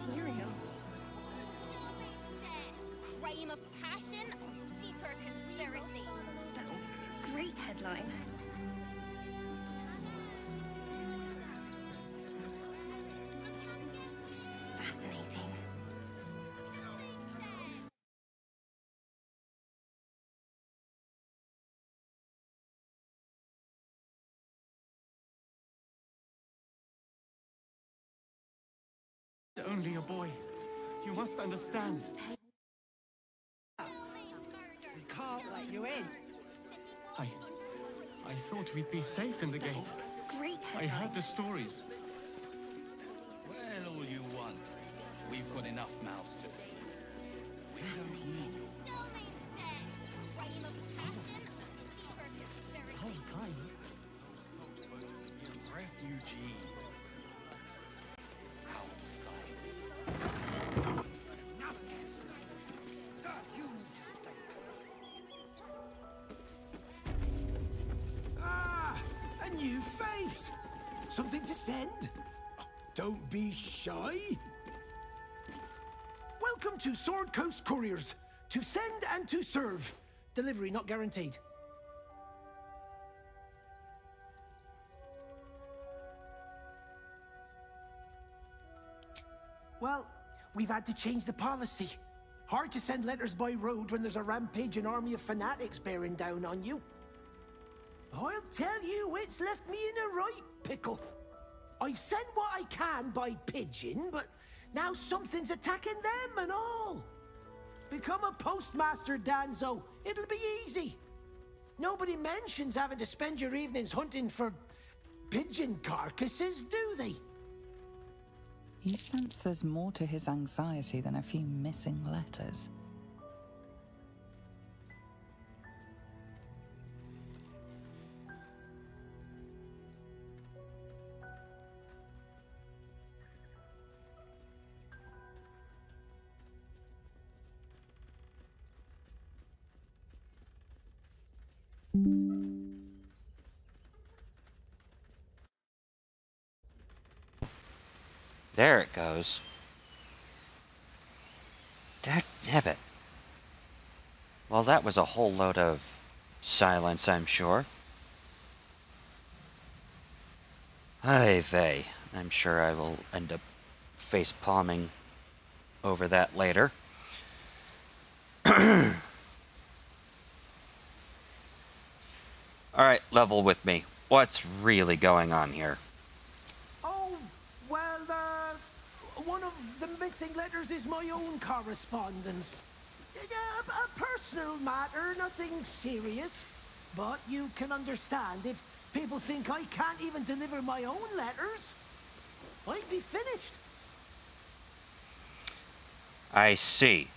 Material. Crime of passion or deeper conspiracy? Great headline. Fascinating. Only a boy. You must understand. We can't let you in. I thought we'd be safe in the gate. Great I headline. heard the stories. Well, all you want. We've got enough mouths to feed. We don't need your Still means dead. Crime of passion or deeper conspiracy? refugees. Outsiders. Enough, sir, you need to stay. Ah, a new face. Something to send? Don't be shy. Welcome to Sword Coast Couriers. To send and to serve. Delivery not guaranteed. Well, we've had to change the policy. Hard to send letters by road when there's a rampaging army of fanatics bearing down on you. I'll tell you, it's left me in a right pickle. I've sent what I can by pigeon, but Now something's attacking them and all. Become a postmaster, Danzo. It'll be easy. Nobody mentions having to spend your evenings hunting for pigeon carcasses, do they? You sense there's more to his anxiety than a few missing letters. There it goes. Dagnabbit. Well, that was a whole load of silence, I'm sure. Ay vey. I'm sure I will end up face-palming over that later. Alright, level with me. What's really going on here? Oh, well, one of the missing letters is my own correspondence. A personal matter, nothing serious. But you can understand if people think I can't even deliver my own letters, I'd be finished. I see.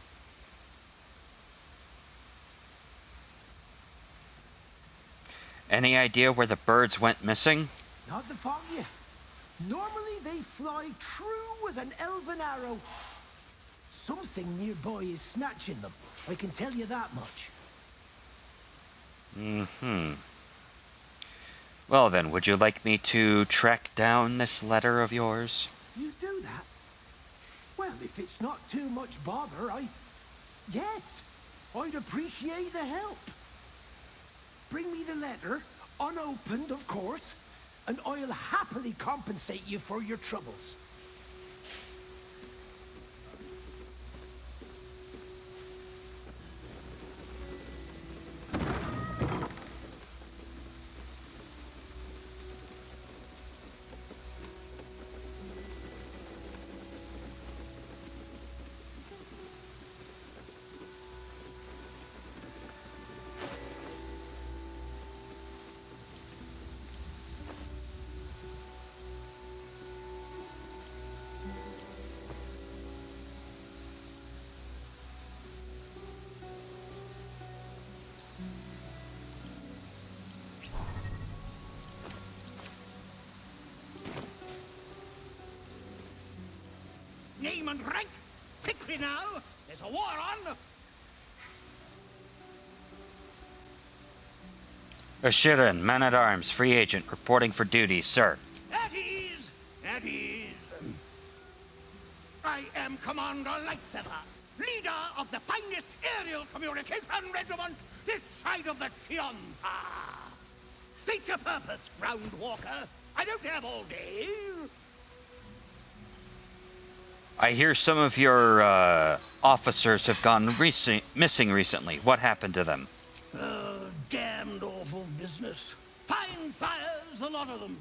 Any idea where the birds went missing? Not the foggiest. Normally they fly true as an elven arrow. Something nearby is snatching them, I can tell you that much. Well then, would you like me to track down this letter of yours? You do that? Well, if it's not too much bother, yes, I'd appreciate the help. Bring me the letter, unopened, of course, and I'll happily compensate you for your troubles. Name and rank? Quickly now! There's a war on! Ashirin, man-at-arms, free agent, reporting for duty, sir. At ease! At ease! I am Commander Lightfeather, leader of the finest aerial communication regiment this side of the Chianza. State your purpose, Groundwalker. I don't have all day. I hear some of your officers have gone missing recently. What happened to them? Damned awful business. Fine flyers, a lot of them.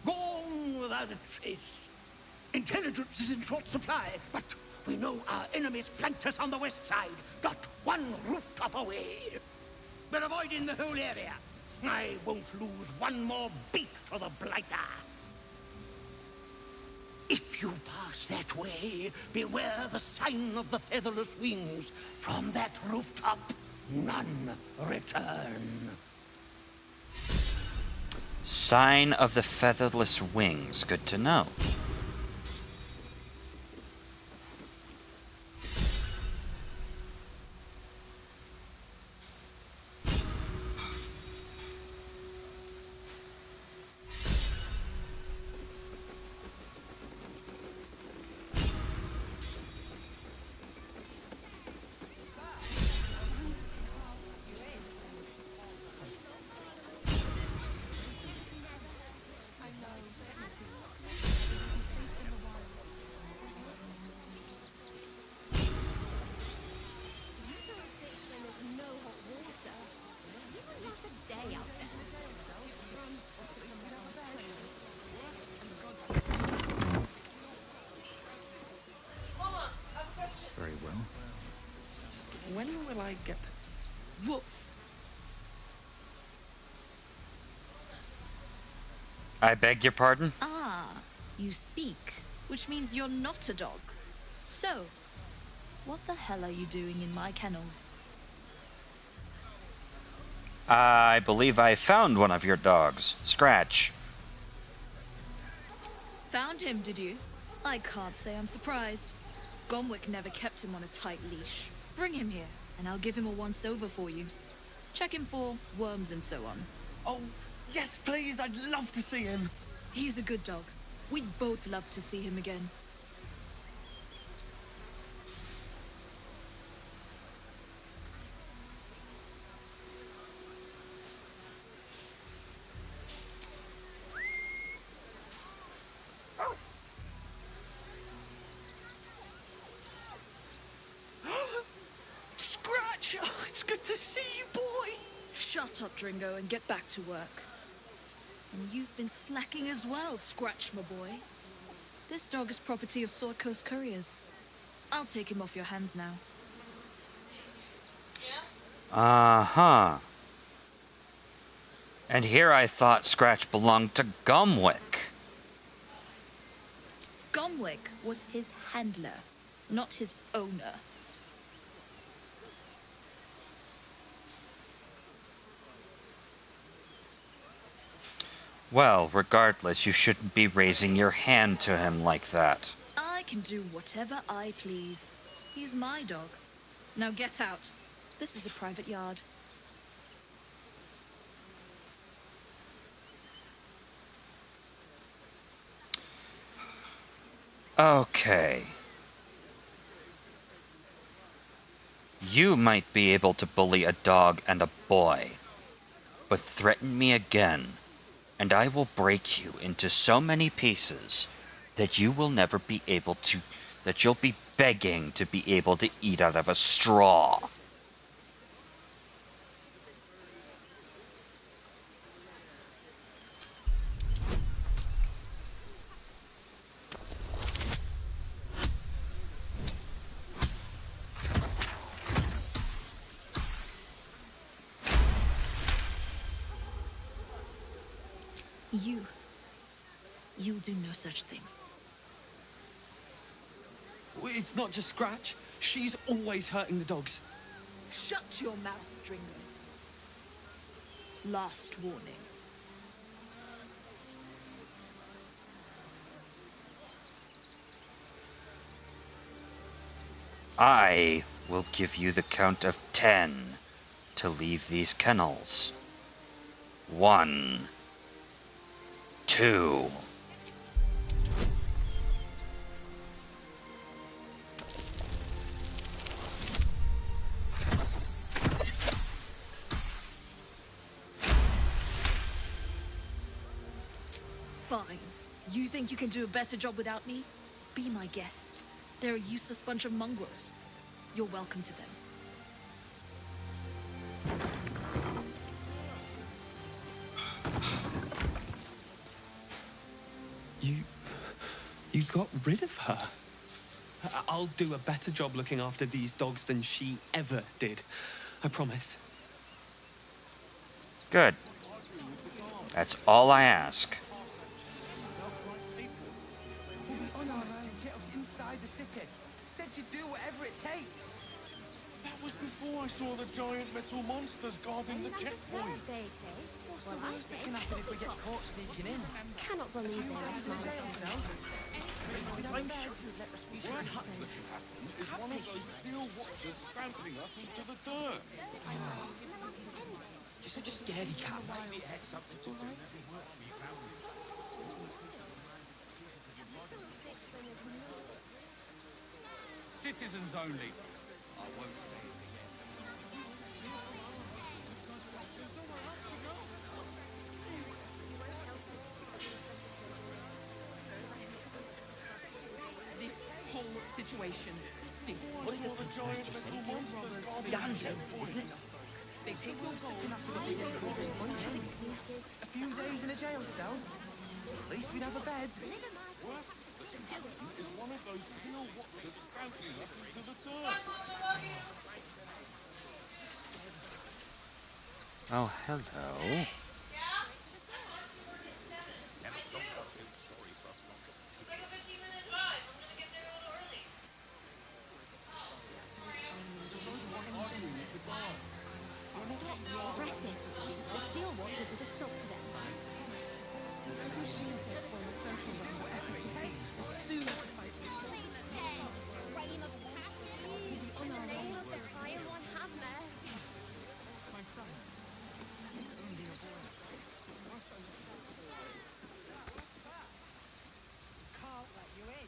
Gone without a trace. Intelligence is in short supply, but we know our enemies flanked us on the west side, not one rooftop away. We're avoiding the whole area. I won't lose one more beak to the blighter. If you pass that way, beware the sign of the featherless wings. From that rooftop, none return. Sign of the featherless wings. Good to know. Very well. When will I get... Woof! I beg your pardon? Ah, you speak, which means you're not a dog. So, what the hell are you doing in my kennels? I believe I found one of your dogs, Scratch. Found him, did you? I can't say I'm surprised. Gomwick never kept him on a tight leash. Bring him here, and I'll give him a once-over for you. Check him for worms and so on. Oh, yes, please, I'd love to see him. He's a good dog. We'd both love to see him again. Scratch! Oh, it's good to see you, boy. Shut up, Dringo, and get back to work. And you've been slacking as well, Scratch, my boy. This dog is property of Sword Coast Couriers. I'll take him off your hands now. Uh-huh. And here I thought Scratch belonged to Gomwick. Gomwick was his handler, not his owner. Well, regardless, you shouldn't be raising your hand to him like that. I can do whatever I please. He's my dog. Now get out. This is a private yard. Okay. You might be able to bully a dog and a boy, but threaten me again, and I will break you into so many pieces that you will never be able to, that you'll be begging to be able to eat out of a straw. You'll do no such thing. It's not just Scratch. She's always hurting the dogs. Shut your mouth, Dringo. Last warning. I will give you the count of 10 to leave these kennels. 1, 2. Fine. You think you can do a better job without me? Be my guest. They're a useless bunch of mongrels. You're welcome to them. You got rid of her. I'll do a better job looking after these dogs than she ever did. I promise. Good. That's all I ask. We'll be on our own. Get us inside the city. Said you'd do whatever it takes. That was before I saw the giant metal monsters guarding the checkpoint. What's the worst that can happen if we get caught sneaking in? Cannot believe they are Days in a jail cell. We'd have a bed. What happened is one of those steel watchers stamping us into the dirt. You're such a scaredy cat. Citizens only. I won't say it again. This whole situation stinks. I saw the giant metal monsters guarding the checkpoint. Isn't it? They take your gold. A few days in a jail cell. At least we'd have a bed. Worse that can happen is one one of those steel watchers stamping us into the dirt. Oh, hello. Stop fretting. The steel watcher would have stopped them. Those machines will form a circle around whatever city as soon as the fight is done. Reign of passion, in the name of the Fire One, have mercy. My son, he's only a boy. Can't let you in.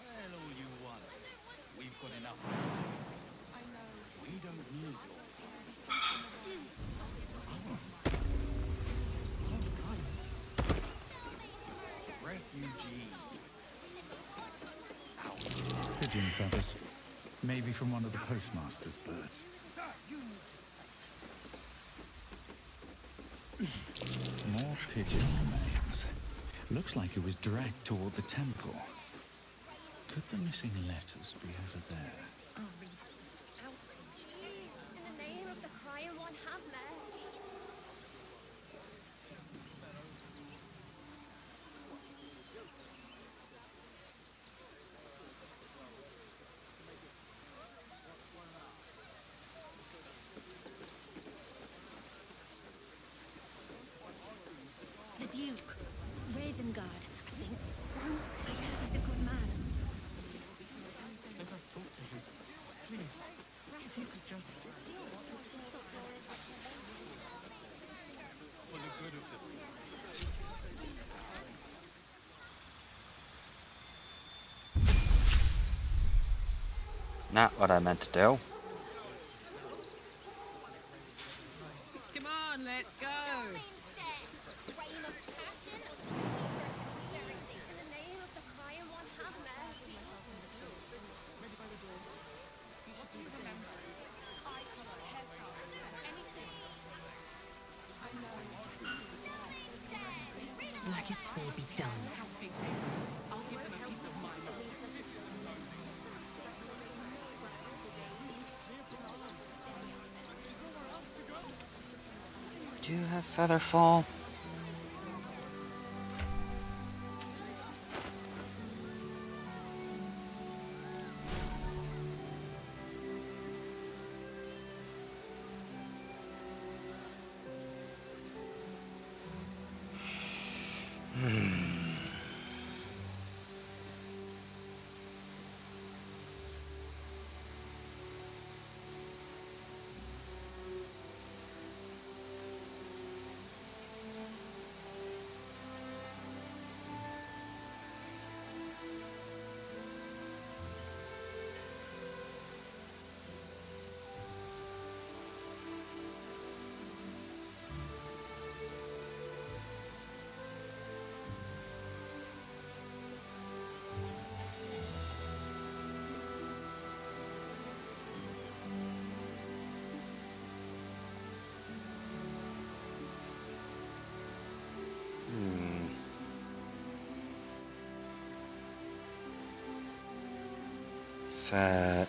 Well, all you want. We've got enough. I know. We don't need your refugees. Pigeon feathers. Maybe from one of the postmaster's birds. Sir, you need to stay. More pigeon remains. Looks like it was dragged toward the temple. Could the missing letters be over there? Outraged. In the name of the Fire One, have mercy. The Duke. Ravengard, I think. Frank, I heard he's a good man. Let us talk to him. Please. If you could just... For the good of the Not what I meant to do. Come on, let's go. Reign of passion, in the name of the Fire One, have mercy. Remember, eye color, hairstyle, anything. Nuggets will be done. How big they are. I'll give them a piece of my mind. Do you have Featherfall?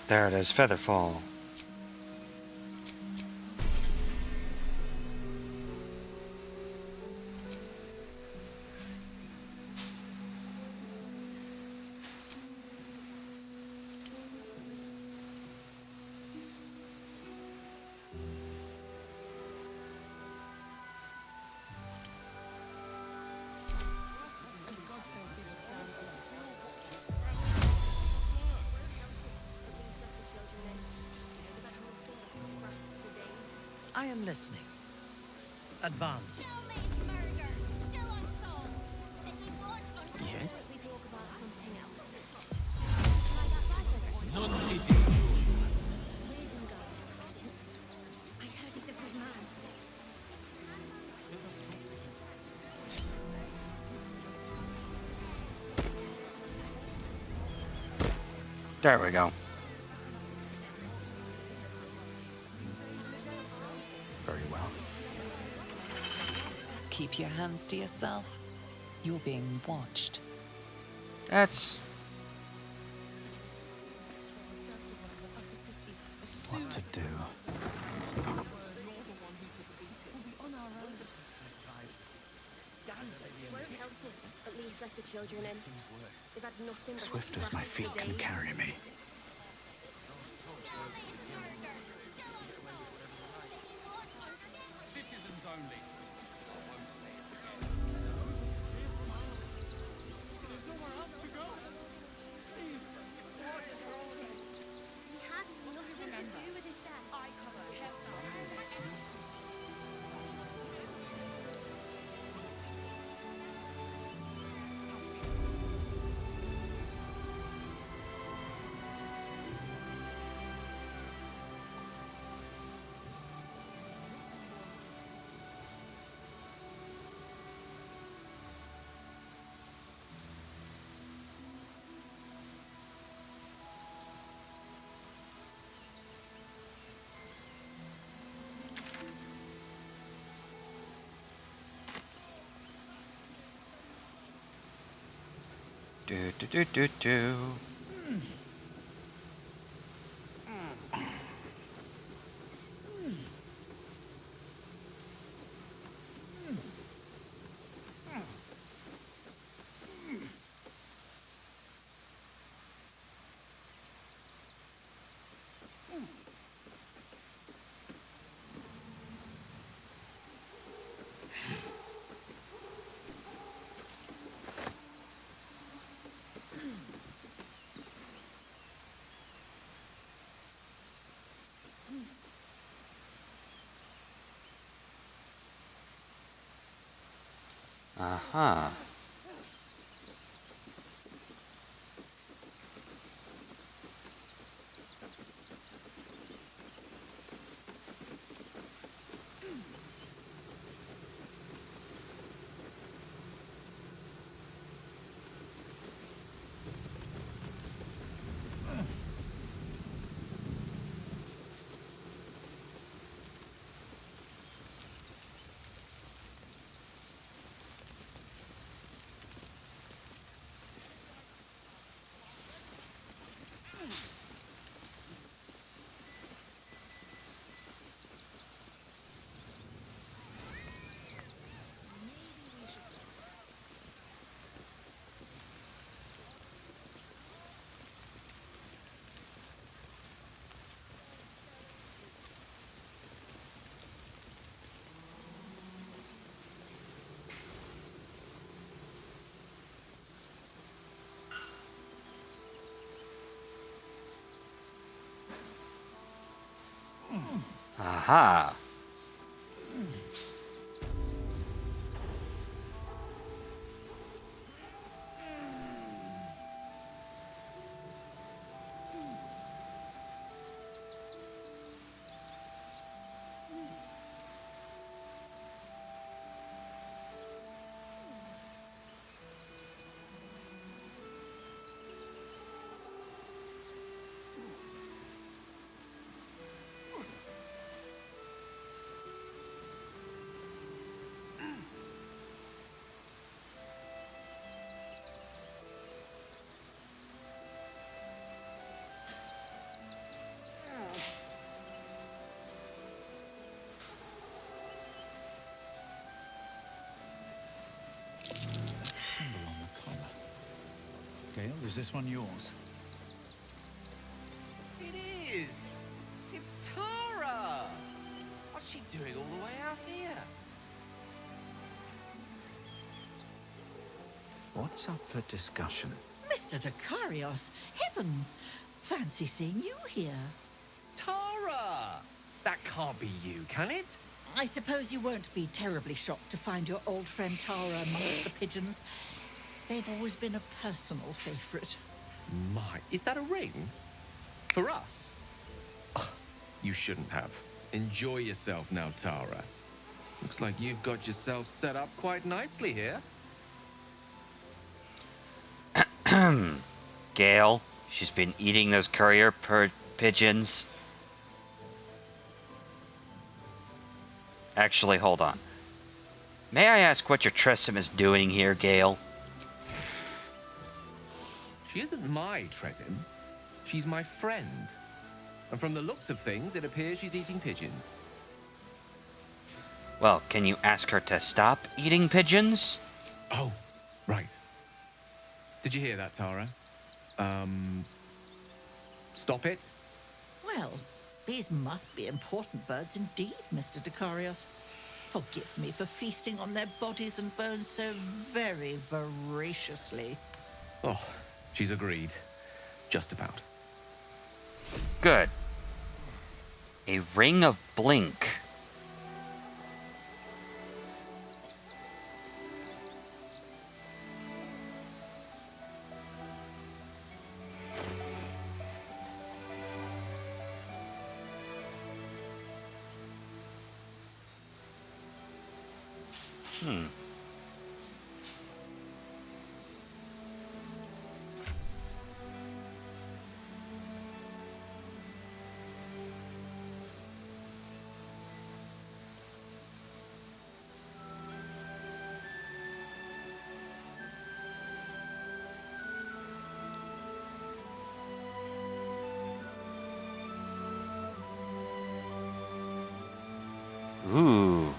There it is, Featherfall. I am listening. Advance. Shellmaid's murder, still unsolved. City watch on... Yes? We talk about something else. Try that Baldur. non-city. Ravengard. I heard he's a good man. There we go. Very well. keep your hands to yourself. You're being watched. That's... What to do? Won't help us. At least let the children in. They've had nothing but Swift as my feet can carry me. Citizens only. I won't say it again. There's nowhere else to go. Please. He had nothing to do with his death. I cover his Do. Aha. Aha. Symbol on the collar. Gale, is this one yours? It is! It's Tara! What's she doing all the way out here? What's up for discussion? Mr. Dakarios, heavens! Fancy seeing you here. Tara! That can't be you, can it? I suppose you won't be terribly shocked to find your old friend Tara amongst the pigeons. They've always been a personal favourite. My, is that a ring? For us? Ugh, you shouldn't have. Enjoy yourself now, Tara. Looks like you've got yourself set up quite nicely here. Gale, she's been eating those courier pigeons. Actually, hold on. May I ask what your Tressym is doing here, Gale? She isn't my Tressym. She's my friend. And from the looks of things, it appears she's eating pigeons. Well, can you ask her to stop eating pigeons? Oh, right. Did you hear that, Tara? Stop it? Well, these must be important birds indeed, Mr. Decarios. Forgive me for feasting on their bodies and bones so very voraciously. Oh, she's agreed. Just about. Good. A ring of blink. Ooh.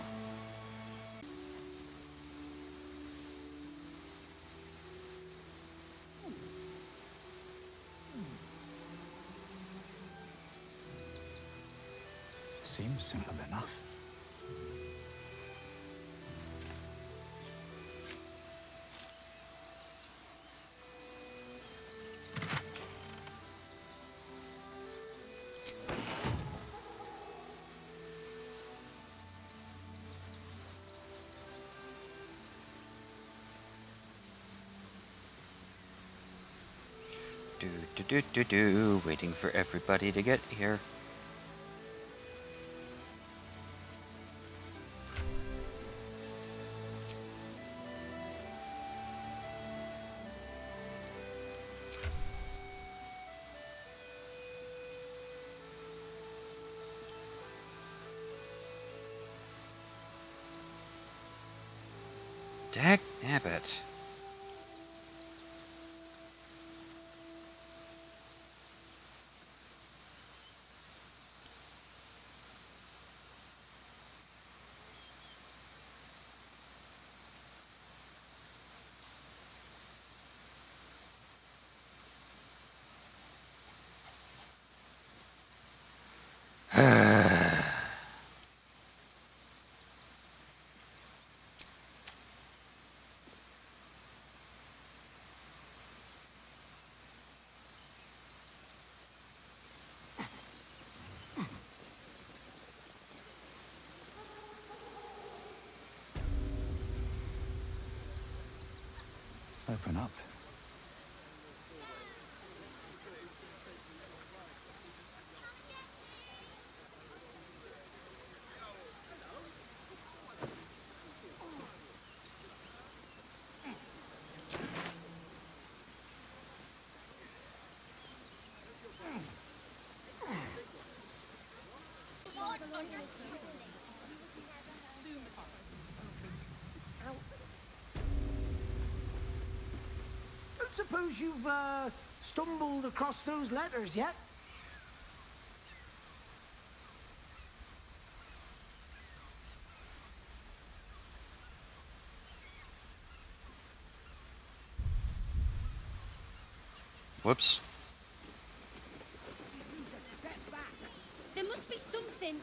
Seems simple enough. Waiting for everybody to get here. Dagnabbit. Open up. Don't suppose you've stumbled across those letters yet? Whoops. There must be something.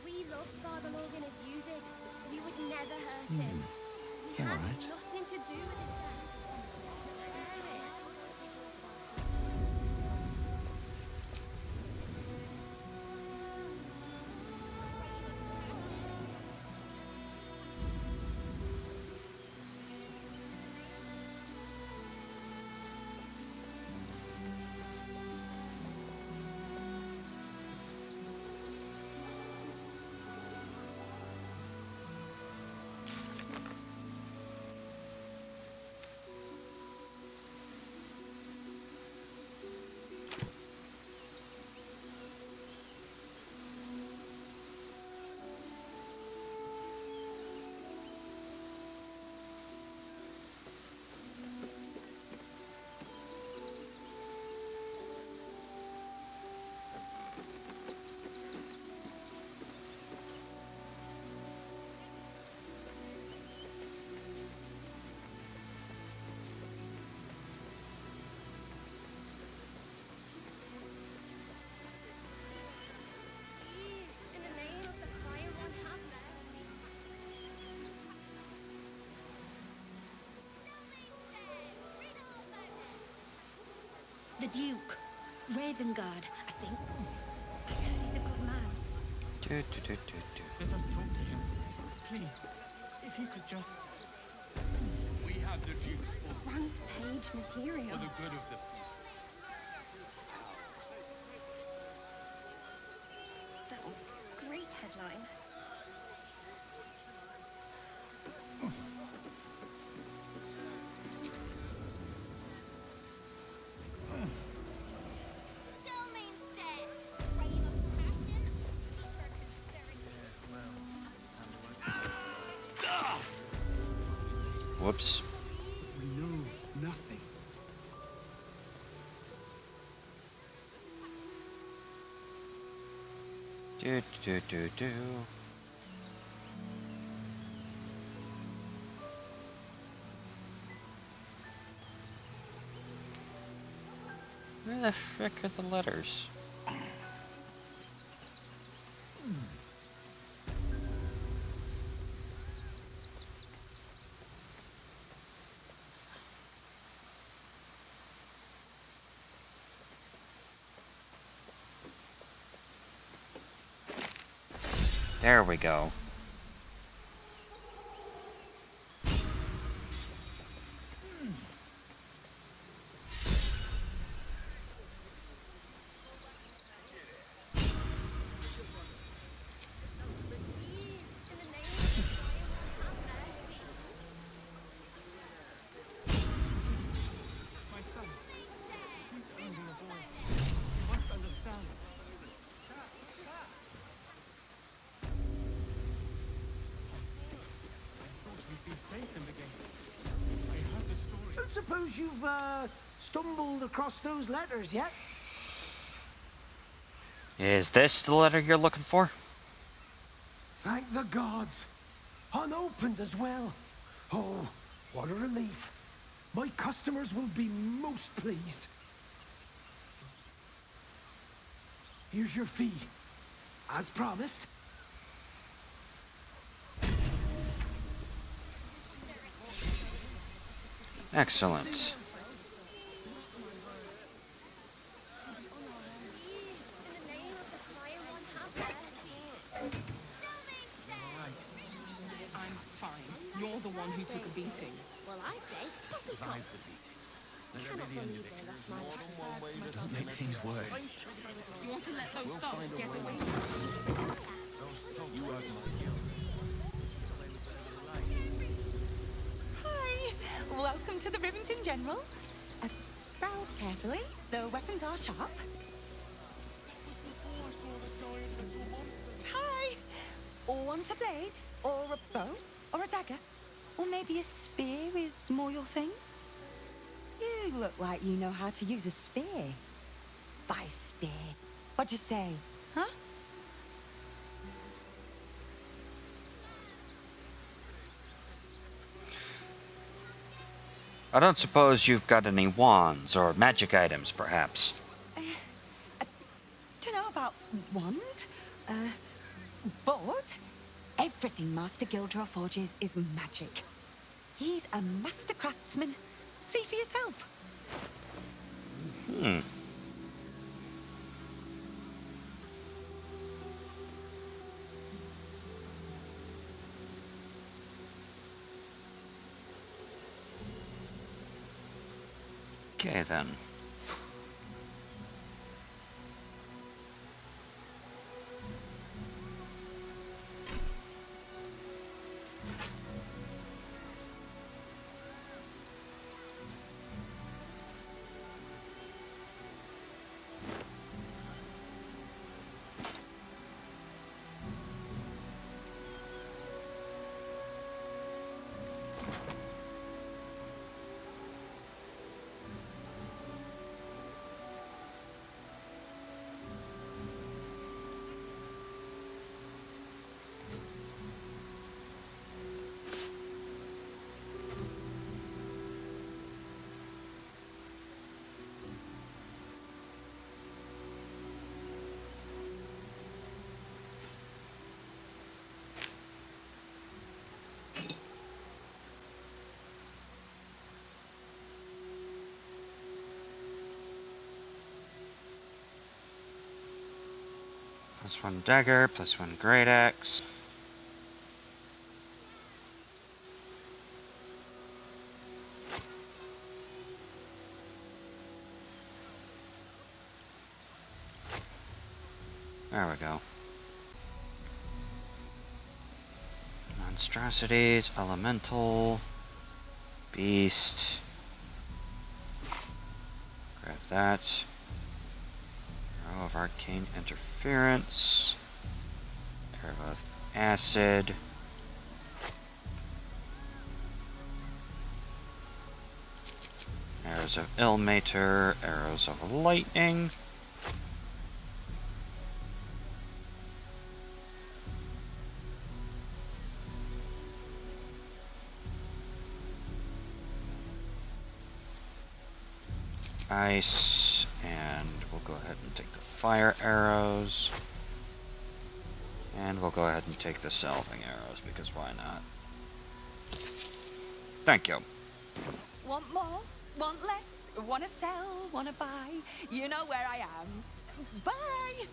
We loved Father Morgan as you did. We would never hurt him. We had nothing to do with his death. The Duke. Ravengard, I think. I heard he's a good man. Let us talk to him. Please, if you could just... We have the Duke's Front page material. for the good of the Great headline. Still means death. Reign of passion, secret conspiracy. Whoops. We know nothing. Do. Where the frick are the letters? There we go. My son, he's only a boy. You must understand. I thought we'd be safe in the gate. I heard the story. I suppose you've stumbled across those letters yet? Is this the letter you're looking for? Thank the gods. Unopened as well. Oh, what a relief. My customers will be most pleased. Here's your fee. As promised. Excellent. I'm fine. You're the one who took a beating. Well, I say, survive the beating. Let that be the end of it. There's more than one way to Doesn't make things worse. You want to let those We'll thugs find a get way. away? You heard my guilt. Hi! Welcome to the Rivington General. Browse carefully. The weapons are sharp. Hi! Want a blade? Or a bow? Or a dagger? Or maybe a spear is more your thing? You look like you know how to use a spear. By spear. What'd you say? Huh? I don't suppose you've got any wands or magic items, perhaps? Don't know about wands. But everything Master Gildra forges is magic. He's a master craftsman. See for yourself. Okay, then. +1 dagger, +1 great axe. There we go. Monstrosities, elemental, beast. Grab that. Arrow of arcane interference. Arrow of acid. Arrows of Ilmater. Arrows of lightning. Ice, and we'll go ahead and take the fire arrows. And we'll go ahead and take the salving arrows, because why not? Thank you. Want more? Want less? Wanna sell? Wanna buy? You know where I am. Bye!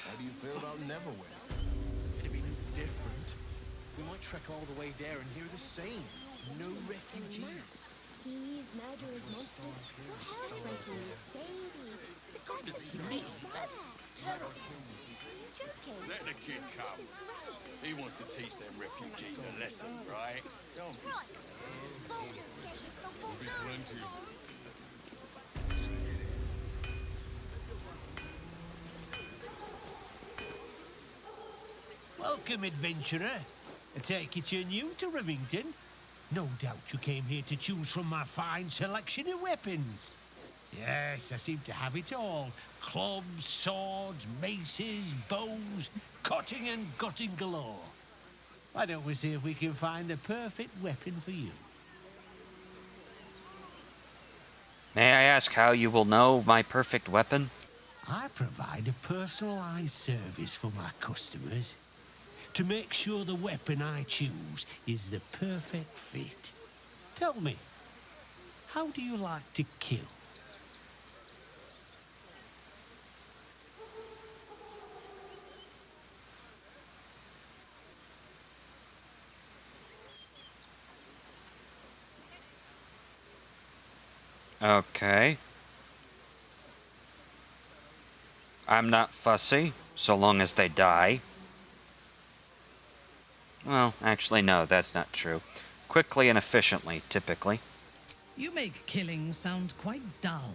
How do you feel about Neverwhere? It'd be different. We might trek all the way there and hear the same. No refugees. These murderous monsters are heartbreaking, baby. Besides, me? terrible. Are you joking? Let the kid come. This is great. He wants to teach them refugees a lesson, right? Don't be Right. scared. Baldur's Gate is for There'll be plenty of... Welcome, adventurer. I take it you're new to Remington. No doubt you came here to choose from my fine selection of weapons. Yes, I seem to have it all. Clubs, swords, maces, bows, cutting and gutting galore. Why don't we see if we can find the perfect weapon for you? May I ask how you will know my perfect weapon? I provide a personalized service for my customers to make sure the weapon I choose is the perfect fit. Tell me, how do you like to kill? Okay. I'm not fussy, so long as they die. Well, actually, no, that's not true. Quickly and efficiently, typically. You make killing sound quite dull.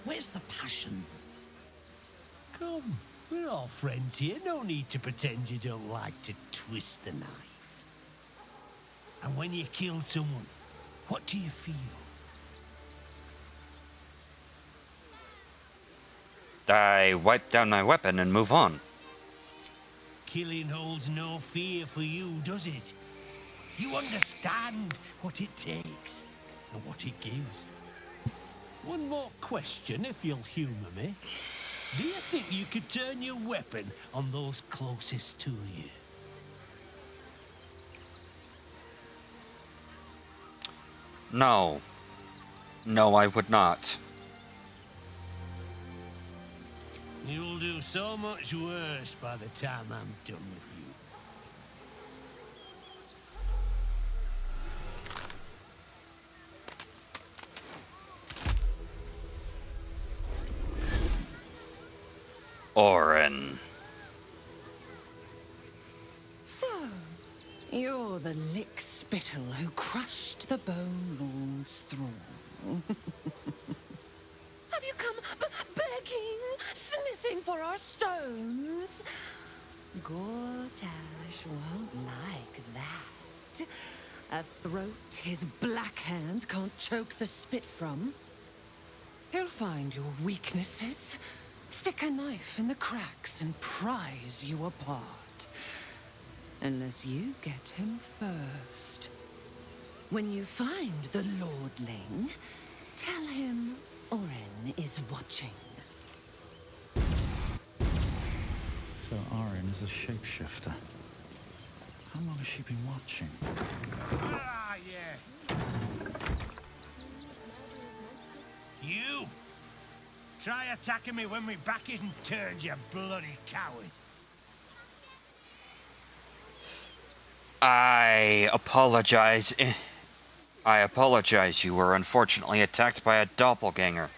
Where's the passion? Come, we're all friends here. No need to pretend you don't like to twist the knife. And when you kill someone, what do you feel? I wipe down my weapon and move on. Killing holds no fear for you, does it? You understand what it takes and what it gives. One more question, if you'll humor me. Do you think you could turn your weapon on those closest to you? No. No, I would not. You'll do so much worse by the time I'm done with you. Orin. So, you're the lick-spittle who crushed the Bone Lord's throne. Have you come begging, sniffing for our stones? Gortash won't like that. A throat his black hand can't choke the spit from. He'll find your weaknesses, stick a knife in the cracks and prise you apart. Unless you get him first. When you find the Lordling, tell him Orin is watching. So Orin is a shapeshifter. How long has she been watching? Ah, yeah. Try attacking me when my back isn't turned, you bloody coward. I apologize. I apologize. You were unfortunately attacked by a doppelganger.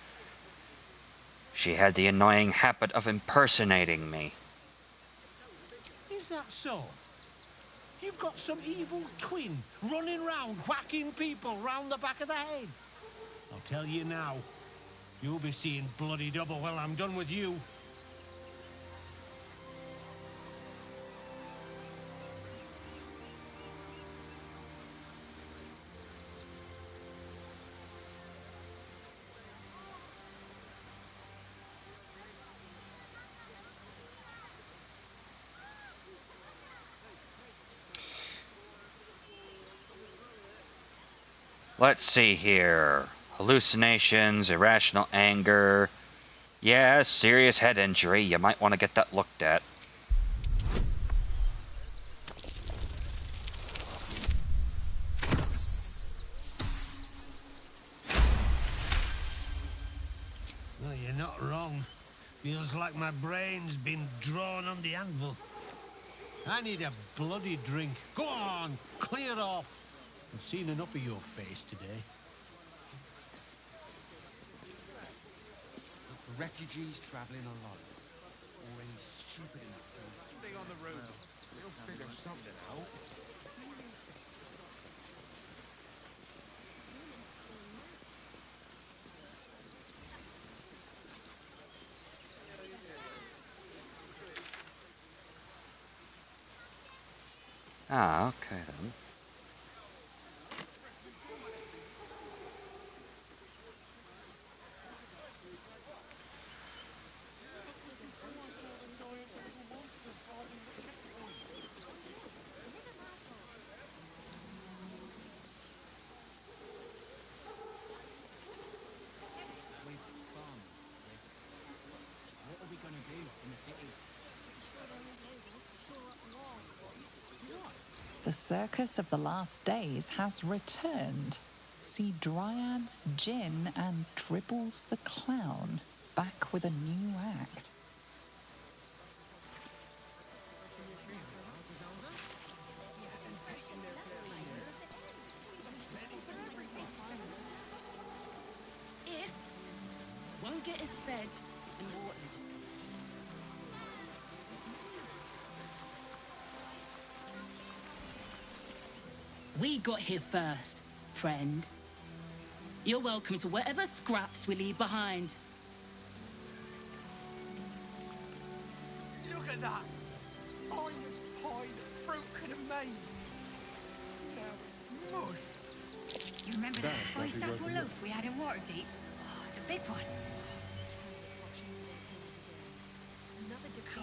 She had the annoying habit of impersonating me. Is that so? You've got some evil twin running round whacking people round the back of the head. I'll tell you now, you'll be seeing bloody double when I'm done with you. Let's see here. Hallucinations, irrational anger. Yeah, serious head injury. You might want to get that looked at. Well, you're not wrong. Feels like my brain's been drawn on the anvil. I need a bloody drink. Go on, clear off. I've seen enough of your face today. Look for refugees travelling alone. Or any stupid enough to stay on the road. They'll figure something out. Ah, okay then. What are we gonna do in the city? The circus of the last days has returned. See Dryads, Jinn, and Dribbles the Clown back with a new act. If won't get us fed and watered. We got here first, friend. You're welcome to whatever scraps we leave behind. Look at that! Finest pie that fruit could have made. Now it's mush. You remember that spiced apple loaf we had in Waterdeep? Oh, the big one. God. I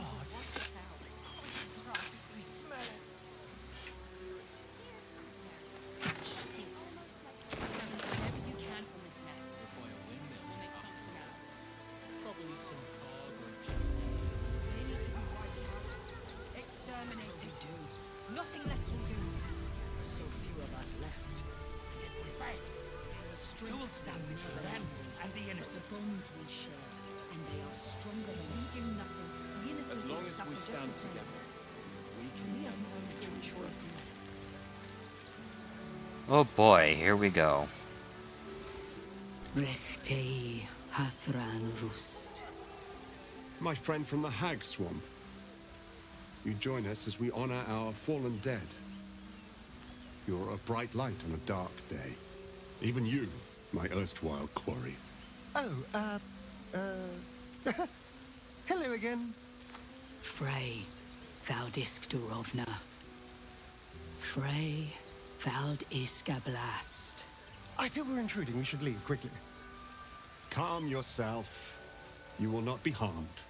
smell it. Shut it. Whatever you can from this mess. Buy a windmill and make something out. Probably some cargo. They need to be wiped out. Exterminated. Do. Nothing less will do. There's so few of us left. And if we fail, the strength will stand between them and the innocent. The bonds we share, and they are stronger than we do nothing. The innocent As long will as suffer we just stand the same. together, we And can we have no good choices. Oh boy, here we go. Rechtei Hathran Rust. My friend from the Hag Swamp. You join us as we honor our fallen dead. You're a bright light on a dark day. Even you, my erstwhile quarry. Oh, hello again. Frey Valdiskdurovna. Frey Valdiskablast. I feel we're intruding. We should leave quickly. Calm yourself. You will not be harmed.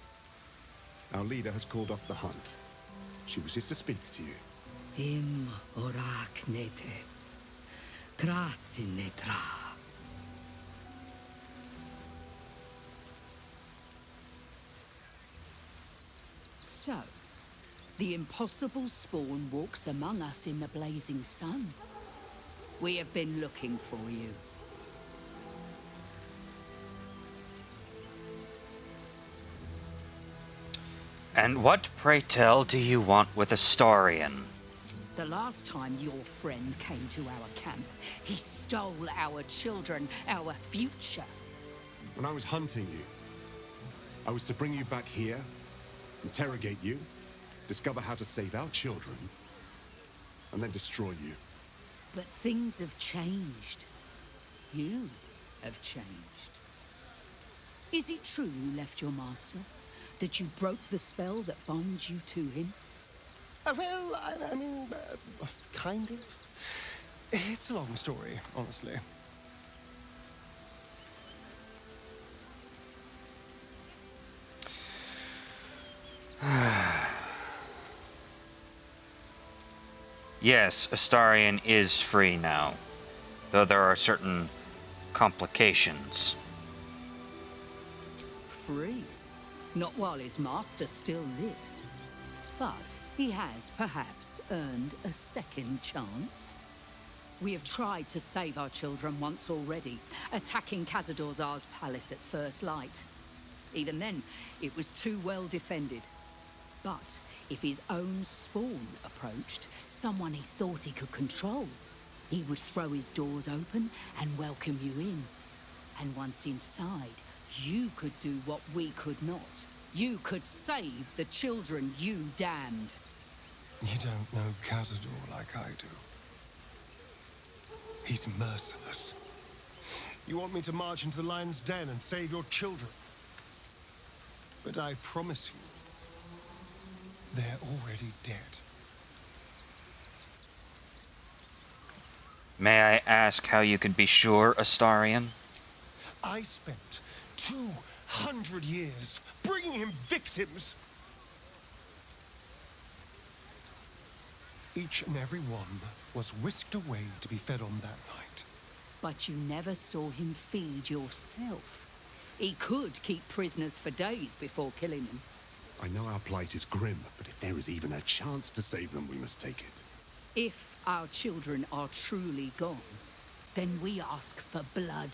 Our leader has called off the hunt. She wishes to speak to you. Im oraknete. Trasinetra. So, the impossible spawn walks among us in the blazing sun. We have been looking for you. And what, pray tell, do you want with Astarion? The last time your friend came to our camp, he stole our children, our future. When I was hunting you, I was to bring you back here, interrogate you, discover how to save our children, and then destroy you. But things have changed. You have changed. Is it true you left your master? That you broke the spell that binds you to him? Well, I mean, kind of. It's a long story, honestly. Yes, Astarion is free now, though there are certain complications. Free? Not while his master still lives. But he has perhaps earned a second chance. We have tried to save our children once already, attacking Khazad-dûr's palace at first light. Even then, it was too well defended. But if his own spawn approached, someone he thought he could control, he would throw his doors open and welcome you in. And once inside, you could do what we could not. You could save the children you damned. You don't know Khazad-dûr like I do. He's merciless. You want me to march into the lion's den and save your children? But I promise you, they're already dead. May I ask how you can be sure, Astarion? I spent 200 years bringing him victims. Each and every one was whisked away to be fed on that night. But you never saw him feed yourself. He could keep prisoners for days before killing them. I know our plight is grim, but if there is even a chance to save them, we must take it. If our children are truly gone, then we ask for blood.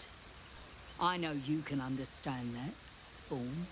I know you can understand that, Spawn.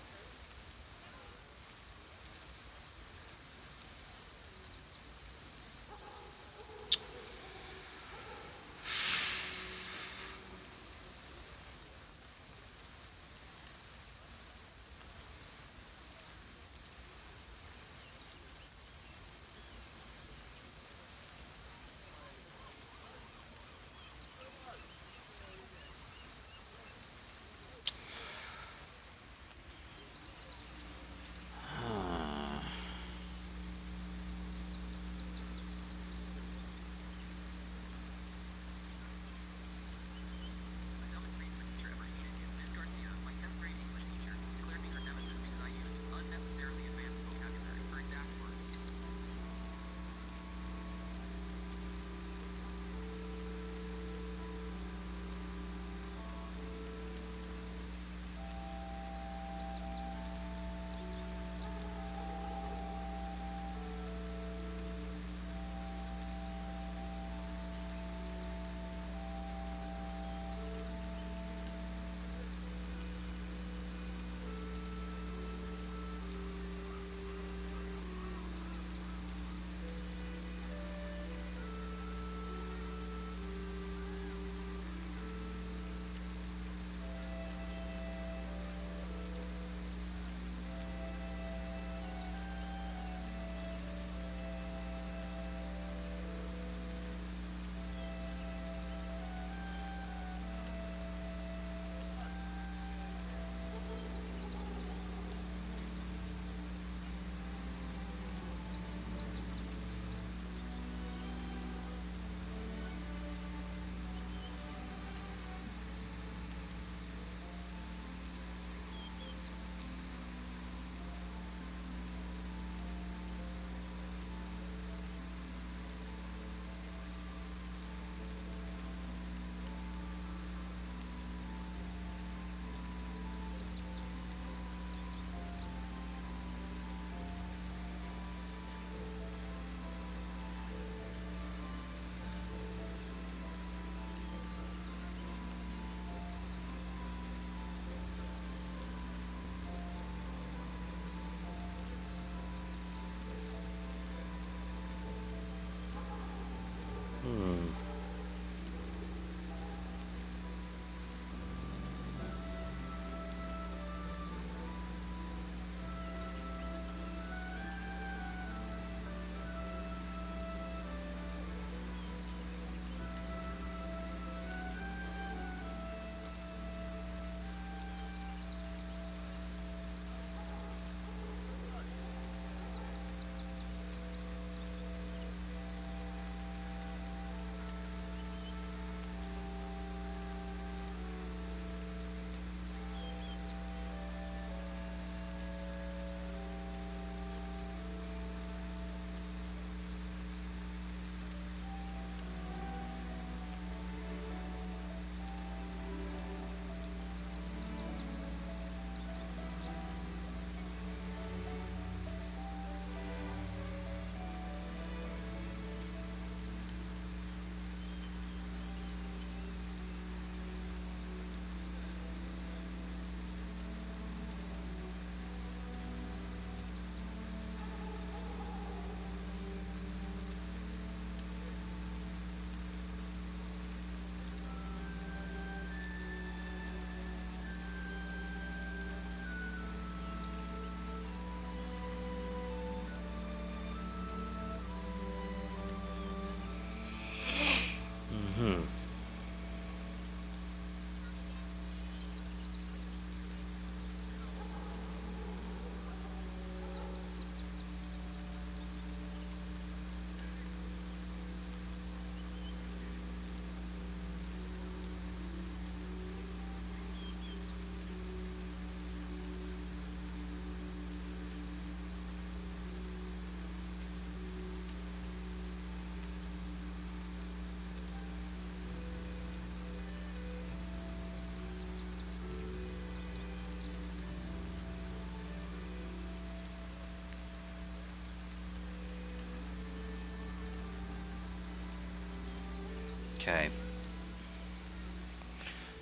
Okay.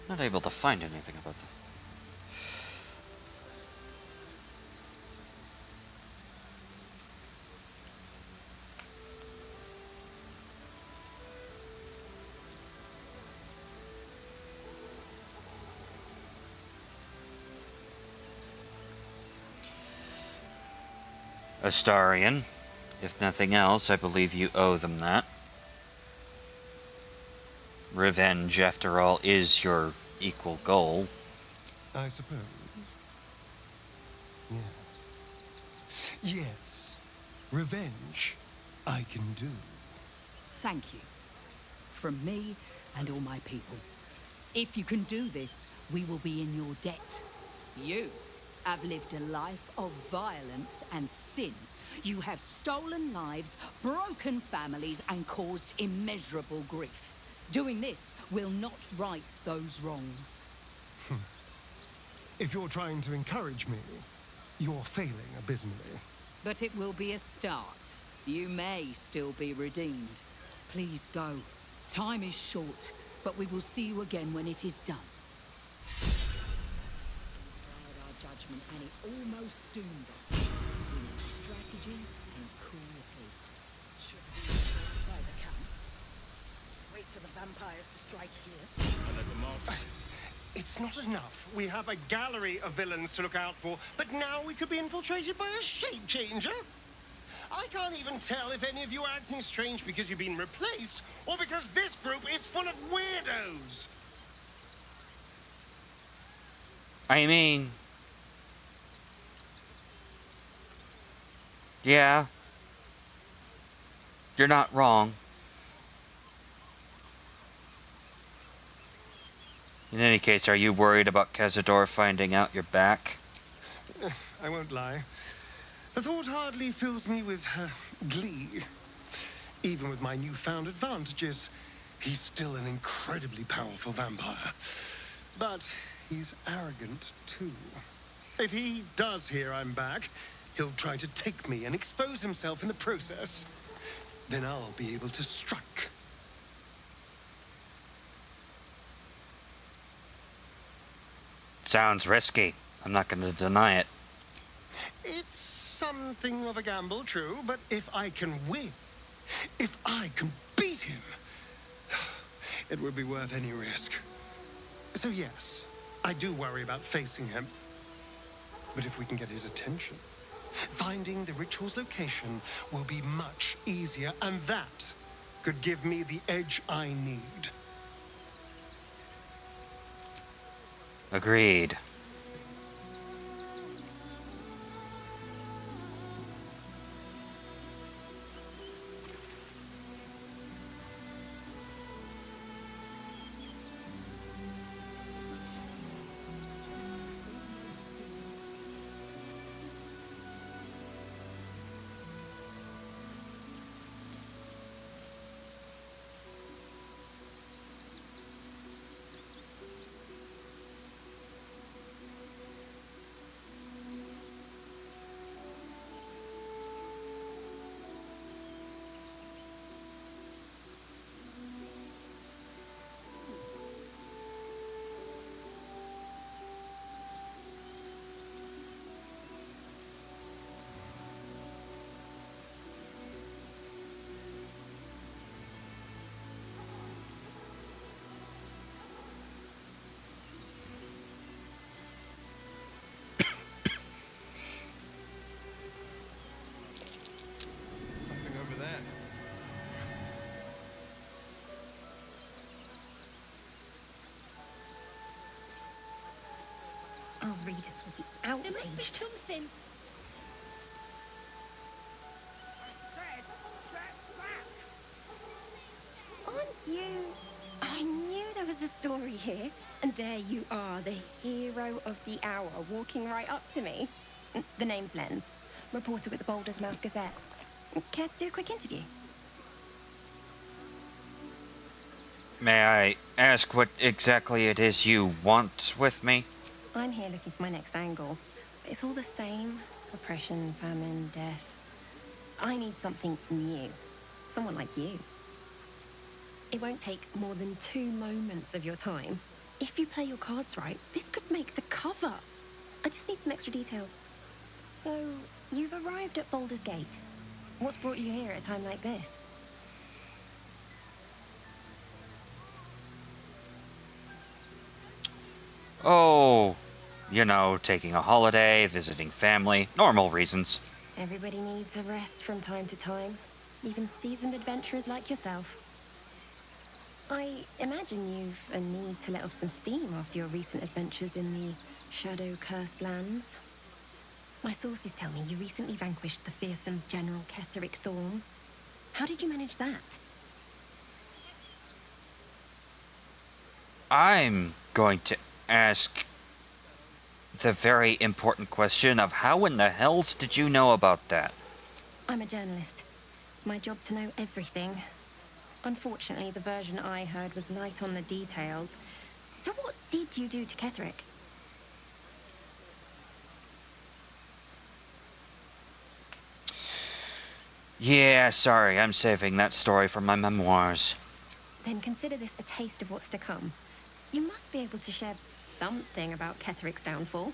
Not able to find anything about that. Astarion, if nothing else, I believe you owe them that. Revenge, after all, is your equal goal. I suppose. Yes. Yes. Revenge, I can do. Thank you. From me and all my people. If you can do this, we will be in your debt. You have lived a life of violence and sin. You have stolen lives, broken families, and caused immeasurable grief. Doing this will not right those wrongs. If you're trying to encourage me, you're failing abysmally. But it will be a start. You may still be redeemed. Please go. Time is short, but we will see you again when it is done. Our judgment, and it almost doomed us. We need strategy and cool heads. Should we fortify the camp? Wait for the vampires to strike here? It's not enough. We have a gallery of villains to look out for, but now we could be infiltrated by a shape changer. I can't even tell if any of you are acting strange because you've been replaced, or because this group is full of weirdos. I mean... yeah. You're not wrong. In any case, are you worried about Cazador finding out you're back? I won't lie. The thought hardly fills me with glee. Even with my newfound advantages, he's still an incredibly powerful vampire. But he's arrogant, too. If he does hear I'm back, he'll try to take me and expose himself in the process. Then I'll be able to strike. Sounds risky. I'm not going to deny it. It's something of a gamble, true, but if I can win, if I can beat him, it would be worth any risk. So yes, I do worry about facing him. But if we can get his attention, finding the ritual's location will be much easier, and that could give me the edge I need. Agreed. Our readers will be outraged. There must be something. Aren't you... I knew there was a story here. And there you are, the hero of the hour, walking right up to me. The name's Lens, reporter with the Baldur's Mouth Gazette. Care to do a quick interview? May I ask what exactly it is you want with me? I'm here looking for my next angle. It's all the same. Oppression, famine, death. I need something new. Someone like you. It won't take more than 2 moments of your time. If you play your cards right, this could make the cover. I just need some extra details. So, you've arrived at Baldur's Gate. What's brought you here at a time like this? Oh, you know, taking a holiday, visiting family, normal reasons. Everybody needs a rest from time to time, even seasoned adventurers like yourself. I imagine you've a need to let off some steam after your recent adventures in the shadow-cursed lands. My sources tell me you recently vanquished the fearsome General Ketheric Thorn. How did you manage that? I'm going to ask the very important question of how in the hells did you know about that? I'm a journalist. It's my job to know everything. Unfortunately, the version I heard was light on the details. So what did you do to Ketheric? Yeah, sorry, I'm saving that story for my memoirs. Then consider this a taste of what's to come. You must be able to share something about Ketheric's downfall.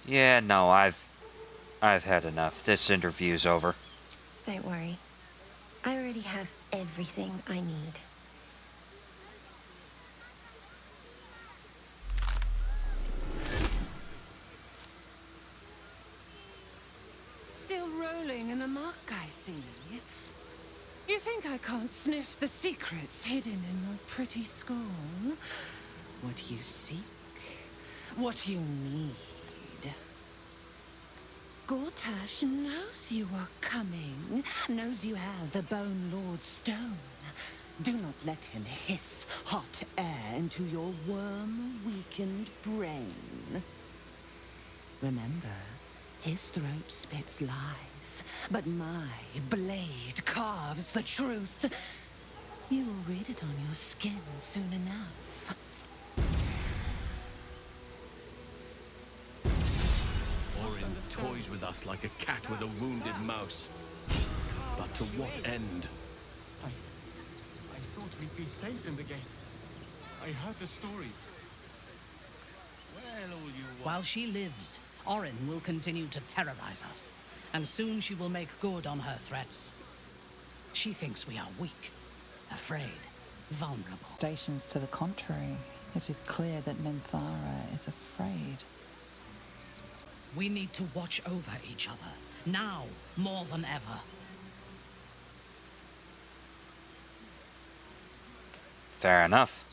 Yeah, no, I've had enough. This interview's over. Don't worry. I already have everything I need. Still rolling in the muck, I see. You think I can't sniff the secrets hidden in your pretty skull? What you seek, what you need. Gortash knows you are coming, knows you have the Bone Lord Stone. Do not let him hiss hot air into your worm-weakened brain. Remember, his throat spits lies, but my blade carves the truth. You will read it on your skin soon enough. Orin toys with us like a cat with a wounded mouse. But to what end? I thought we'd be safe in the gate. I heard the stories. Well, all you While she lives, Orin will continue to terrorize us, and soon she will make good on her threats. She thinks we are weak, afraid, vulnerable. Stations to the contrary. It is clear that Minthara is afraid. We need to watch over each other, now more than ever. Fair enough.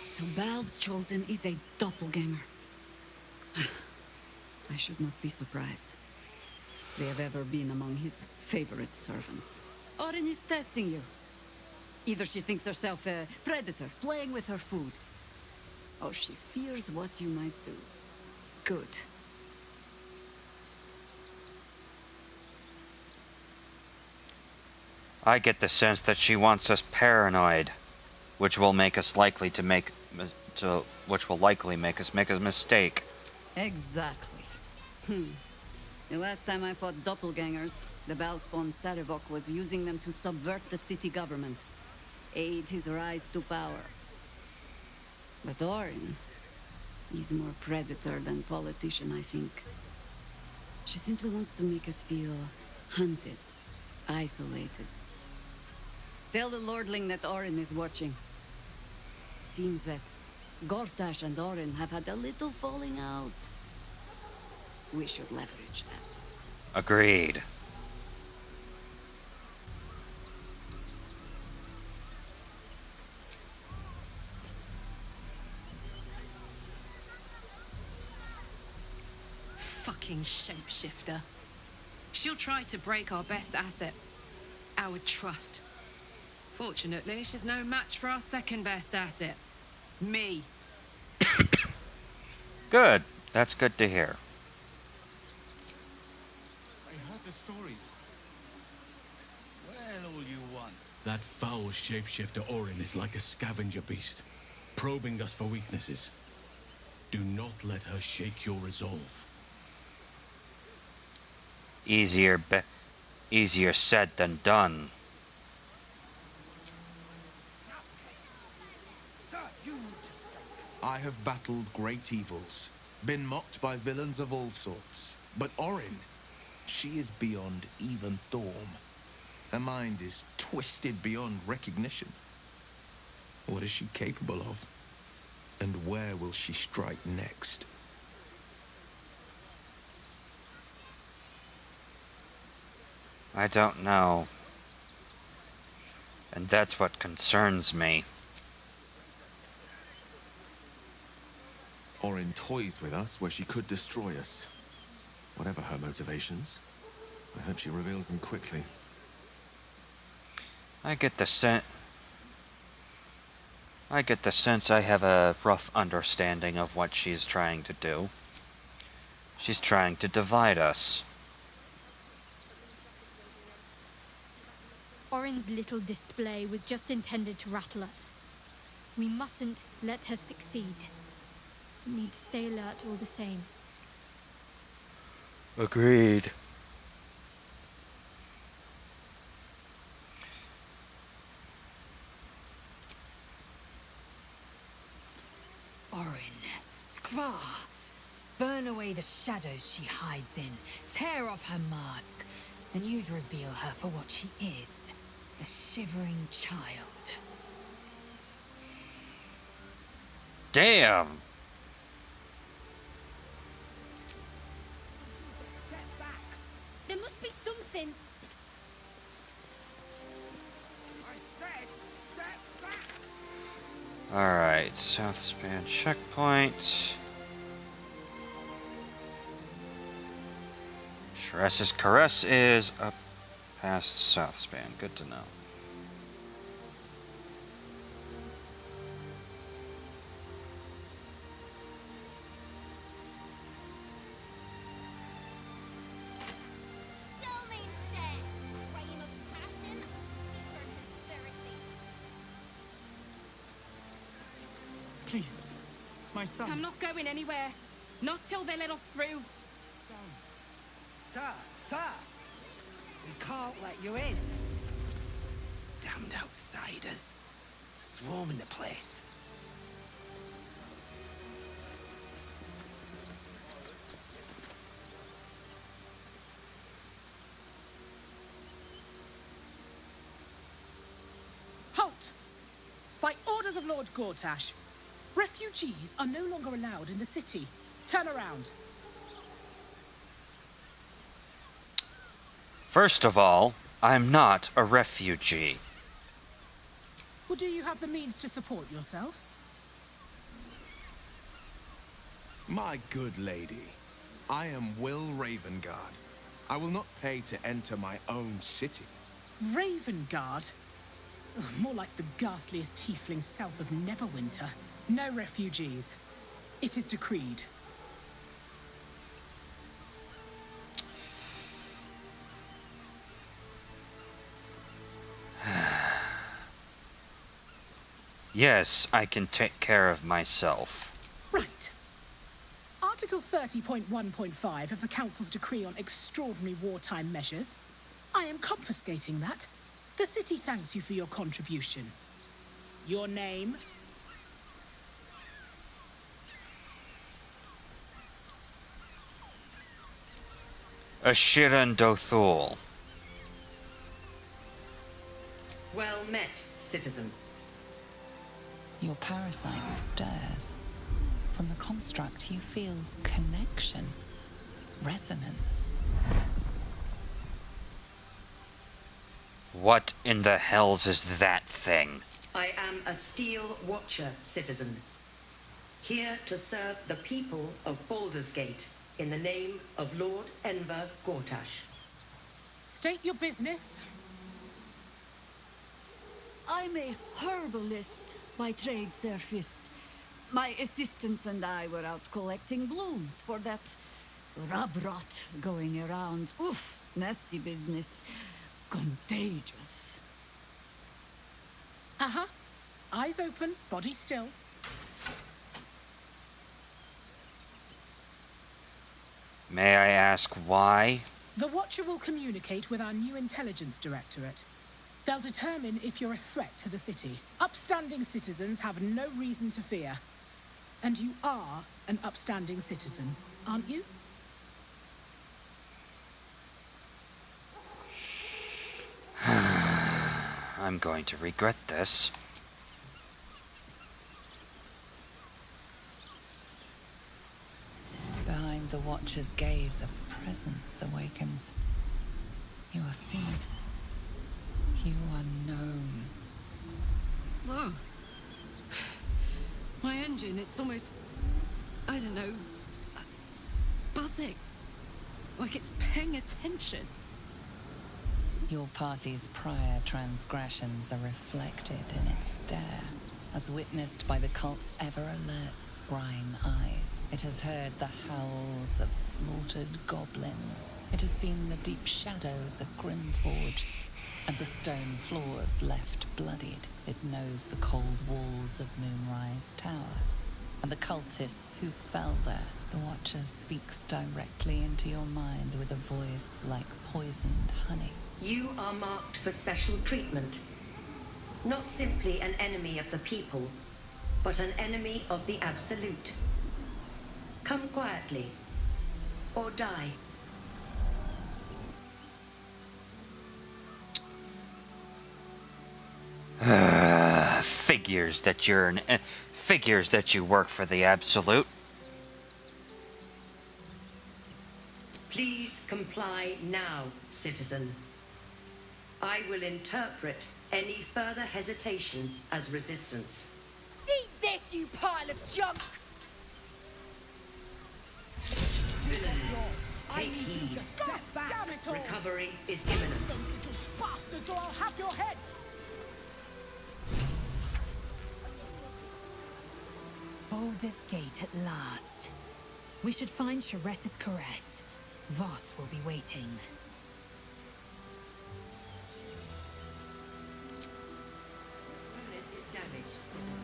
So Bal's chosen is a doppelganger. I should not be surprised. They have ever been among his favorite servants. Orin is testing you. Either she thinks herself a predator, playing with her food, or she fears what you might do. Good. I get the sense that she wants us paranoid, which will make us likely to make which will likely make us make a mistake. Exactly. The last time I fought doppelgangers, the Balspawn Sarevok was using them to subvert the city government, aid his rise to power. But Orin, he's more predator than politician, I think. She simply wants to make us feel hunted, isolated. Tell the Lordling that Orin is watching. Seems that Gortash and Orin have had a little falling out. We should leverage that. Agreed. fucking shapeshifter. She'll try to break our best asset, our trust. Fortunately, she's no match for our second best asset, me. Good. That's good to hear. I heard the stories. Well, all you want. That foul shapeshifter Orin is like a scavenger beast, probing us for weaknesses. Do not let her shake your resolve. Easier said than done. I have battled great evils, been mocked by villains of all sorts. But Orin, she is beyond even Thorm. Her mind is twisted beyond recognition. What is she capable of? And where will she strike next? I don't know. And that's what concerns me. Orin toys with us where she could destroy us. Whatever her motivations, I hope she reveals them quickly. I get the sense I have a rough understanding of what she's trying to do. She's trying to divide us. Orin's little display was just intended to rattle us. We mustn't let her succeed. We need to stay alert all the same. Agreed. Orin, Skvar, burn away the shadows she hides in, tear off her mask, and you'd reveal her for what she is, a shivering child. Damn! There must be something. Alright, South Span checkpoint. Shress's Caress is up past South Span. Good to know. Still means dead. Flame of passion, deeper conspiracy. Please, my son. I'm not going anywhere. Not till they let us through. Sir, we can't let you in. Damned outsiders, swarming the place. Halt! By orders of Lord Gortash, refugees are no longer allowed in the city. Turn around. First of all, I'm not a refugee. Or do you have the means to support yourself? My good lady, I am Will Ravengard. I will not pay to enter my own city. Ravengard? Ugh, more like the ghastliest tiefling south of Neverwinter. No refugees. It is decreed. Yes, I can take care of myself. Right. Article 30.1.5 of the Council's decree on extraordinary wartime measures. I am confiscating that. The city thanks you for your contribution. Your name? Ashiran Dothul. Well met, citizen. Your parasite stirs. From the construct, you feel connection, resonance. What in the hells is that thing? I am a Steel Watcher, citizen. Here to serve the people of Baldur's Gate. in the name of Lord Enver Gortash. State your business. I'm a herbalist by trade, Sir Fist. My assistants and I were out collecting blooms for that rub rot going around. Oof, nasty business. Contagious. Uh-huh. Eyes open, body still. May I ask why? The Watcher will communicate with our new intelligence directorate. They'll determine if you're a threat to the city. Upstanding citizens have no reason to fear. And you are an upstanding citizen, aren't you? I'm going to regret this. Behind the Watcher's gaze, a presence awakens. You are seen. You are known. Whoa. My engine, it's almost, I don't know, buzzing. Like it's paying attention. Your party's prior transgressions are reflected in its stare, as witnessed by the cult's ever-alert, scrying eyes. It has heard the howls of slaughtered goblins. It has seen the deep shadows of Grimforge, and the stone floors left bloodied. It knows the cold walls of Moonrise Towers, and the cultists who fell there. The Watcher speaks directly into your mind with a voice like poisoned honey. You are marked for special treatment. Not simply an enemy of the people, but an enemy of the Absolute. Come quietly, or die. Figures that figures that you work for the Absolute. Please comply now, citizen. I will interpret any further hesitation as resistance. Eat this, you pile of junk! Villains, take heed. Recovery is imminent. Those little bastards, or I'll have your heads! Baldur's Gate at last. We should find Sharess's caress. Voss will be waiting. Unit is damaged, citizen.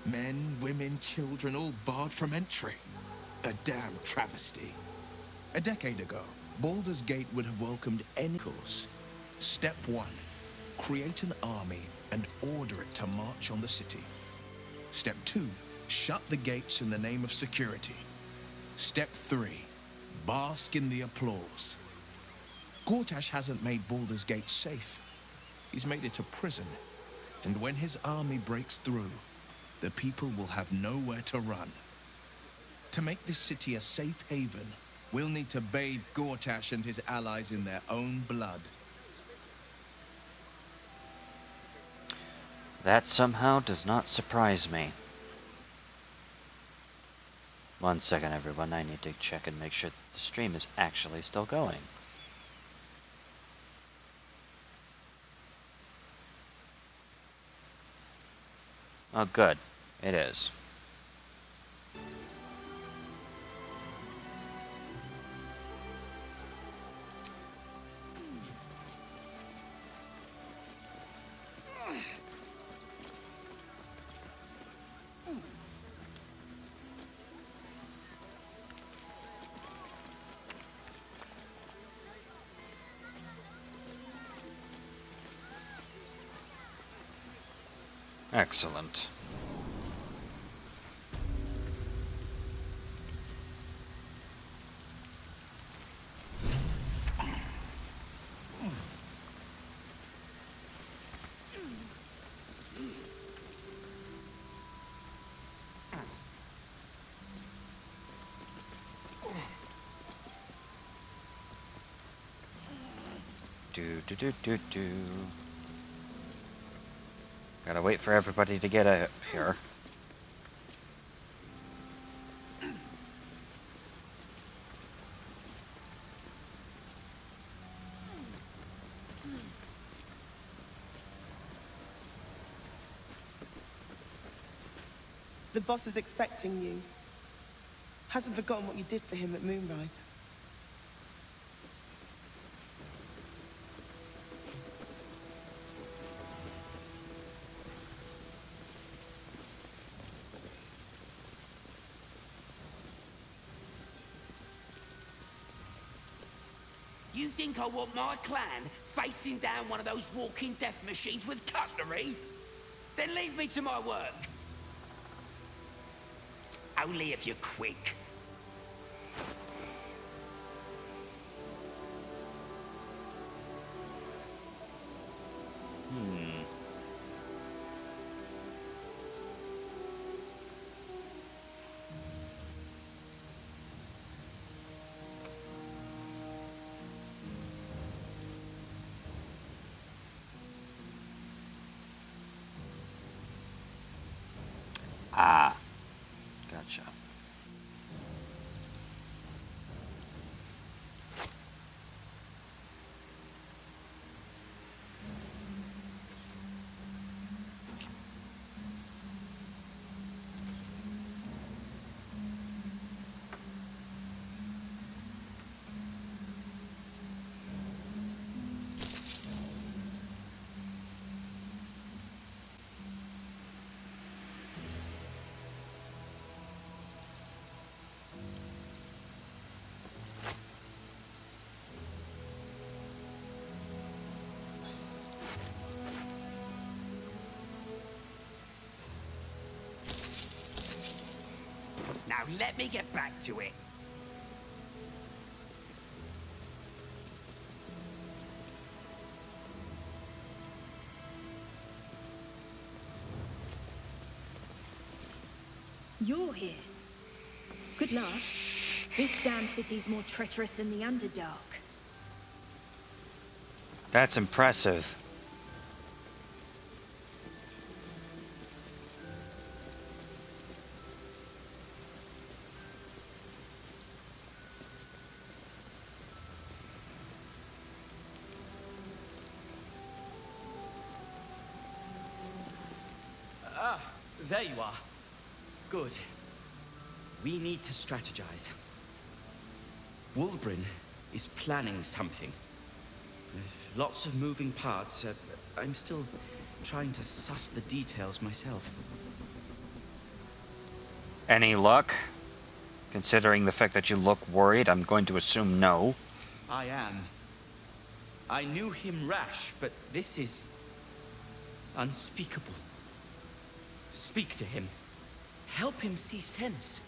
Men, women, children, all barred from entry. A damn travesty. A decade ago, Baldur's Gate would have welcomed any course. Step 1. Create an army and order it to march on the city. Step 2. Shut the gates in the name of security. Step 3. Bask in the applause. Gortash hasn't made Baldur's Gate safe. He's made it a prison. And when his army breaks through, the people will have nowhere to run. To make this city a safe haven, we'll need to bathe Gortash and his allies in their own blood. That somehow does not surprise me. 1 second, everyone. I need to check and make sure that the stream is actually still going. Oh, good. It is. Excellent. Do. Gotta wait for everybody to get out here. The boss is expecting you. Hasn't forgotten what you did for him at Moonrise. You think I want my clan facing down one of those walking death machines with cutlery? Then leave me to my work. Only if you're quick. Ah, gotcha. Now let me get back to it. You're here. Good luck. This damn city's more treacherous than the Underdark. That's impressive. There you are. Good. We need to strategize. Wulbrin is planning something. Lots of moving parts. I'm still trying to suss the details myself. Any luck? Considering the fact that you look worried, I'm going to assume no. I am. I knew him rash, but this is unspeakable. Speak to him. Help him see sense.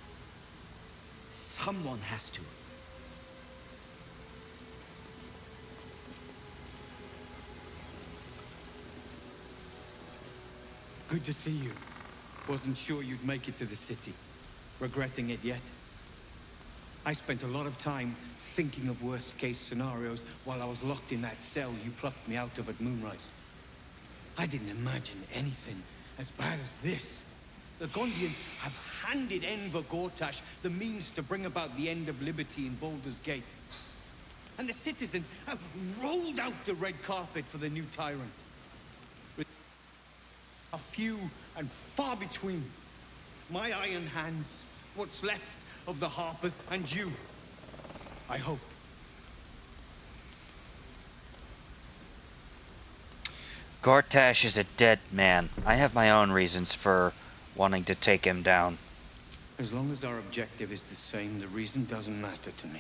Someone has to. Good to see you. Wasn't sure you'd make it to the city. Regretting it yet? I spent a lot of time thinking of worst-case scenarios while I was locked in that cell you plucked me out of at Moonrise. I didn't imagine anything as bad as this. The Gondians have handed Enver Gortash the means to bring about the end of liberty in Baldur's Gate. And the citizens have rolled out the red carpet for the new tyrant. A few and far between. My iron hands, what's left of the Harpers, and you. I hope. Gortash is a dead man. I have my own reasons for wanting to take him down. As long as our objective is the same, the reason doesn't matter to me.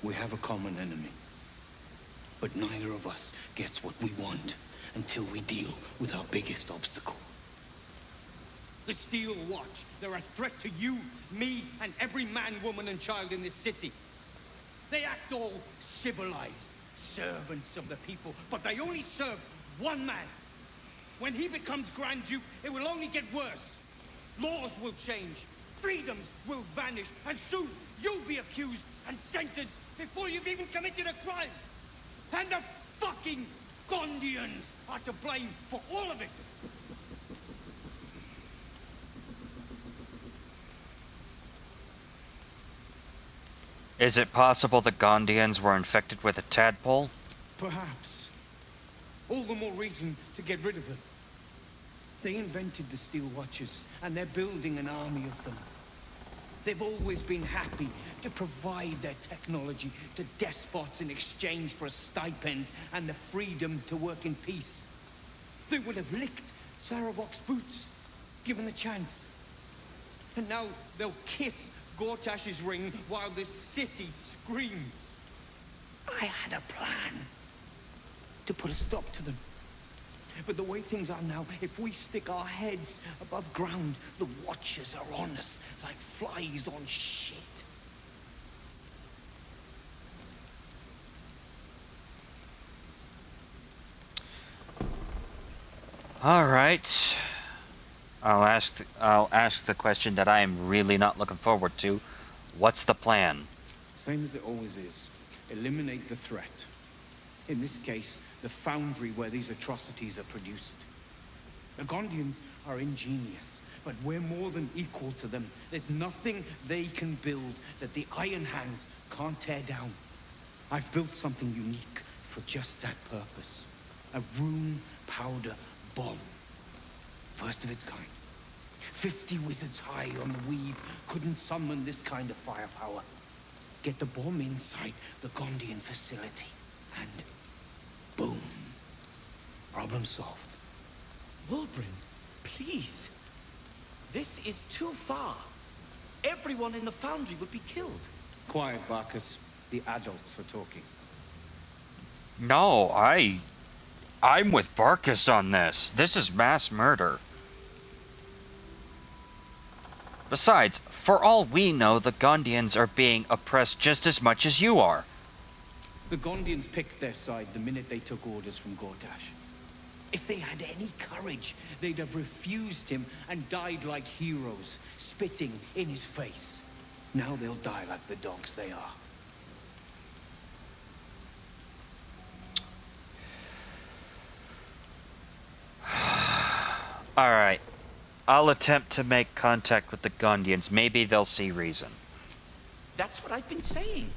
We have a common enemy. But neither of us gets what we want until we deal with our biggest obstacle. The Steel Watch. They're a threat to you, me, and every man, woman, and child in this city. They act all civilized, servants of the people, but they only serve one man. When he becomes Grand Duke, it will only get worse. Laws will change, freedoms will vanish, and soon you'll be accused and sentenced before you've even committed a crime. And the fucking Gondians are to blame for all of it. Is it possible the Gondians were infected with a tadpole? Perhaps. All the more reason to get rid of them. They invented the Steel Watchers, and they're building an army of them. They've always been happy to provide their technology to despots in exchange for a stipend and the freedom to work in peace. They would have licked Saravok's boots, given the chance. And now they'll kiss Gortash's ring while this city screams. I had a plan to put a stop to them. But the way things are now, if we stick our heads above ground, the Watchers are on us like flies on shit. All right. I'll ask the question that I am really not looking forward to. What's the plan? Same as it always is. Eliminate the threat. In this case, the foundry where these atrocities are produced. The Gondians are ingenious, but we're more than equal to them. There's nothing they can build that the Iron Hands can't tear down. I've built something unique for just that purpose. A rune powder bomb. First of its kind. 50 wizards high on the weave couldn't summon this kind of firepower. Get the bomb inside the Gondian facility, and boom. Problem solved. Wulbren, please. This is too far. Everyone in the foundry would be killed. Quiet, Barkus. The adults are talking. No, I'm with Barkus on this. This is mass murder. Besides, for all we know, the Gondians are being oppressed just as much as you are. The Gondians picked their side the minute they took orders from Gortash. If they had any courage, they'd have refused him and died like heroes, spitting in his face. Now they'll die like the dogs they are. Alright. I'll attempt to make contact with the Gondians. Maybe they'll see reason. That's what I've been saying.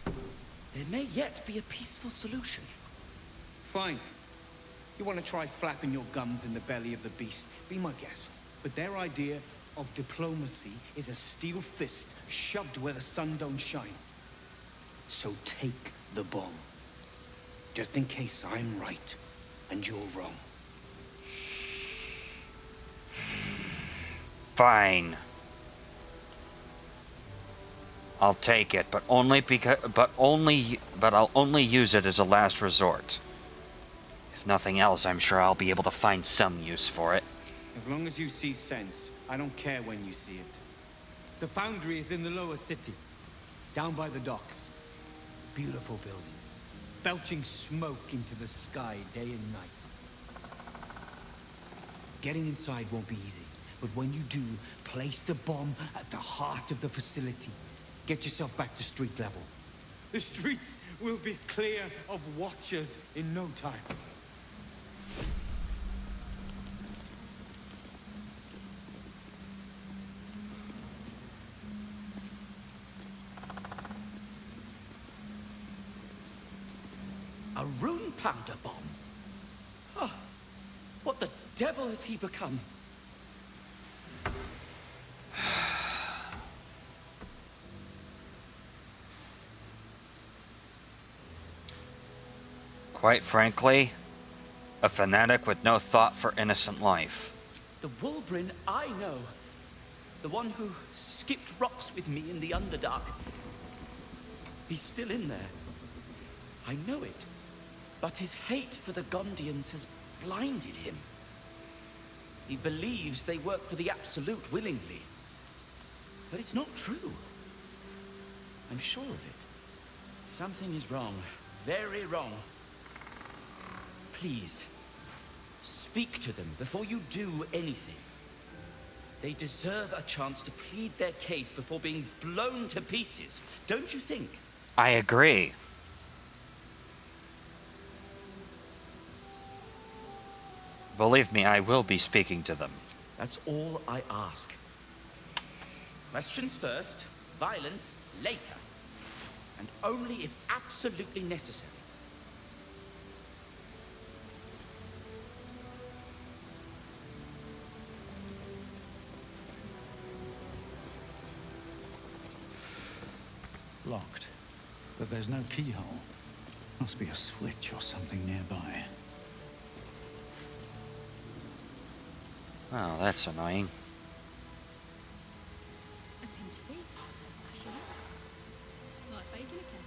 There may yet be a peaceful solution. Fine. You want to try flapping your gums in the belly of the beast? Be my guest. But their idea of diplomacy is a steel fist shoved where the sun don't shine. So take the bomb. Just in case I'm right and you're wrong. Fine. I'll take it, but I'll only use it as a last resort. If nothing else, I'm sure I'll be able to find some use for it. As long as you see sense, I don't care when you see it. The foundry is in the lower city, down by the docks. Beautiful building, belching smoke into the sky day and night. Getting inside won't be easy, but when you do, place the bomb at the heart of the facility. Get yourself back to street level. The streets will be clear of Watchers in no time. A rune powder bomb? Oh, what the devil has he become? Quite frankly, a fanatic with no thought for innocent life. The Wulbren I know. The one who skipped rocks with me in the Underdark. He's still in there. I know it. But his hate for the Gondians has blinded him. He believes they work for the Absolute willingly. But it's not true. I'm sure of it. Something is wrong. Very wrong. Please, speak to them before you do anything. They deserve a chance to plead their case before being blown to pieces, don't you think? I agree. Believe me, I will be speaking to them. That's all I ask. Questions first, violence later. And only if absolutely necessary. Locked. But there's no keyhole. Must be a switch or something nearby. Oh, that's annoying. A pinch of this, actually. Like bacon again.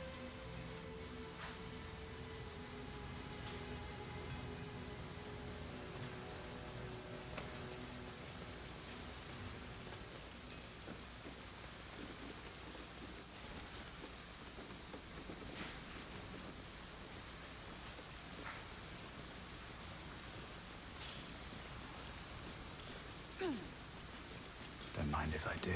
Don't mind if I do.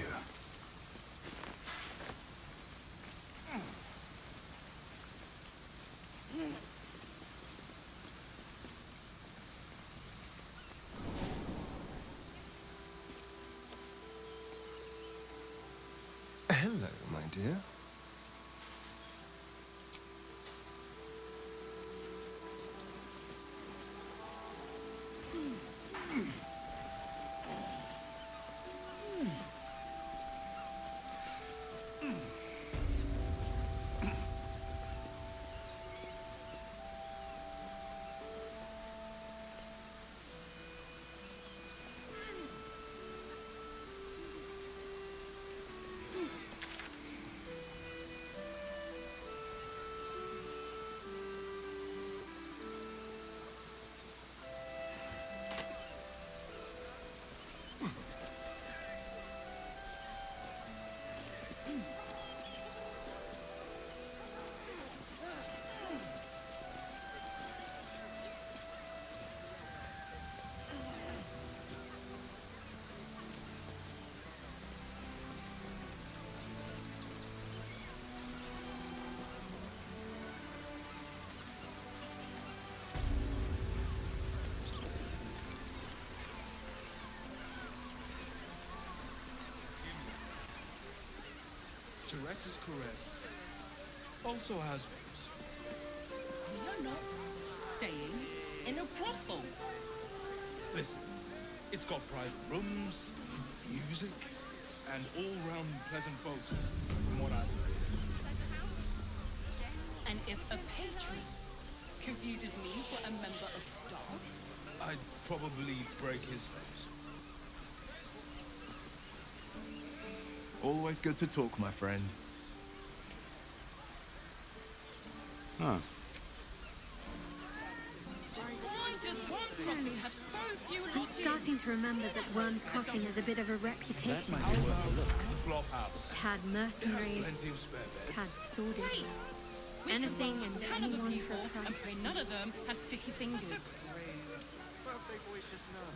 Hello, my dear. Teresa's caress also has rooms. We are not staying in a brothel. Listen, it's got private rooms, music, and all-round pleasant folks, from what I've heard. And if a patron confuses me for a member of staff, I'd probably break his nose. Always good to talk, my friend. Huh. why does Worm's Crossing have so few I'm lodges? starting to remember that Worm's Crossing has a bit of a reputation. The flop house. Tad It has mercenary, plenty of spare beds. tad sordid. Great. We can Anything rob and a ton of anyone people for a and price. pray none of them has sticky fingers.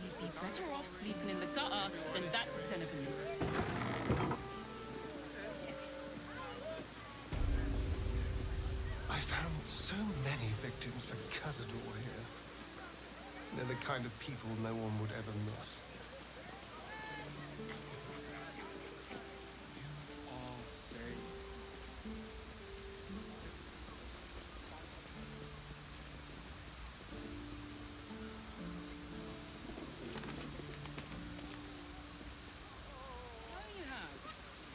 You'd be better off sleeping in the gutter than that Zenobin. I found so many victims for Cazador here. They're the kind of people no one would ever miss.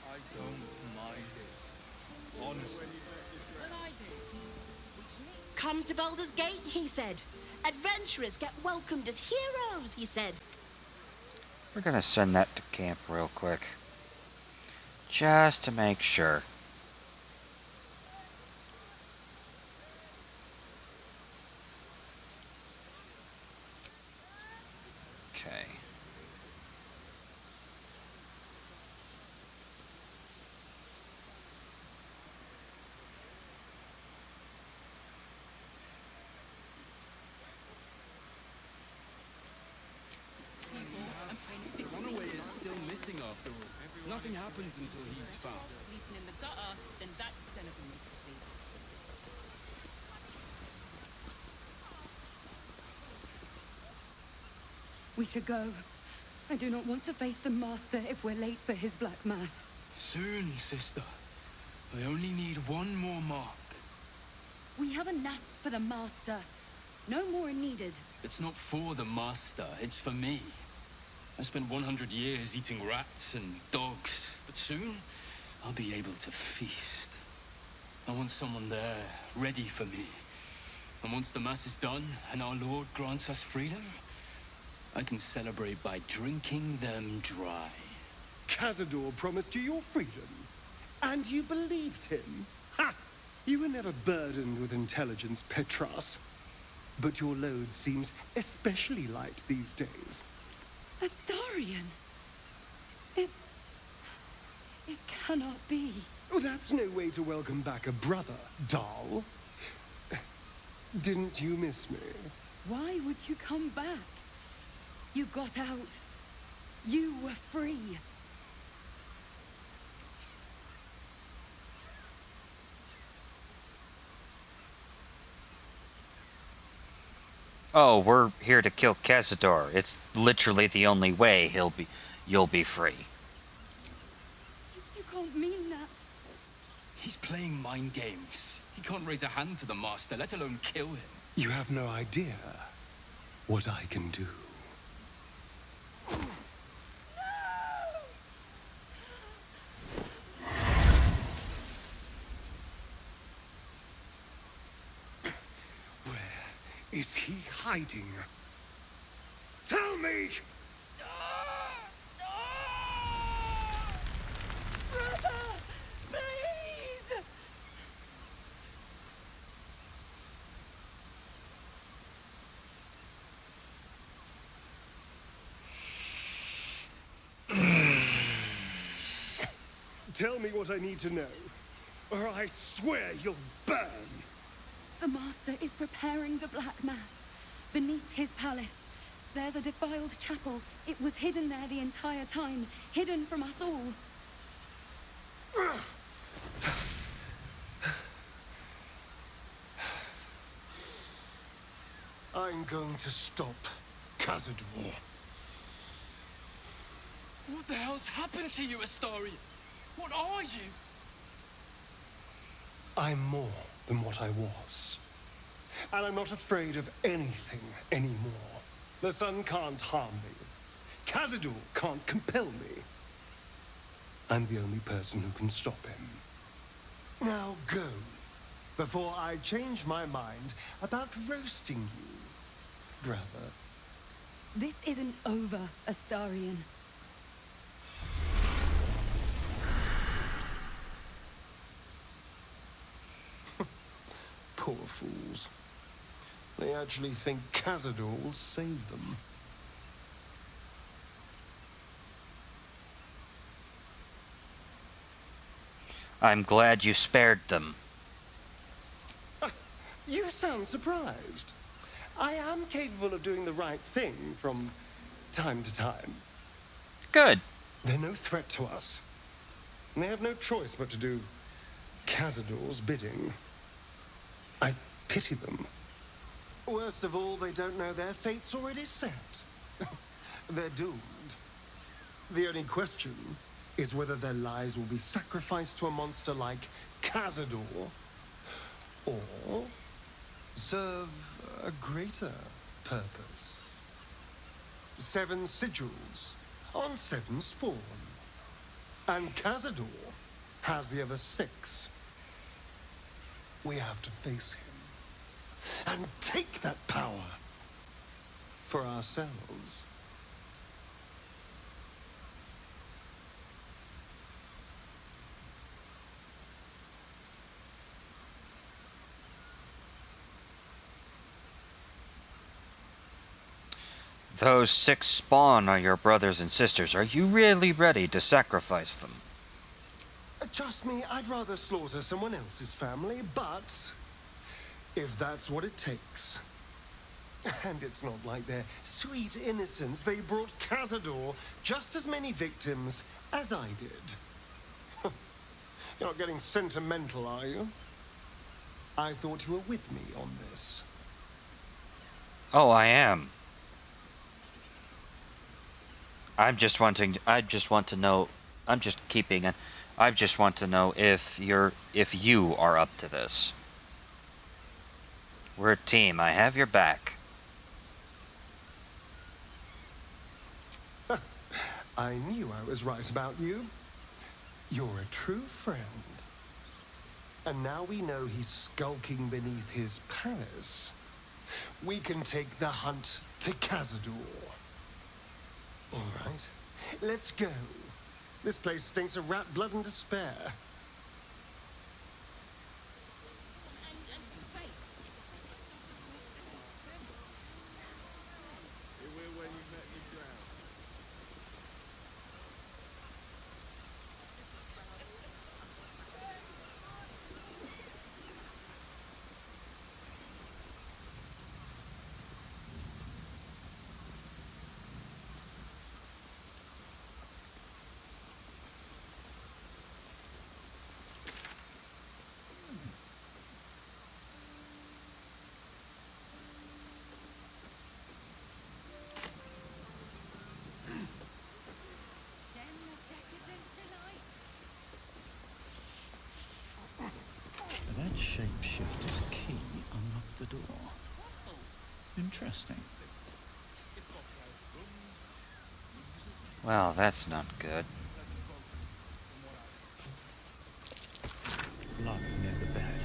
I don't mind it. Honestly. Well, I do. Come to Baldur's Gate, he said. Adventurers get welcomed as heroes, he said. We're gonna send that to camp real quick. Just to make sure. Okay. after all. Nothing happens until he's found. Sleeping in the gutter, then that's anything we can see. We should go. I do not want to face the Master if we're late for his Black Mass. Soon, sister. I only need one more mark. We have enough for the Master. No more are needed. It's not for the Master, it's for me. I spent 100 years eating rats and dogs, but soon I'll be able to feast. I want someone there, ready for me. And once the Mass is done and our Lord grants us freedom, I can celebrate by drinking them dry. Cazador promised you your freedom, and you believed him? Ha! You were never burdened with intelligence, Petras. But your load seems especially light these days. Astarion! It cannot be. Oh, that's no way to welcome back a brother, doll. Didn't you miss me? Why would you come back? You got out. You were free. Oh, we're here to kill Cazador. It's literally the only way you'll be free. You can't mean that. He's playing mind games. He can't raise a hand to the Master, let alone kill him. You have no idea what I can do. Is he hiding? Tell me! Brother! Please! Tell me what I need to know, or I swear you'll burn! The Master is preparing the Black Mass. Beneath his palace, there's a defiled chapel. It was hidden there the entire time, hidden from us all. I'm going to stop Cazador. What the hell's happened to you, Astarion? What are you? I'm more than what I was. And I'm not afraid of anything anymore. The sun can't harm me. Cazador can't compel me. I'm the only person who can stop him. Now go, before I change my mind about roasting you, brother. This isn't over, Astarion. Poor fools. They actually think Cazador will save them. I'm glad you spared them. You sound surprised. I am capable of doing the right thing from time to time. Good. They're no threat to us. And they have no choice but to do Cazador's bidding. I pity them. Worst of all, they don't know their fate's already set. They're doomed. The only question is whether their lives will be sacrificed to a monster like Cazador, or serve a greater purpose. 7 sigils on 7 spawn. And Cazador has the other 6. We have to face him and take that power for ourselves. Those 6 spawn are your brothers and sisters. Are you really ready to sacrifice them? Trust me, I'd rather slaughter someone else's family, but if that's what it takes. And it's not like their sweet innocence. They brought Cazador just as many victims as I did. You're not getting sentimental, are you? I thought you were with me on this. Oh, I am. I just want to know. I just want to know if you are up to this. We're a team. I have your back. I knew I was right about you. You're a true friend. And now we know he's skulking beneath his palace. We can take the hunt to Cazador. All right, let's go. This place stinks of rat blood and despair. That shapeshifter's key unlocked the door. Interesting. Well, that's not good. Blood near the bed.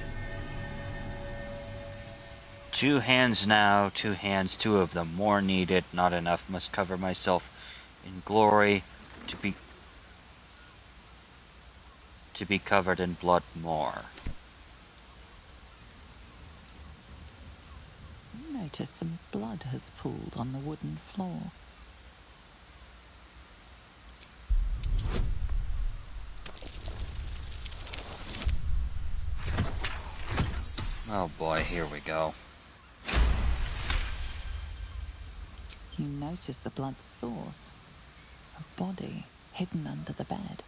2 hands now, 2 hands, 2 of them. More needed, not enough. Must cover myself in glory to be covered in blood more. Notice some blood has pooled on the wooden floor. Oh boy, here we go. You notice the blood's source. A body hidden under the bed.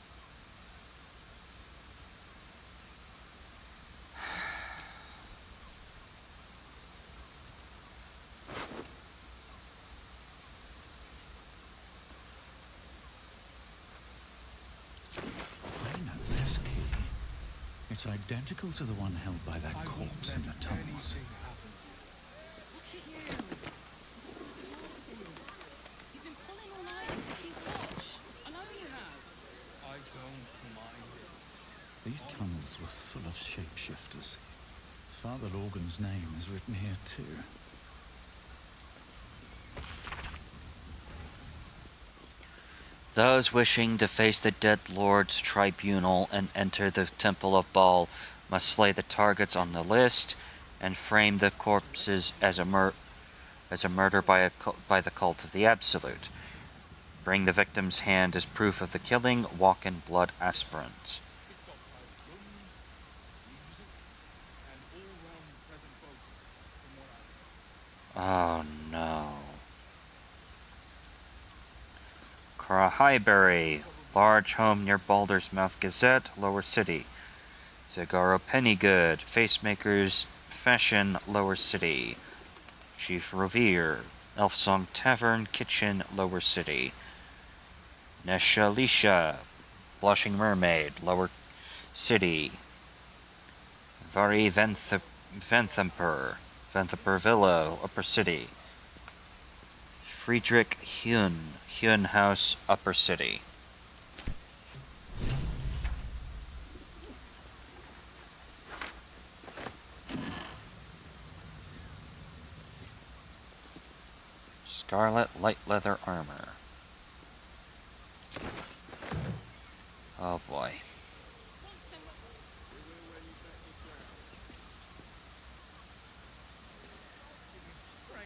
I know this key. It's identical to the one held by that corpse in the tunnels. You've been pulling all night to keep watch. I know you have. I don't mind it. These tunnels were full of shapeshifters. Father Lorgan's name is written here too. Those wishing to face the dead lord's tribunal and enter the temple of Baal must slay the targets on the list and frame the corpses as a murder by the cult of the Absolute. Bring the victim's hand as proof of the killing. Walk in blood aspirants. Oh no. Highbury, large home near Baldur's Mouth Gazette, Lower City. Zagaro Pennygood, Facemakers, Fashion, Lower City. Chief Revere, Elfsong Tavern, Kitchen, Lower City. Nesha Lisha, Blushing Mermaid, Lower City. Vari Venthamper, Villa, Upper City. Friedrich Hyun House, Upper City. Scarlet light leather armor. Oh boy.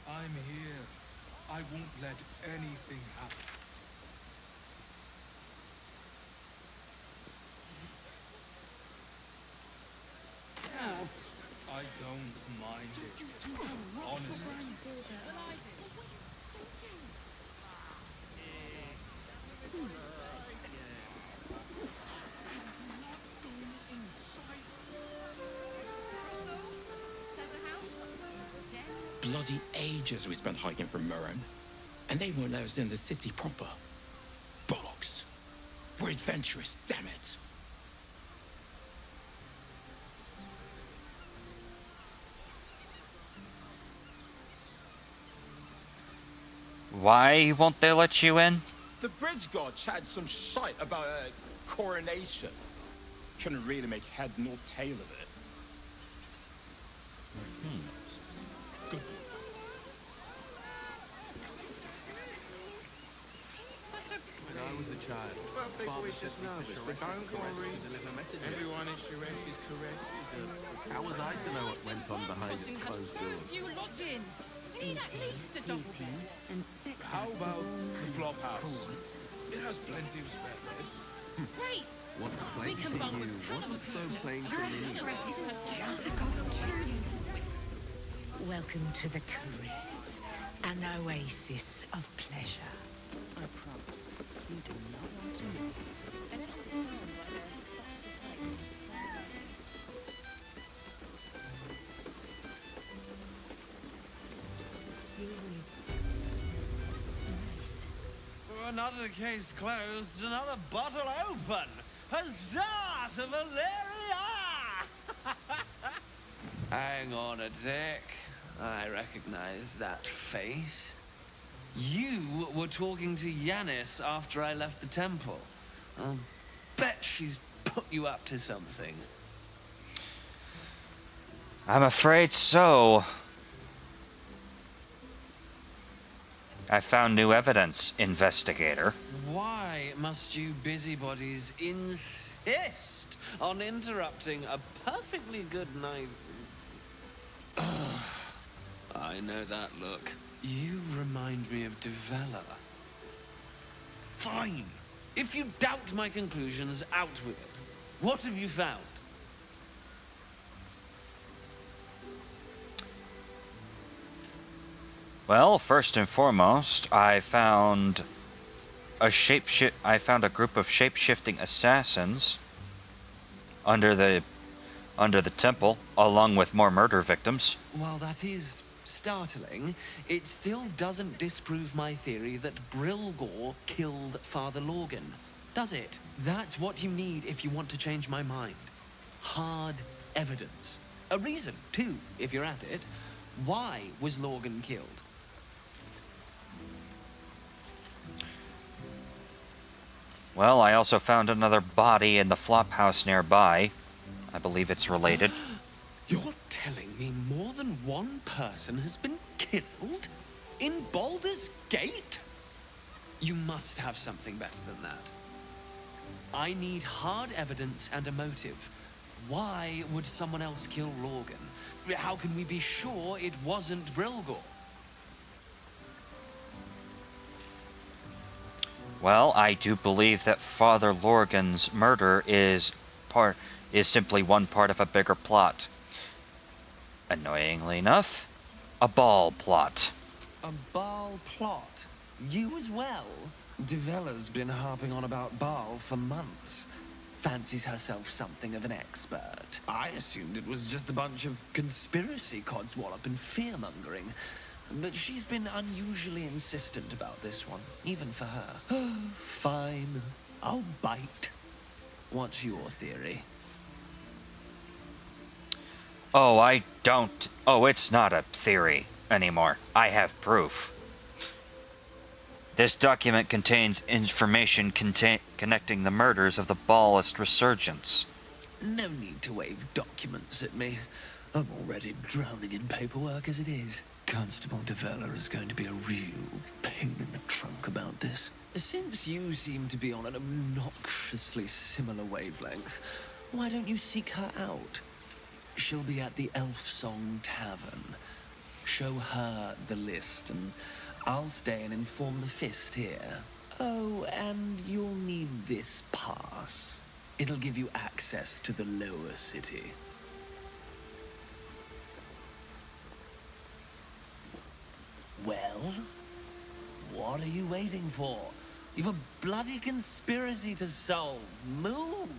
I'm here. I won't let anything happen. I don't mind it. Honestly. bloody ages we spent hiking from Murren. And they won't let us in the city proper. Bollocks. We're adventurous, damn it. Why won't they let you in? The bridge god chatted some shite about a coronation. Couldn't really make head nor tail of it. Good. When I was a child, Birthday Father boy's just sent me to nervous, but Shrek don't Caress worry. to deliver messages. Everyone in Shureshi's caress is a... How was I to know what went on behind its closed doors? Few lodgings. We need at least a double bed. And sex. How about the flop house? It has plenty of spare beds. Great. What's plain to can bunk you with wasn't so plain to me. Welcome to the Caress, an oasis of pleasure. I promise, you do not want to miss it. And it was time why there's such a tightness. Another case closed, another bottle open. Huzzah to Valeria! Hang on a tick. I recognize that face. You were talking to Yanis after I left the temple. I'll bet she's put you up to something. I'm afraid so. I found new evidence, investigator. Why must you busybodies insist on interrupting a perfectly good night's... I know that look. You remind me of Devella. Fine. If you doubt my conclusions, out with it. What have you found? Well, first and foremost, I found a group of shape-shifting assassins under the temple, along with more murder victims. While that is startling, it still doesn't disprove my theory that Brilgor killed Father Lorgan, does it? That's what you need if you want to change my mind. Hard evidence. A reason, too, if you're at it. Why was Lorgan killed? Well, I also found another body in the flop house nearby. I believe it's related. You're telling me more than one person has been killed? In Baldur's Gate? You must have something better than that. I need hard evidence and a motive. Why would someone else kill Lorgan? How can we be sure it wasn't Brilgor? Well, I do believe that Father Lorgan's murder is simply one part of a bigger plot. Annoyingly enough, a ball plot. A Baal plot? You as well? Devella's been harping on about Baal for months. Fancies herself something of an expert. I assumed it was just a bunch of conspiracy codswallop and fear-mongering. But she's been unusually insistent about this one, even for her. Fine. I'll bite. What's your theory? Oh, it's not a theory anymore. I have proof. This document contains information connecting the murders of the Baalist resurgence. No need to wave documents at me. I'm already drowning in paperwork as it is. Constable Devella is going to be a real pain in the trunk about this. Since you seem to be on an obnoxiously similar wavelength, why don't you seek her out? She'll be at the Elf Song Tavern. Show her the list, and I'll stay and inform the Fist here. Oh, and you'll need this pass. It'll give you access to the lower city. Well, what are you waiting for? You've a bloody conspiracy to solve. Move!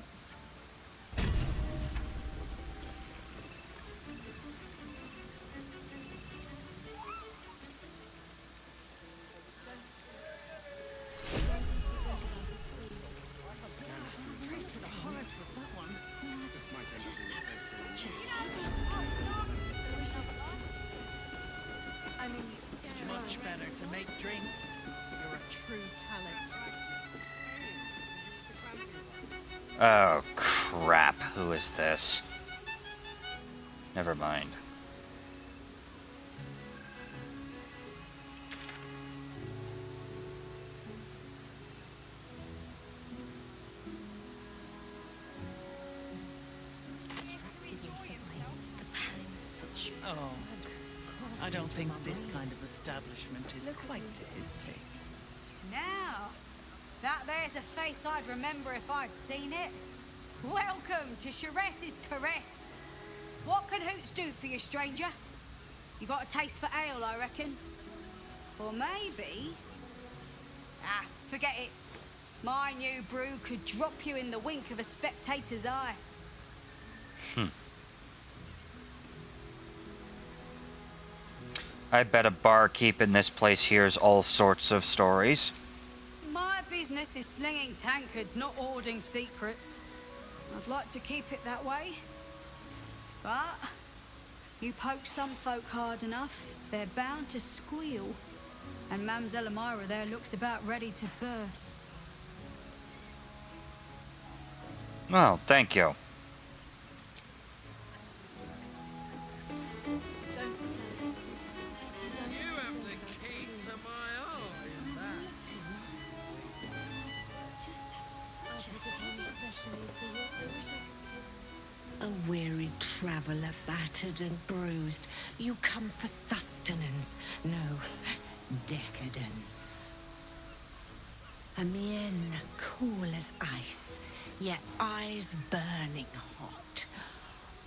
I mean, Much better to make drinks. You're a true talent. Oh, crap. Who is this? Never mind. Oh, I don't think this kind of establishment is quite to his taste. now, that there's a face I'd remember if I'd seen it. Welcome to Sharess's Caress. What can Hoots do for you, stranger? You got a taste for ale, I reckon? Or maybe... Ah, forget it. My new brew could drop you in the wink of a spectator's eye. I bet a barkeep in this place hears all sorts of stories. My business is slinging tankards, not hoarding secrets. I'd like to keep it that way. But you poke some folk hard enough, they're bound to squeal. And Mamselle Elmira there looks about ready to burst. Well, thank you. A weary traveller, battered and bruised, you come for sustenance, no, decadence. A mien cool as ice, yet eyes burning hot.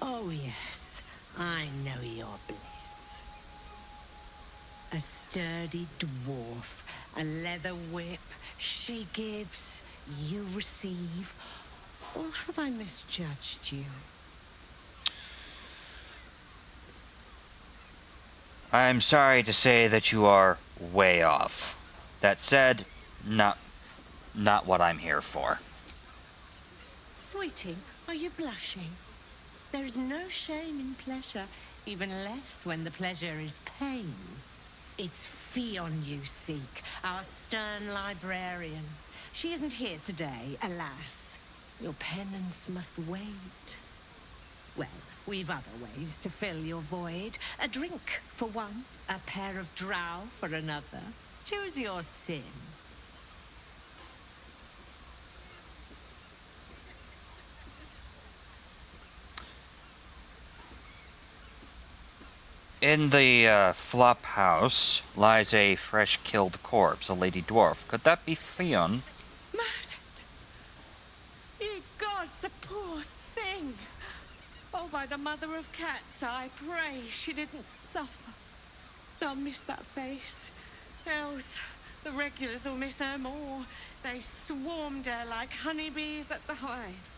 Oh yes, I know your bliss. A sturdy dwarf, a leather whip, she gives, you receive. Or have I misjudged you? I'm sorry to say that you are way off. That said, not what I'm here for. Sweeting, are you blushing? There is no shame in pleasure, even less when the pleasure is pain. It's Fionn you seek, our stern librarian. She isn't here today, alas. Your penance must wait. Well, we've other ways to fill your void. A drink for one, a pair of drow for another. Choose your sin. In the flop house lies a fresh-killed corpse, a lady dwarf. Could that be Fionn? Murdered! Ye gods, the poor thing! Oh, by the mother of cats, I pray she didn't suffer. They'll miss that face. Else, the regulars will miss her more. They swarmed her like honeybees at the hive.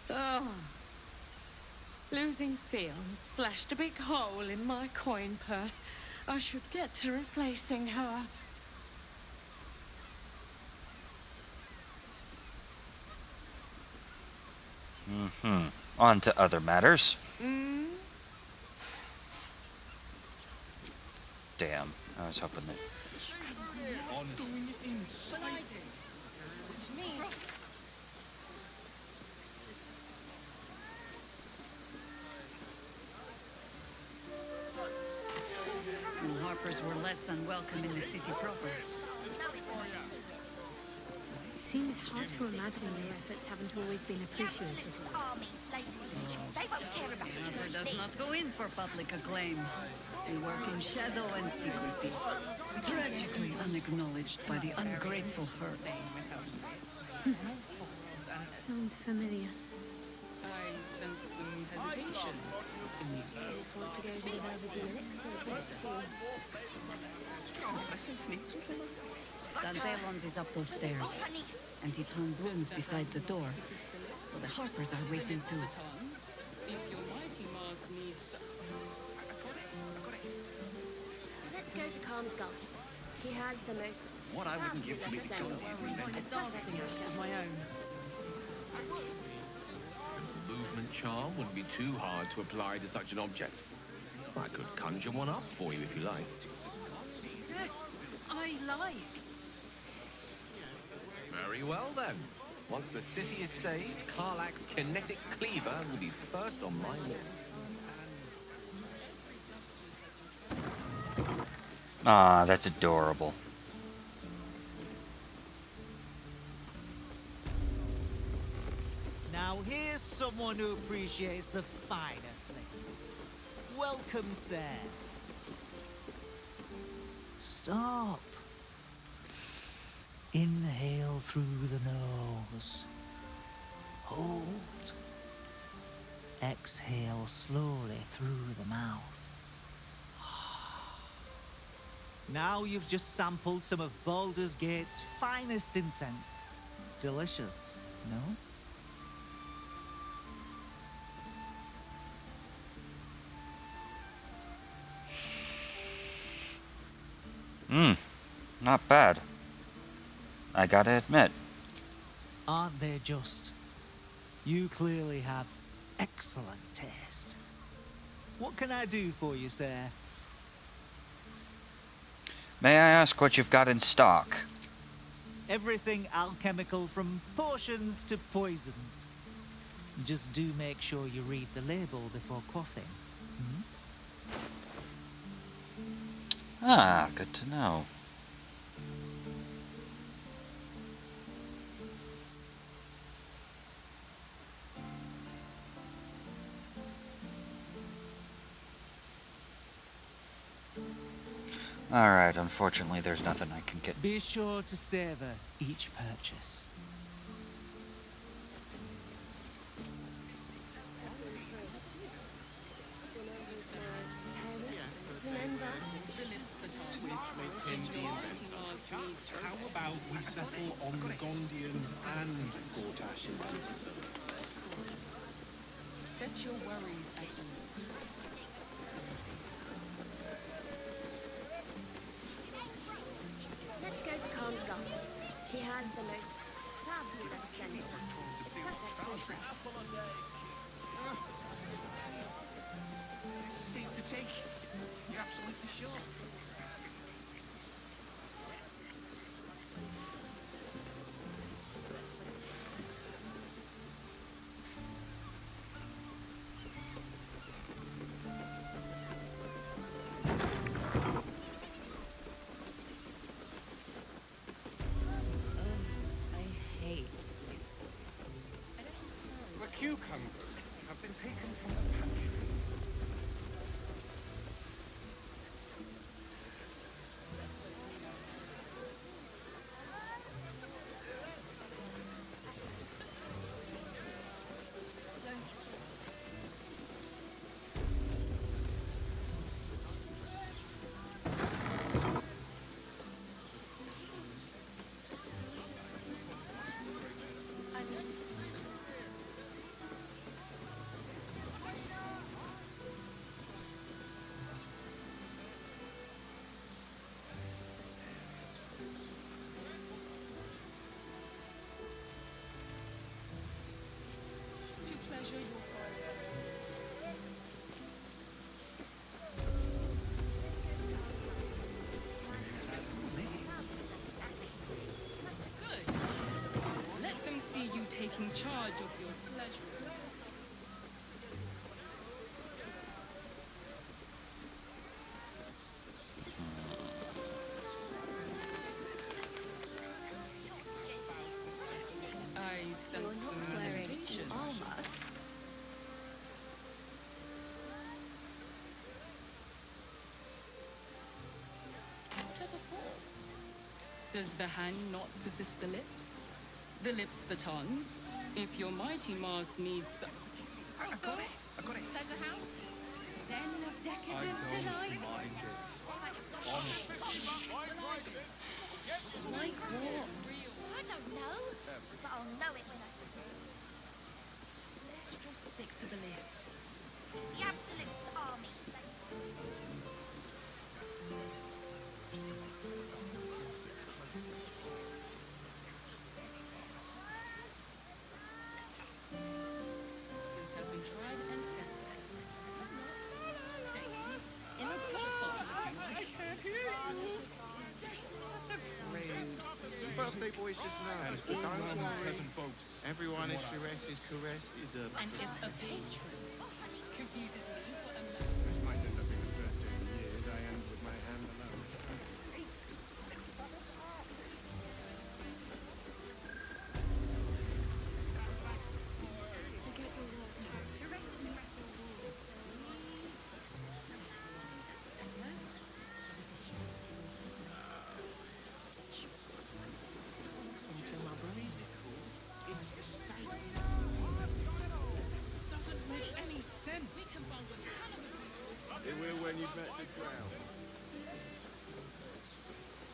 Oh. Losing Fionn slashed a big hole in my coin purse. I should get to replacing her. On to other matters. Damn, I was hoping that... On doing it inside. Which means... The Harpers were less than welcome in the city proper. Seems hard to imagine your efforts haven't always been appreciated. Harper does not go in for public acclaim. They work in shadow and secrecy, tragically unacknowledged by the ungrateful herd. Sounds familiar. I sense some hesitation in you. Just want to go to the velvety elixir, don't you? I seem to need something. Dandelons is up those stairs, and he's hung blooms beside the door, so the Harpers are waiting too. If your mighty Mars needs... Let's go to Calm's Gulls. She has the most What I wouldn't give to be the fabulous gold A dog singer of my own. Simple movement charm wouldn't be too hard to apply to such an object. I could conjure one up for you if you like. Yes, I like. Very well then. Once the city is saved, Karlach's kinetic cleaver will be first on my list. Ah, that's adorable. Now here's someone who appreciates the finer things. Welcome, sir. Stop. Inhale through the nose. Hold. Exhale slowly through the mouth. Now you've just sampled some of Baldur's Gate's finest incense. Delicious, no? Not bad. I gotta admit. Aren't they just? You clearly have excellent taste. What can I do for you, sir? May I ask what you've got in stock? Everything alchemical from potions to poisons. Just do make sure you read the label before quaffing. Ah, good to know. Alright, unfortunately there's nothing I can get. Be sure to savor each purchase. How about we settle on the Gondians and Gortash invented them? Set your worries at ease. Let's go to Khan's Guts. She has the most fabulous scent. Perfect for fresh. This seems to take. You're absolutely sure? Cucumbers have been taken from the pantry. Good. Let them see you taking charge of your pleasure. I sense some hesitation. Does the hand not assist the lips? The lips the tongue? If your mighty Mars needs I got it. Pleasure hound? Den of decadent delight. Like what? I don't know, but I'll know it when I Stick to the list. the Absolute's army. This has been tried and tested. Staying in a plot. I can't hear you. birthday boys just now. And all London peasant folks. Everyone is caress is a... And if a patron confuses me for a man. This might end up being the first day in years I end with my hand alone. Doesn't make any sense. They will when you've met the drown.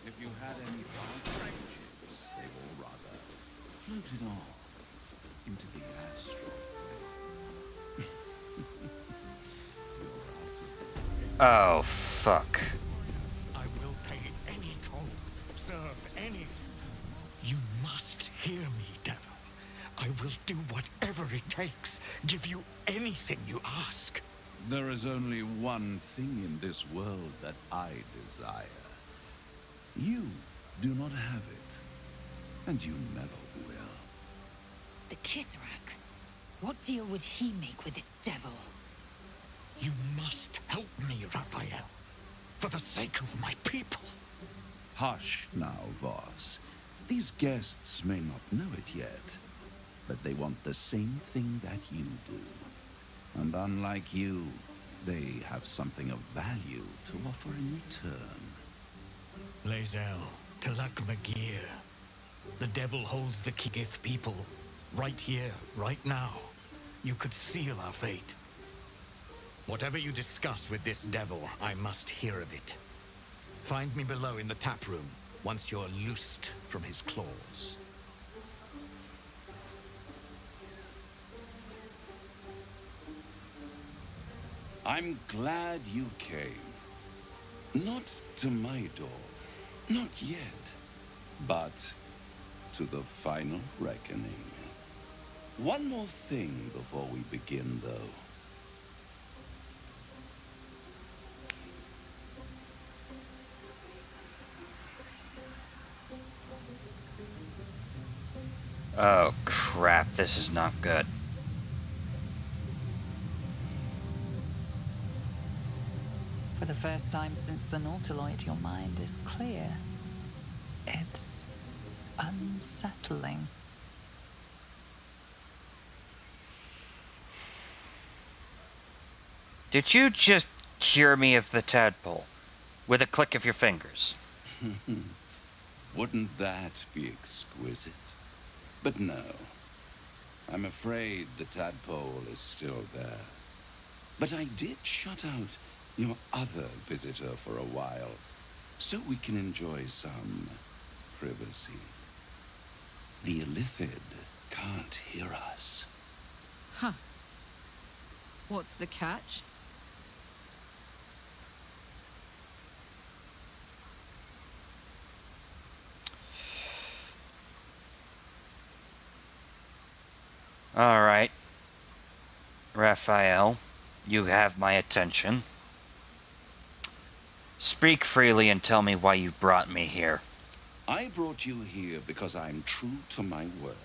If you had any past friendships, they will rather floated off into the astral. Oh, fuck. I will pay any toll, serve anything. You must hear me, devil. I will do whatever it takes, give you anything you ask. There is only one thing in this world that I desire. You do not have it, and you never will. The Kithrak. What deal would he make with this devil? You must help me, Raphael, for the sake of my people. Hush now, Voss. These guests may not know it yet, but they want the same thing that you do. And unlike you, they have something of value to offer in return. Lae'zel, Talak Magir. The devil holds the Kigith people. Right here, right now. You could seal our fate. Whatever you discuss with this devil, I must hear of it. Find me below in the tap room, once you're loosed from his claws. I'm glad you came. Not to my door, not yet, but to the final reckoning. One more thing before we begin, though. Oh, crap. This is not good. For the first time since the Nautiloid, your mind is clear. It's unsettling. Did you just cure me of the tadpole with a click of your fingers? Wouldn't that be exquisite? But no. I'm afraid the tadpole is still there. But I did shut out your other visitor for a while, so we can enjoy some privacy. The Illithid can't hear us. Huh. What's the catch? All right. Raphael, you have my attention. Speak freely and tell me why you brought me here. I brought you here because I'm true to my word,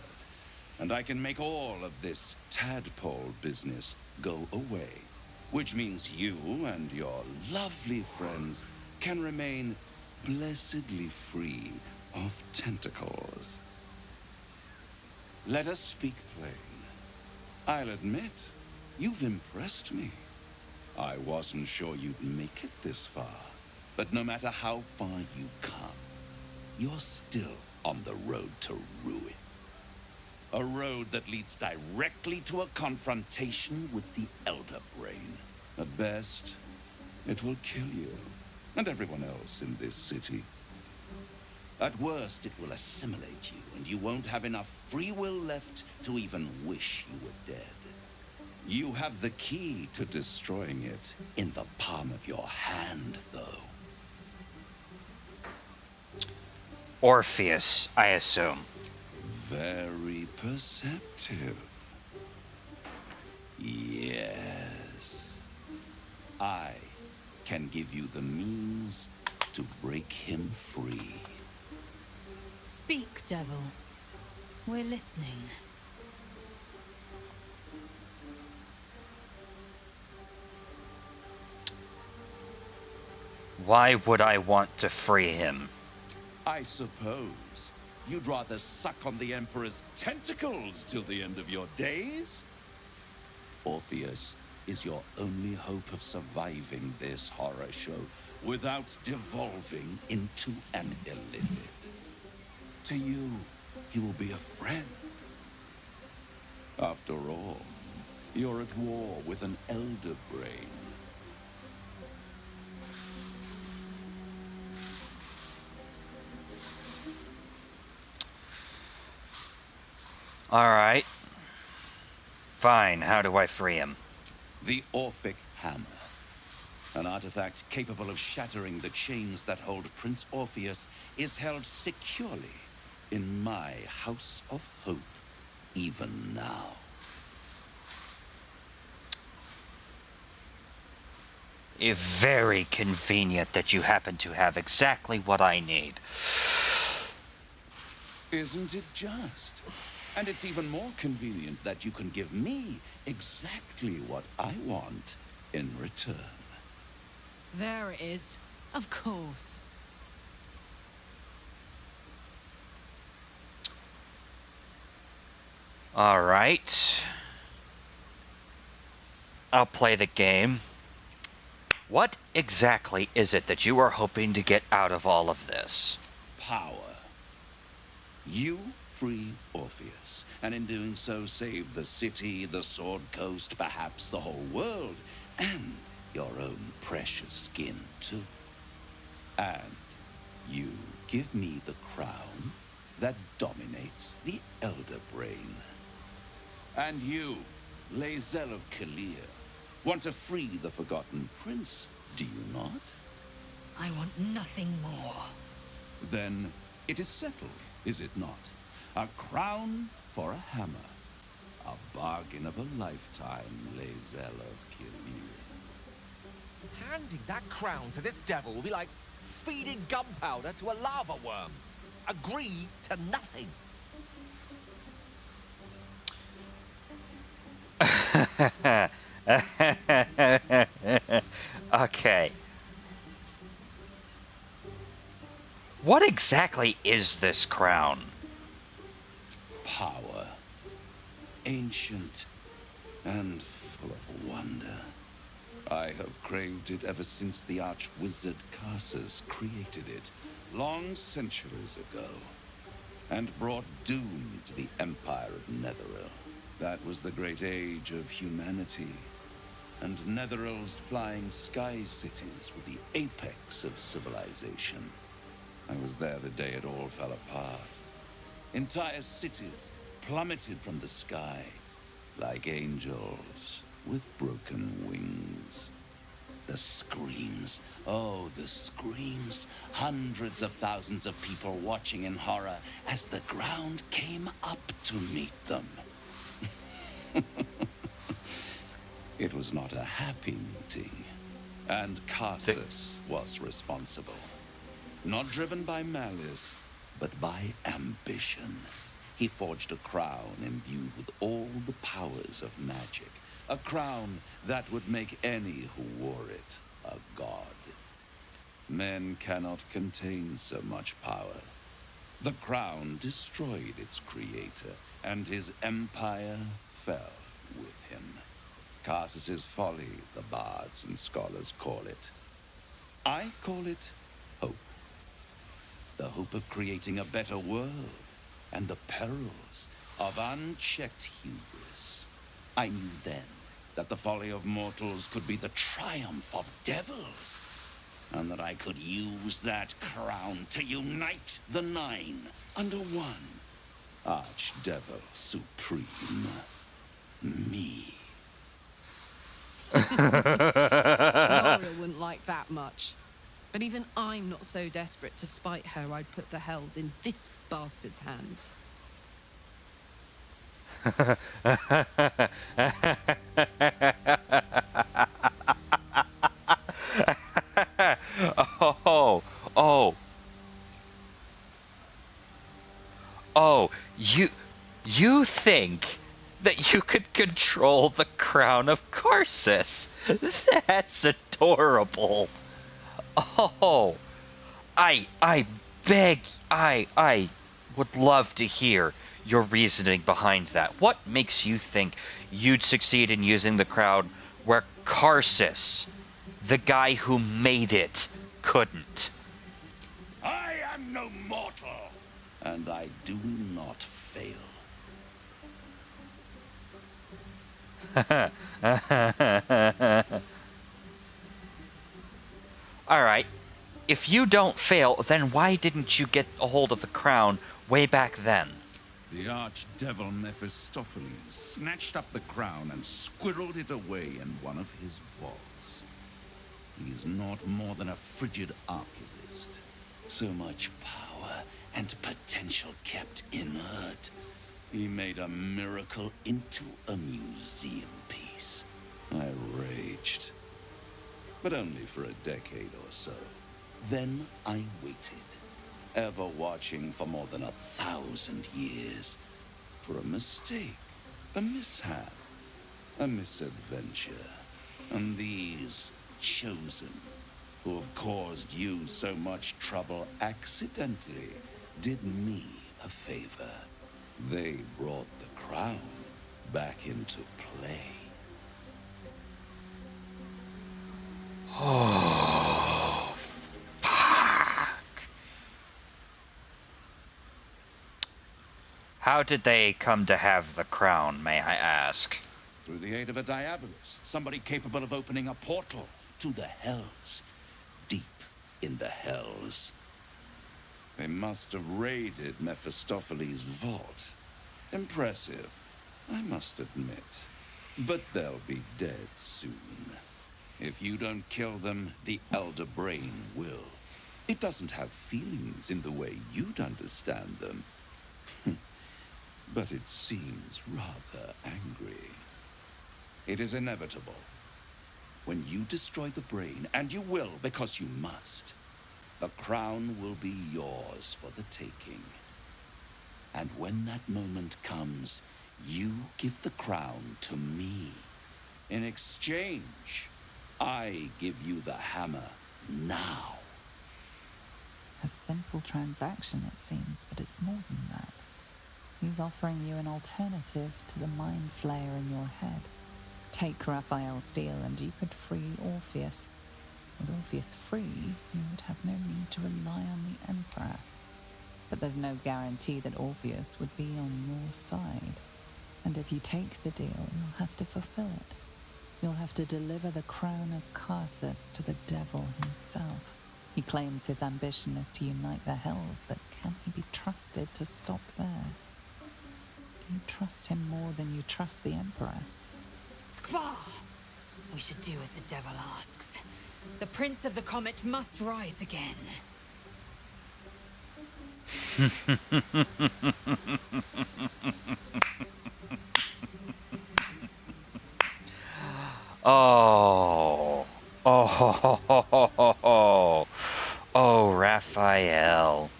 and I can make all of this tadpole business go away, which means you and your lovely friends can remain blessedly free of tentacles. Let us speak plain. I'll admit, you've impressed me. I wasn't sure you'd make it this far, but no matter how far you come, you're still on the road to ruin. A road that leads directly to a confrontation with the Elder Brain. At best, it will kill you, and everyone else in this city. At worst, it will assimilate you, and you won't have enough free will left to even wish you were dead. You have the key to destroying it in the palm of your hand, though. Orpheus, I assume. Very perceptive. Yes. I can give you the means to break him free. Speak, devil. We're listening. Why would I want to free him? I suppose you'd rather suck on the Emperor's tentacles till the end of your days? Orpheus is your only hope of surviving this horror show without devolving into an illithid. To you, he will be a friend. After all, you're at war with an elder brain. Alright. Fine, how do I free him? The Orphic Hammer. An artifact capable of shattering the chains that hold Prince Orpheus is held securely in my House of Hope, even now. Very convenient that you happen to have exactly what I need. Isn't it just? And it's even more convenient that you can give me exactly what I want in return. There it is. Of course. Alright. I'll play the game. What exactly is it that you are hoping to get out of all of this? Power. You free Orpheus, and in doing so save the city, the Sword Coast, perhaps the whole world, and your own precious skin too. And you give me the crown that dominates the Elder Brain. And you, Lae'zel of Kalir, want to free the Forgotten Prince, do you not? I want nothing more. Then it is settled, is it not? A crown for a hammer. A bargain of a lifetime, Lae'zel of Kalir. Handing that crown to this devil will be like feeding gunpowder to a lava worm. Agree to nothing. Okay. What exactly is this crown? Power. Ancient and full of wonder. I have craved it ever since the arch-wizard Karsus created it, long centuries ago, and brought doom to the Empire of Netheril. That was the great age of humanity, and Netheril's flying sky cities were the apex of civilization. I was there the day it all fell apart. Entire cities plummeted from the sky, like angels with broken wings. The screams, oh, the screams. Hundreds of thousands of people watching in horror as the ground came up to meet them. It was not a happy meeting, and Karsus was responsible. Not driven by malice, but by ambition. He forged a crown imbued with all the powers of magic. A crown that would make any who wore it a god. Men cannot contain so much power. The crown destroyed its creator, and his empire fell with him. Karsus's folly, the bards and scholars call it. I call it hope. The hope of creating a better world, and the perils of unchecked hubris. I knew then that the folly of mortals could be the triumph of devils, and that I could use that crown to unite the Nine under one. Archdevil Supreme. Me. Zariel wouldn't like that much. But even I'm not so desperate to spite her I'd put the hells in this bastard's hands. Oh. think that you could control the crown of Karsus? That's adorable. Oh, I would love to hear your reasoning behind that. What makes you think you'd succeed in using the crown where Karsus, the guy who made it, couldn't? I am no mortal, and I do not fail. Alright, if you don't fail, then why didn't you get a hold of the crown way back then? The archdevil Mephistopheles snatched up the crown and squirreled it away in one of his vaults. He is not more than a frigid archivist. So much power and potential kept inert. He made a miracle into a museum piece. I raged. But only for a decade or so. Then I waited, ever watching for more than 1,000 years. For a mistake, a mishap, a misadventure. And these chosen, who have caused you so much trouble accidentally, did me a favor. They brought the crown back into play. Oh, fuck. How did they come to have the crown, may I ask? Through the aid of a diabolist, somebody capable of opening a portal to the hells. Deep in the hells. They must have raided Mephistopheles' vault. Impressive, I must admit. But they'll be dead soon. If you don't kill them, the Elder Brain will. It doesn't have feelings in the way you'd understand them. But it seems rather angry. It is inevitable. When you destroy the brain, and you will because you must, the crown will be yours for the taking. And when that moment comes, you give the crown to me. In exchange, I give you the hammer now. A simple transaction, it seems, but it's more than that. He's offering you an alternative to the mind flayer in your head. Take Raphael's deal and you could free Orpheus. With Orpheus free, you would have no need to rely on the Emperor. But there's no guarantee that Orpheus would be on your side. And if you take the deal, you'll have to fulfill it. You'll have to deliver the crown of Karsus to the devil himself. He claims his ambition is to unite the hells, but can he be trusted to stop there? Do you trust him more than you trust the Emperor? Skvar! We should do as the devil asks. The Prince of the Comet must rise again. Oh. Oh, Raphael.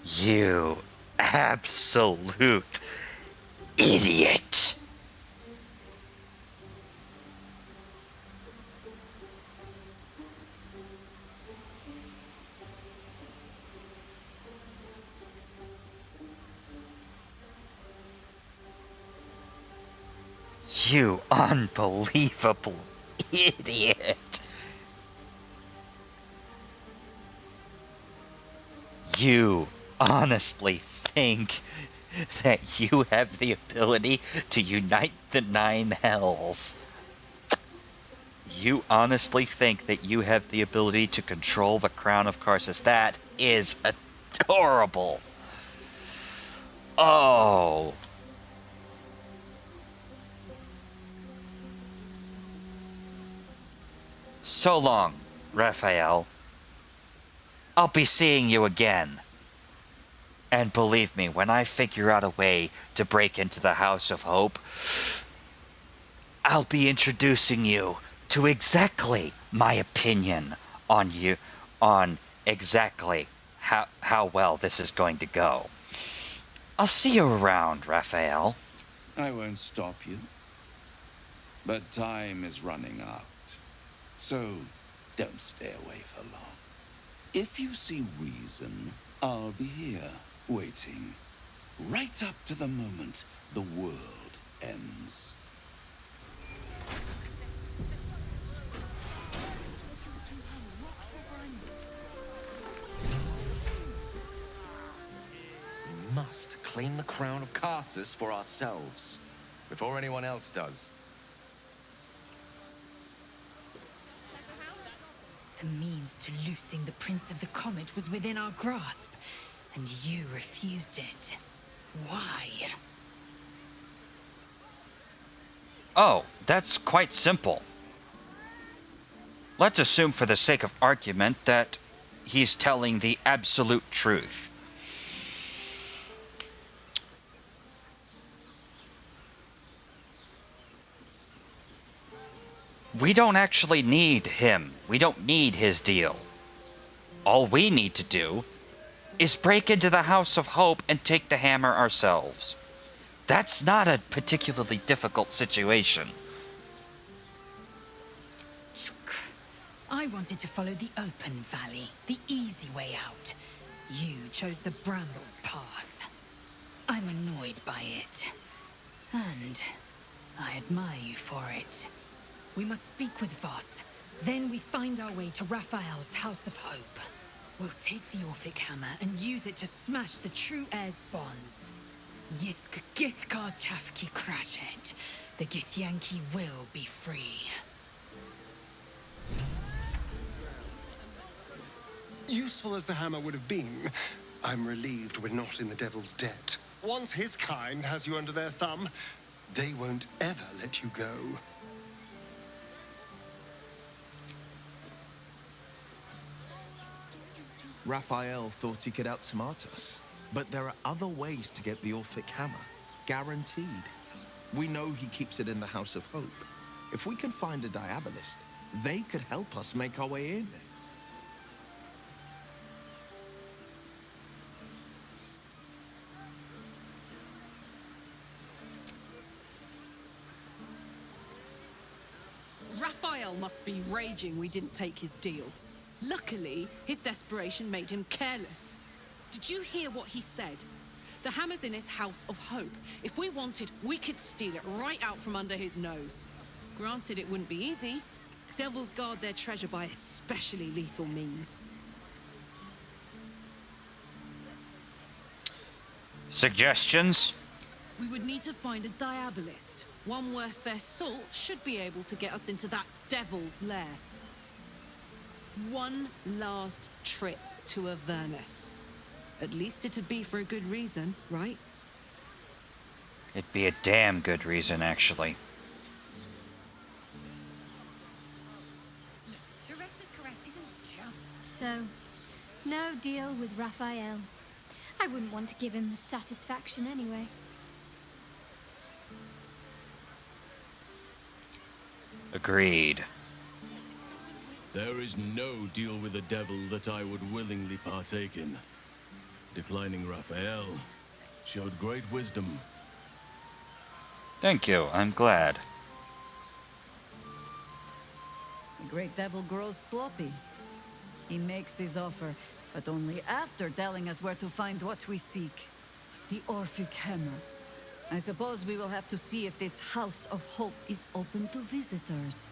You absolute idiot. You unbelievable idiot. You honestly think that you have the ability to unite the 9 hells? You honestly think that you have the ability to control the crown of Karsus? That is adorable. Oh. So long, Raphael. I'll be seeing you again. And believe me, when I figure out a way to break into the House of Hope, I'll be introducing you to exactly my opinion on you, on exactly how well this is going to go. I'll see you around, Raphael. I won't stop you. But time is running out. So, don't stay away for long. If you see reason, I'll be here, waiting. Right up to the moment the world ends. We must claim the crown of Karsus for ourselves, before anyone else does. The means to loosing the Prince of the Comet was within our grasp, and you refused it. Why? Oh, that's quite simple. Let's assume for the sake of argument that he's telling the absolute truth. We don't actually need him. We don't need his deal. All we need to do is break into the House of Hope and take the hammer ourselves. That's not a particularly difficult situation. I wanted to follow the open valley, the easy way out. You chose the brambled path. I'm annoyed by it. And I admire you for it. We must speak with Voss. Then we find our way to Raphael's House of Hope. We'll take the Orphic Hammer and use it to smash the True Heir's bonds. Yisk Githkar Tafki Crashet. The Githyanki will be free. Useful as the hammer would have been, I'm relieved we're not in the Devil's debt. Once his kind has you under their thumb, they won't ever let you go. Raphael thought he could outsmart us. But there are other ways to get the Orphic Hammer. Guaranteed. We know he keeps it in the House of Hope. If we can find a Diabolist, they could help us make our way in. Raphael must be raging we didn't take his deal. Luckily, his desperation made him careless. Did you hear what he said? The hammer's in his House of Hope. If we wanted, we could steal it right out from under his nose. Granted, it wouldn't be easy. Devils guard their treasure by especially lethal means. Suggestions? We would need to find a Diabolist. One worth their salt should be able to get us into that devil's lair. One last trip to Avernus. At least it'd be for a good reason, right? It'd be a damn good reason, actually. So, no deal with Raphael. I wouldn't want to give him the satisfaction anyway. Agreed. There is no deal with the devil that I would willingly partake in. Declining Raphael showed great wisdom. Thank you, I'm glad. The great devil grows sloppy. He makes his offer, but only after telling us where to find what we seek. The Orphic Hammer. I suppose we will have to see if this House of Hope is open to visitors.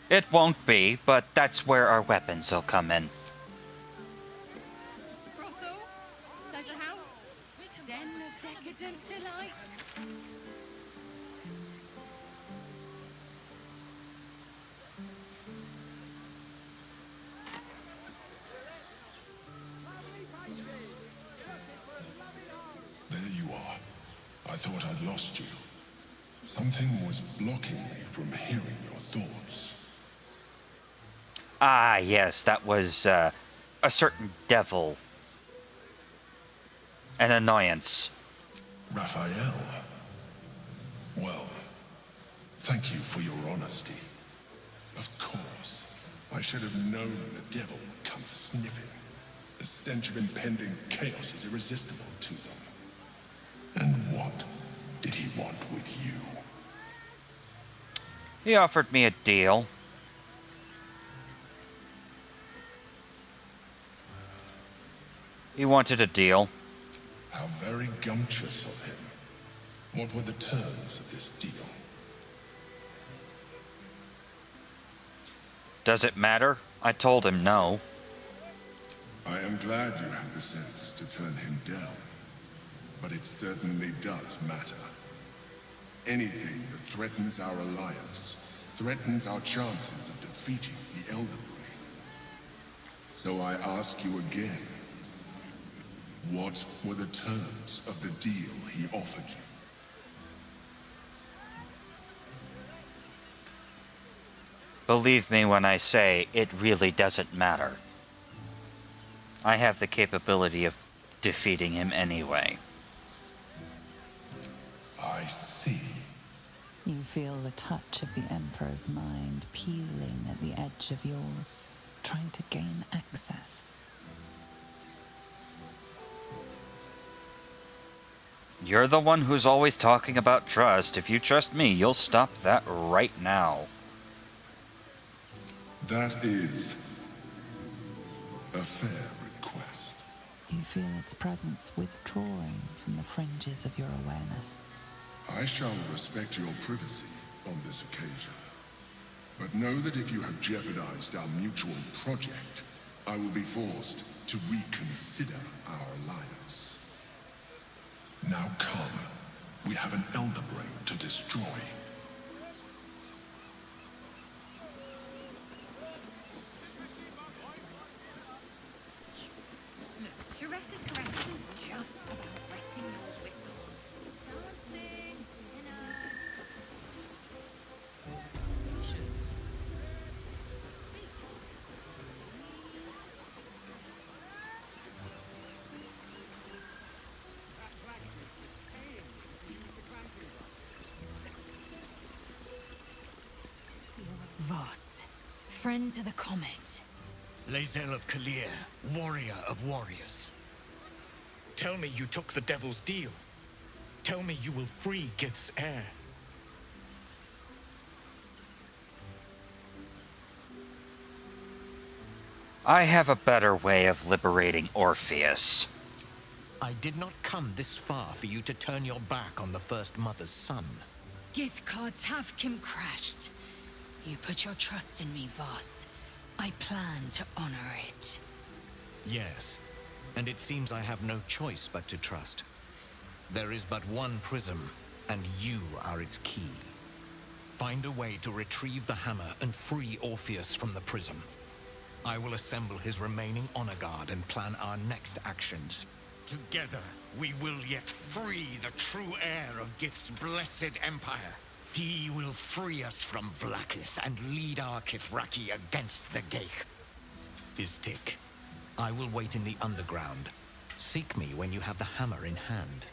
It won't be, but that's where our weapons will come in. Brothel, pleasure house, den of decadent delight. There you are. I thought I'd lost you. Something was blocking me from hearing your thoughts. Ah, yes, that was a certain devil. An annoyance. Raphael. Well, thank you for your honesty. Of course, I should have known the devil would come sniffing. The stench of impending chaos is irresistible to them. He offered me a deal. He wanted a deal. How very gumptious of him. What were the terms of this deal? Does it matter? I told him no. I am glad you had the sense to turn him down. But it certainly does matter. Anything that threatens our alliance threatens our chances of defeating the Elderbury. So I ask you again. What were the terms of the deal he offered you? Believe me when I say it really doesn't matter. I have the capability of defeating him anyway. I see. You feel the touch of the Emperor's mind peeling at the edge of yours, trying to gain access. You're the one who's always talking about trust. If you trust me, you'll stop that right now. That is a fair request. You feel its presence withdrawing from the fringes of your awareness. I shall respect your privacy on this occasion. But know that if you have jeopardized our mutual project, I will be forced to reconsider our alliance. Now come. We have an Elderbrain to destroy. Teresa's caress isn't just about wetting your whistle. It's dancing, dinner. Voss, friend to the comet. Lae'zel of Kalir, warrior of warriors. Tell me you took the Devil's deal. Tell me you will free Gith's heir. I have a better way of liberating Orpheus. I did not come this far for you to turn your back on the First Mother's son. Githkar Tavkim crashed. You put your trust in me, Voss. I plan to honor it. Yes, and it seems I have no choice but to trust. There is but one prism, and you are its key. Find a way to retrieve the hammer and free Orpheus from the prism. I will assemble his remaining honor guard and plan our next actions. Together, we will yet free the true heir of Gith's blessed empire. He will free us from Vlaakith and lead our Kithraki against the Geich. Istik, I will wait in the underground. Seek me when you have the hammer in hand.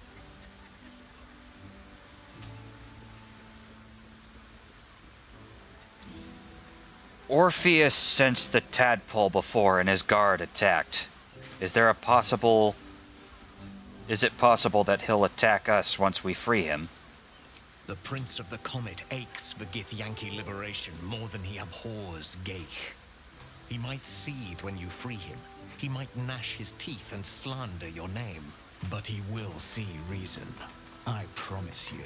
Orpheus sensed the tadpole before and his guard attacked. Is it possible that he'll attack us once we free him? The Prince of the Comet aches for Githyanki liberation more than he abhors Geich. He might seethe when you free him. He might gnash his teeth and slander your name. But he will see reason. I promise you.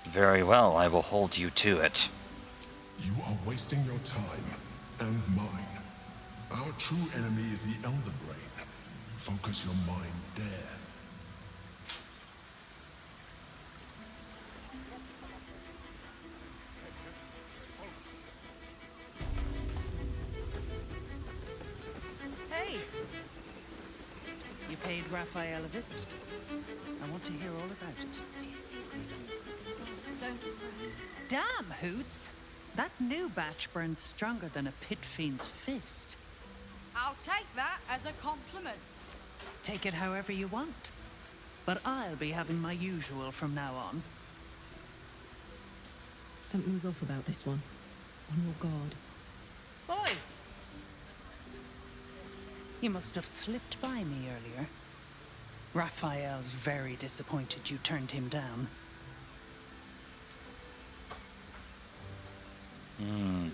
Very well, I will hold you to it. You are wasting your time, and mine. Our true enemy is the Elderbrain. Focus your mind there. Hey! You paid Raphael a visit. I want to hear all about it. Damn, Hoots! That new batch burns stronger than a pit fiend's fist. I'll take that as a compliment. Take it however you want. But I'll be having my usual from now on. Something's off about this one. On your guard. Boy! You must have slipped by me earlier. Raphael's very disappointed you turned him down. Hmm.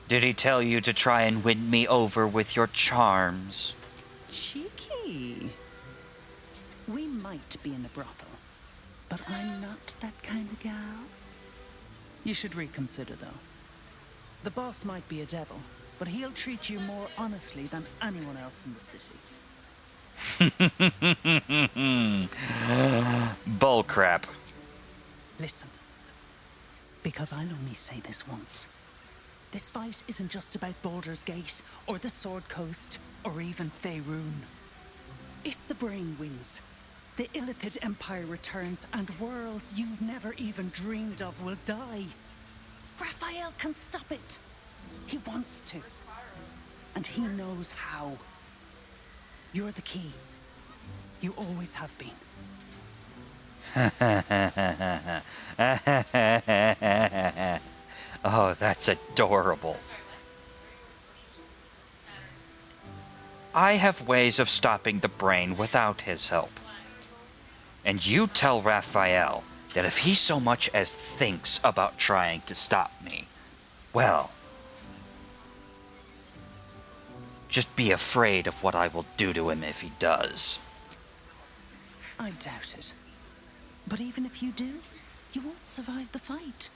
Did he tell you to try and win me over with your charms? Cheeky. We might be in a brothel, but I'm not that kind of gal. You should reconsider, though. The boss might be a devil, but he'll treat you more honestly than anyone else in the city. Bullcrap. Listen, because I'll only say this once. This fight isn't just about Baldur's Gate, or the Sword Coast, or even Faerun. If the brain wins, the Illithid Empire returns, and worlds you've never even dreamed of will die. Raphael can stop it. He wants to. And he knows how. You're the key. You always have been. Oh, that's adorable. I have ways of stopping the brain without his help. And you tell Raphael that if he so much as thinks about trying to stop me, well, just be afraid of what I will do to him if he does. I doubt it. But even if you do, you won't survive the fight.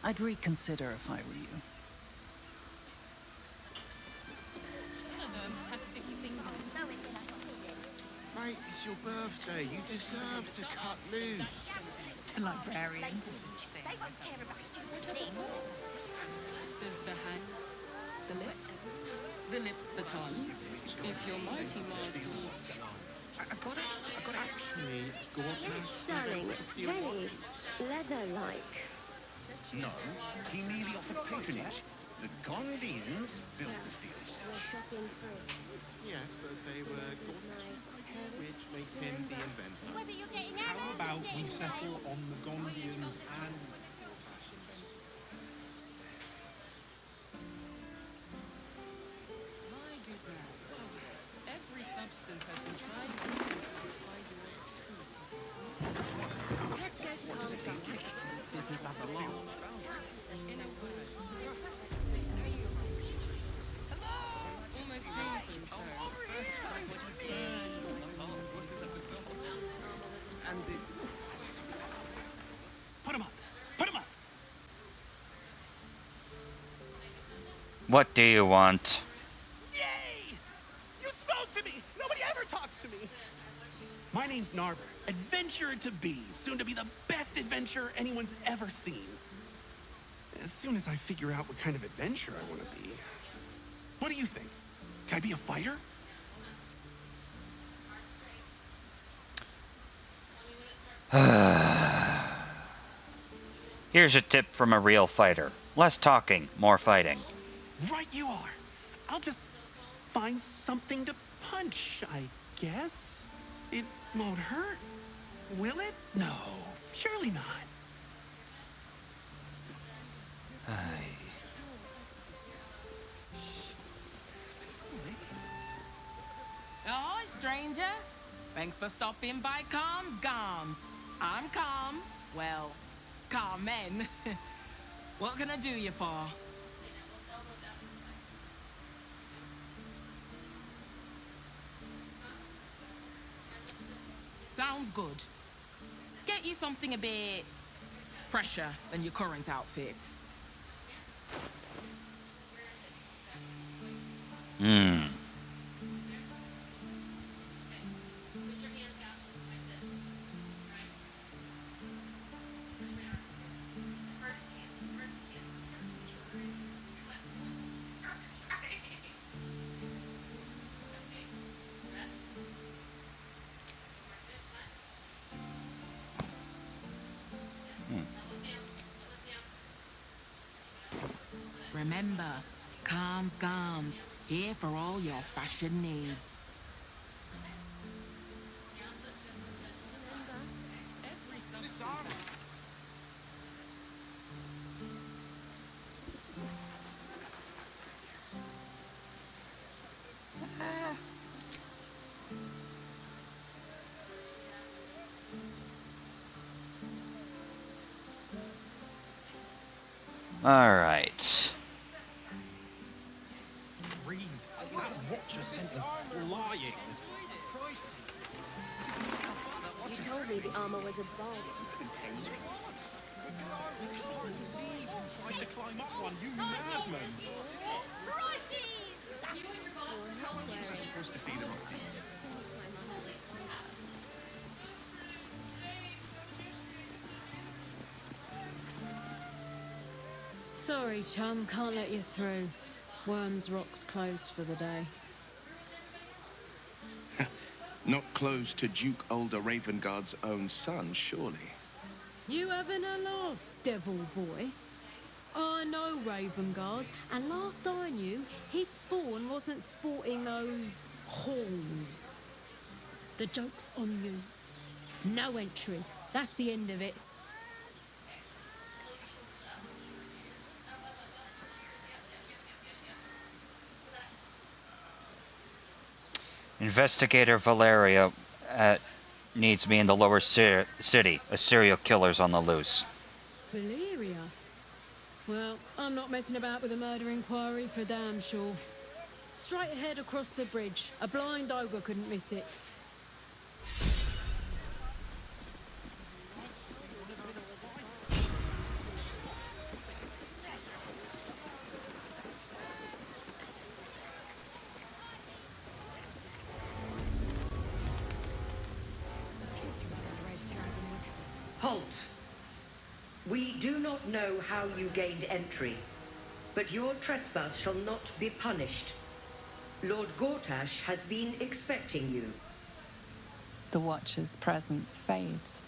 I'd reconsider if I were you. Mate, it's your birthday. You deserve to cut loose. Librarians. They won't care about stupid things. Does the hand, the lips, the tongue? If your mighty master... I got it actually. It's stunning. It's very leather-like. No, he merely offered patronage. The Gondians built the steel. We're shopping for a suit. Yes, but they were Gordians, which makes him the inventor. Whether you're getting How about we settle on the Gondians and... My good man, every substance has been tried and tested by yours truly. Let's go to the Palms Gardens. This business at a loss. In a word. Hello! Almost painful, sir. First time what you did. And it... Put him up! Put him up! What do you want? Yay! You spoke to me! Nobody ever talks to me! My name's Narber, adventurer to be, soon to be the best adventurer anyone's ever seen. As soon as I figure out what kind of adventurer I want to be. What do you think? Can I be a fighter? Here's a tip from a real fighter. Less talking, more fighting. Right you are. I'll just find something to punch, I guess. It won't hurt, will it? No, surely not. Ahoy, stranger. Thanks for stopping by Calm's Gums. I'm Calm. Well, Carmen. What can I do you for? Sounds good. Get you something a bit fresher than your current outfit. Hmm. Remember, Calm's Gums, here for all your fashion needs. Alright. Breathe. That watcher sent them flying. You told me the armor was a Baldur. Tried to climb up one, you madman. How else was I supposed to see them like these? Sorry, chum, can't let you through. Worms Rock's closed for the day. Not close to Duke Older Ravengard's own son, surely. You having a laugh, devil boy? I know Ravengard, and last I knew, his spawn wasn't sporting those horns. The joke's on you. No entry. That's the end of it. Investigator Valeria needs me in the lower city. A serial killer's on the loose. Valeria? Well, I'm not messing about with a murder inquiry for damn sure. Straight ahead across the bridge. A blind ogre couldn't miss it. Halt! We do not know how you gained entry, but your trespass shall not be punished. Lord Gortash has been expecting you. The Watcher's presence fades,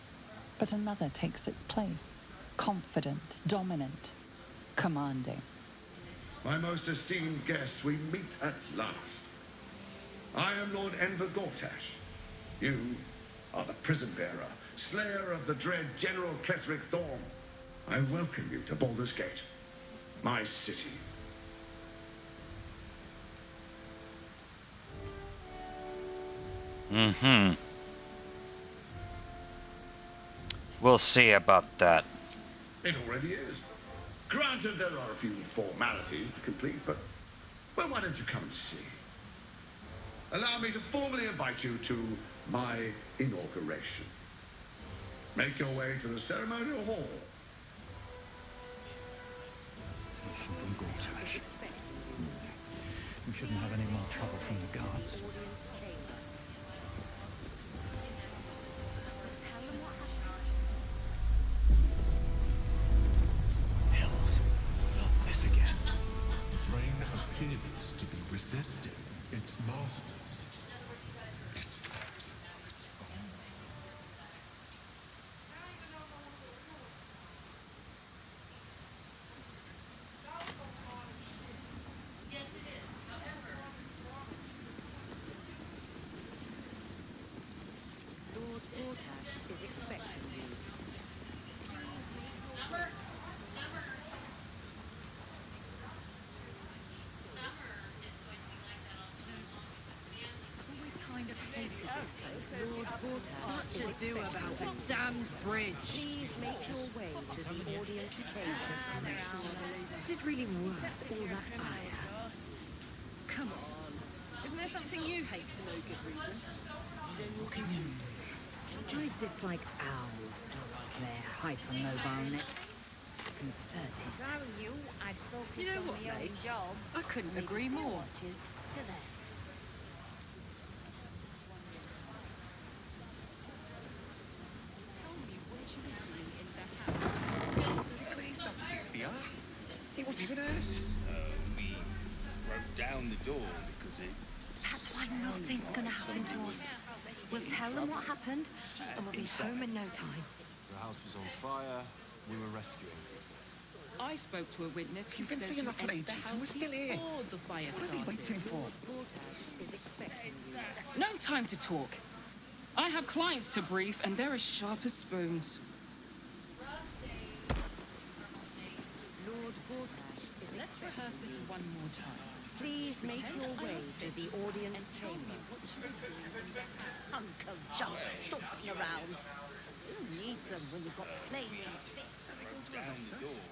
but another takes its place. Confident, dominant, commanding. My most esteemed guest, we meet at last. I am Lord Enver Gortash. You are the prison bearer, slayer of the dread General Ketheric Thorm. I welcome you to Baldur's Gate, my city. Mm-hmm. We'll see about that. It already is. Granted, there are a few formalities to complete, but, well, why don't you come and see? Allow me to formally invite you to my inauguration. Make your way to the ceremonial hall. From Gortash. We shouldn't have any more trouble from the guards. Hells, not this again. The brain appears to be resisting its masters. It's act of its own. Lord Gortash is expecting you. I've always kind of hated this place. Lord Gortash Such a do about the damned bridge. Please make your way to the audience chamber. Is it really worth all that ire? Come on. Isn't there something you hate for no good reason? I dislike owls. They're hypermobile, concerted. If I were you, I'd focus You know on what, your mate? own job. I couldn't agree Leave the more. watches to theirs. Please don't fix the art. He wasn't even hurt. We broke down the door because it... That's why nothing's gonna happen to us. We'll tell them what happened, and we'll be home in no time. The house was on fire. We were rescuing. I spoke to a witness who You've been says seeing you the for entered the ages and we're house still here. before the fire What are they waiting for? Gortash is expecting you. No time to talk. I have clients to brief, and they're as sharp as spoons. Lord Gortash is Let's rehearse this one more time. Please make your way to the audience chamber. Hunk of junk stomping around. Who needs them when you've got flaming fists? Down the door.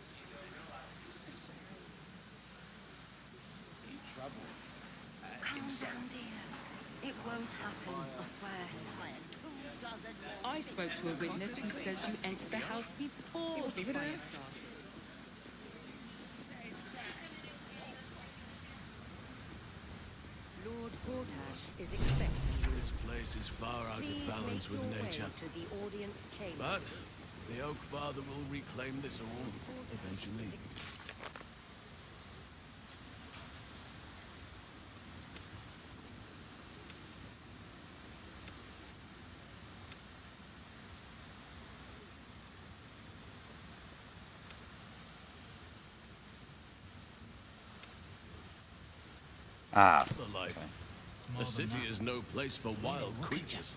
down, dear. It won't happen, I swear. I spoke to a witness who says you entered the house before the fire started. Lord Gortash is expecting you. This place is far out of balance with nature. To the audience chamber. But the Oak Father will reclaim this all eventually. Ah. The life. The city is no place for wild creatures.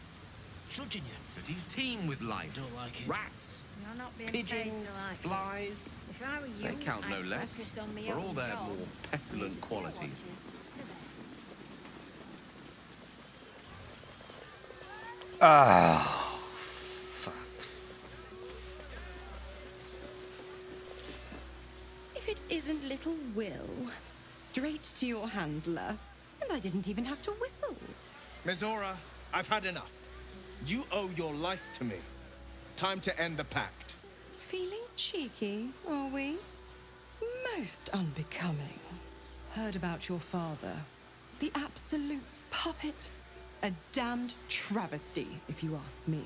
Shouldn't you? Cities teem with life. Don't like it. Rats, You're not being paid pigeons, to like it. flies. If I were you, They count no I'd less, focus on my for all own their job. more pestilent qualities. Ah. If it isn't little Will, straight to your handler, and I didn't even have to whistle. Mizora, I've had enough. You owe your life to me. Time to end the pact. Feeling cheeky, are we? Most unbecoming. Heard about your father. The Absolute's puppet. A damned travesty, if you ask me.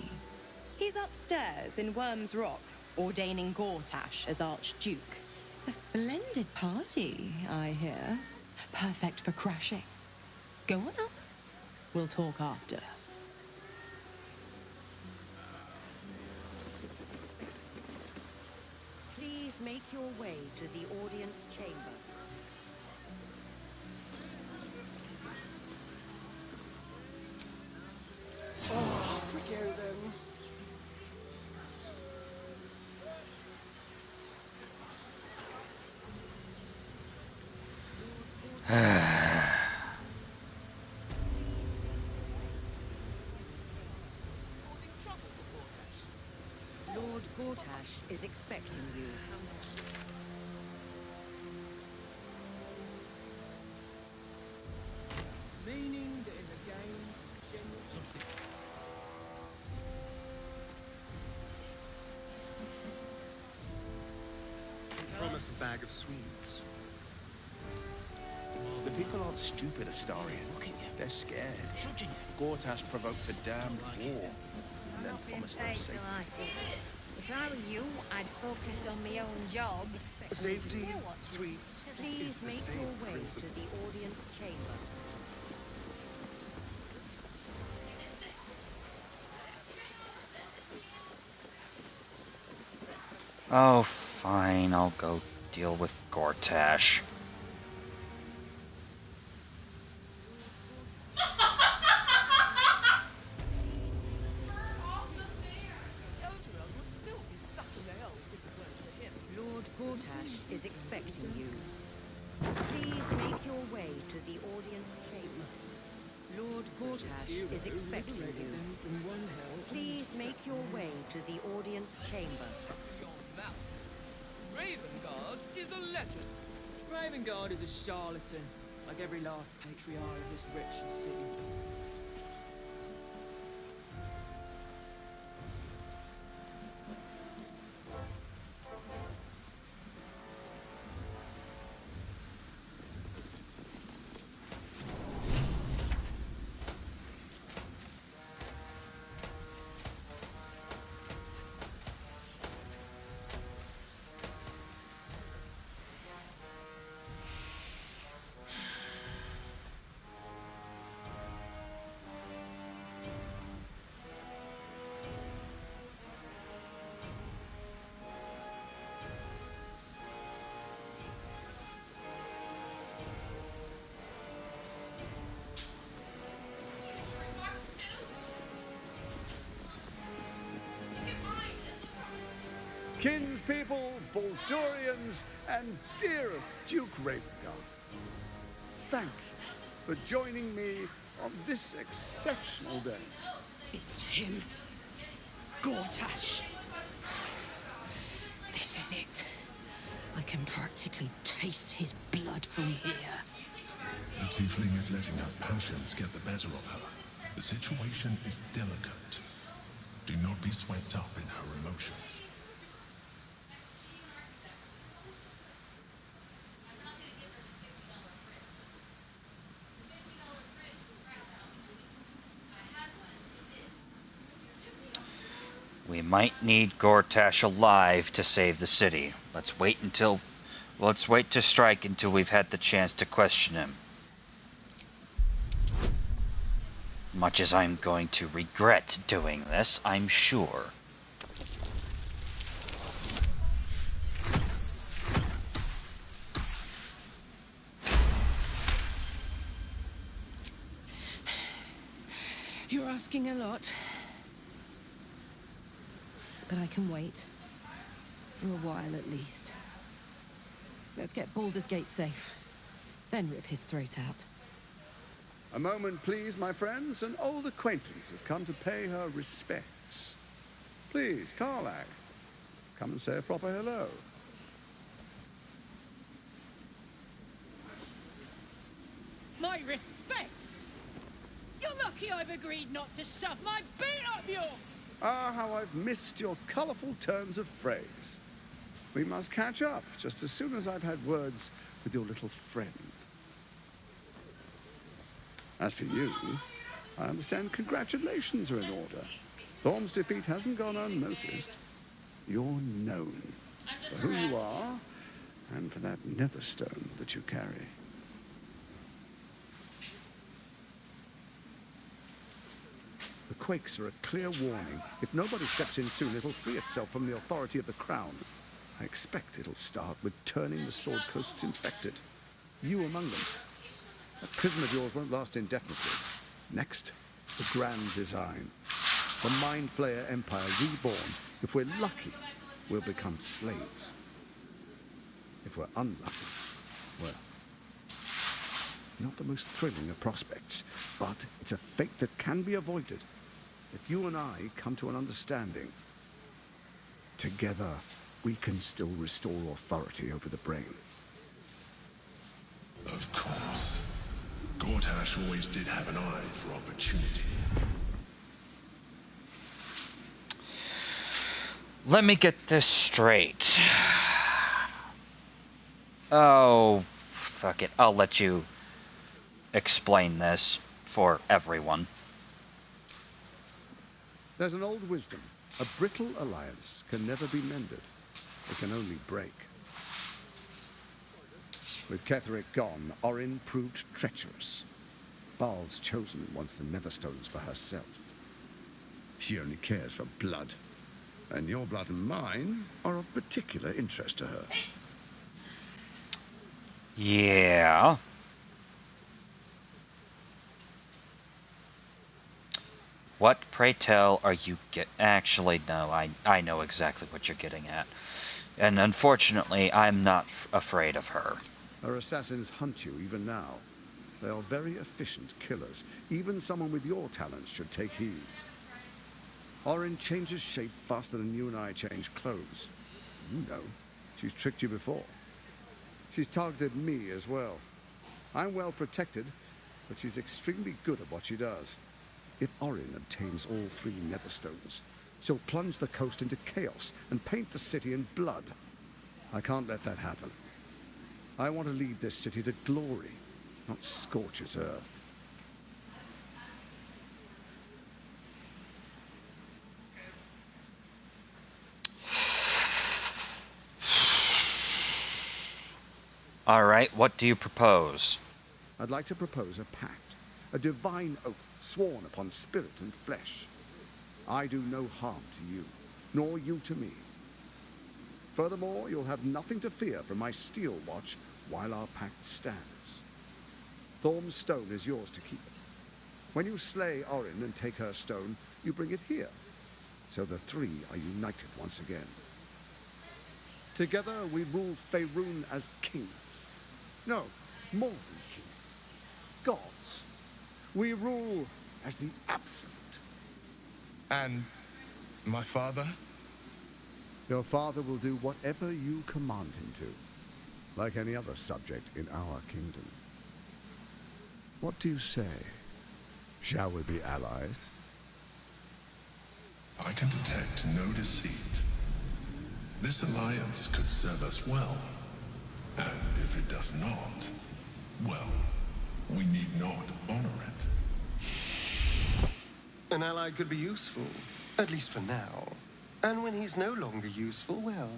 He's upstairs in Worm's Rock, ordaining Gortash as Archduke. A splendid party, I hear. Perfect for crashing. Go on up. We'll talk after. Please make your way to the audience chamber. Oh, forgive them. Lord Gortash is expecting you. Meaning that in the game, general something. Promise a bag of sweets. The people aren't stupid, Astarion. Look at you. They're scared. Gortash provoked a damned war and then Not being promised them paid to safety. like it. If I were you, I'd focus on my own job. Safety, sweets. Please make your way to the audience chamber. Oh, fine. I'll go deal with Gortash. Lord Gortash is expecting you. Please make your way to the audience chamber. Lord Gortash is expecting you. Please make your way to the audience chamber. Ravengard is a legend. Ravengard is a charlatan, like every last patriarch of this wretched city. Kinspeople, Baldurians, and dearest Duke Ravengard, thank you for joining me on this exceptional day. It's him. Gortash. This is it. I can practically taste his blood from here. The tiefling is letting her passions get the better of her. The situation is delicate. Do not be swept up in her emotions. We might need Gortash alive to save the city. Let's wait to strike until we've had the chance to question him. Much as I'm going to regret doing this, I'm sure. You're asking a lot. But I can wait. For a while, at least. Let's get Baldur's Gate safe. Then rip his throat out. A moment, please, my friends. An old acquaintance has come to pay her respects. Please, Karlach, come and say a proper hello. My respects! You're lucky I've agreed not to shove my beat up your... Ah, how I've missed your colourful turns of phrase. We must catch up just as soon as I've had words with your little friend. As for you, I understand congratulations are in order. Thorm's defeat hasn't gone unnoticed. You're known for who you are and for that netherstone that you carry. The quakes are a clear warning. If nobody steps in soon, it'll free itself from the authority of the crown. I expect it'll start with turning the Sword Coasts infected. You among them. That prison of yours won't last indefinitely. Next, the grand design. The Mind Flayer Empire reborn. If we're lucky, we'll become slaves. If we're unlucky, well, not the most thrilling of prospects, but it's a fate that can be avoided. If you and I come to an understanding, together we can still restore authority over the brain. Of course. Gortash always did have an eye for opportunity. Let me get this straight. Oh, fuck it. I'll let you explain this for everyone. There's an old wisdom. A brittle alliance can never be mended. It can only break. With Ketheric gone, Orin proved treacherous. Baal's chosen wants the Netherstones for herself. She only cares for blood. And your blood and mine are of particular interest to her. Yeah. What, pray tell, are you Actually, no, I know exactly what you're getting at. And unfortunately, I'm not afraid of her. Her assassins hunt you even now. They are very efficient killers. Even someone with your talents should take heed. Orin changes shape faster than you and I change clothes. You know, she's tricked you before. She's targeted me as well. I'm well protected, but she's extremely good at what she does. If Orin obtains all 3 Netherstones, she'll plunge the coast into chaos and paint the city in blood. I can't let that happen. I want to lead this city to glory, not scorch its earth. All right, what do you propose? I'd like to propose a pact, a divine oath sworn upon spirit and flesh. I do no harm to you, nor you to me. Furthermore, you'll have nothing to fear from my steel watch while our pact stands. Thorm's stone is yours to keep. When you slay Orin and take her stone, you bring it here, so the 3 are united once again. Together we rule Faerun as kings. No, more than kings. Gods. We rule as the absolute. And my father? Your father will do whatever you command him to, like any other subject in our kingdom. What do you say? Shall we be allies? I can detect no deceit. This alliance could serve us well. And if it does not, well, we need not honor it. An ally could be useful, at least for now. And when he's no longer useful, well,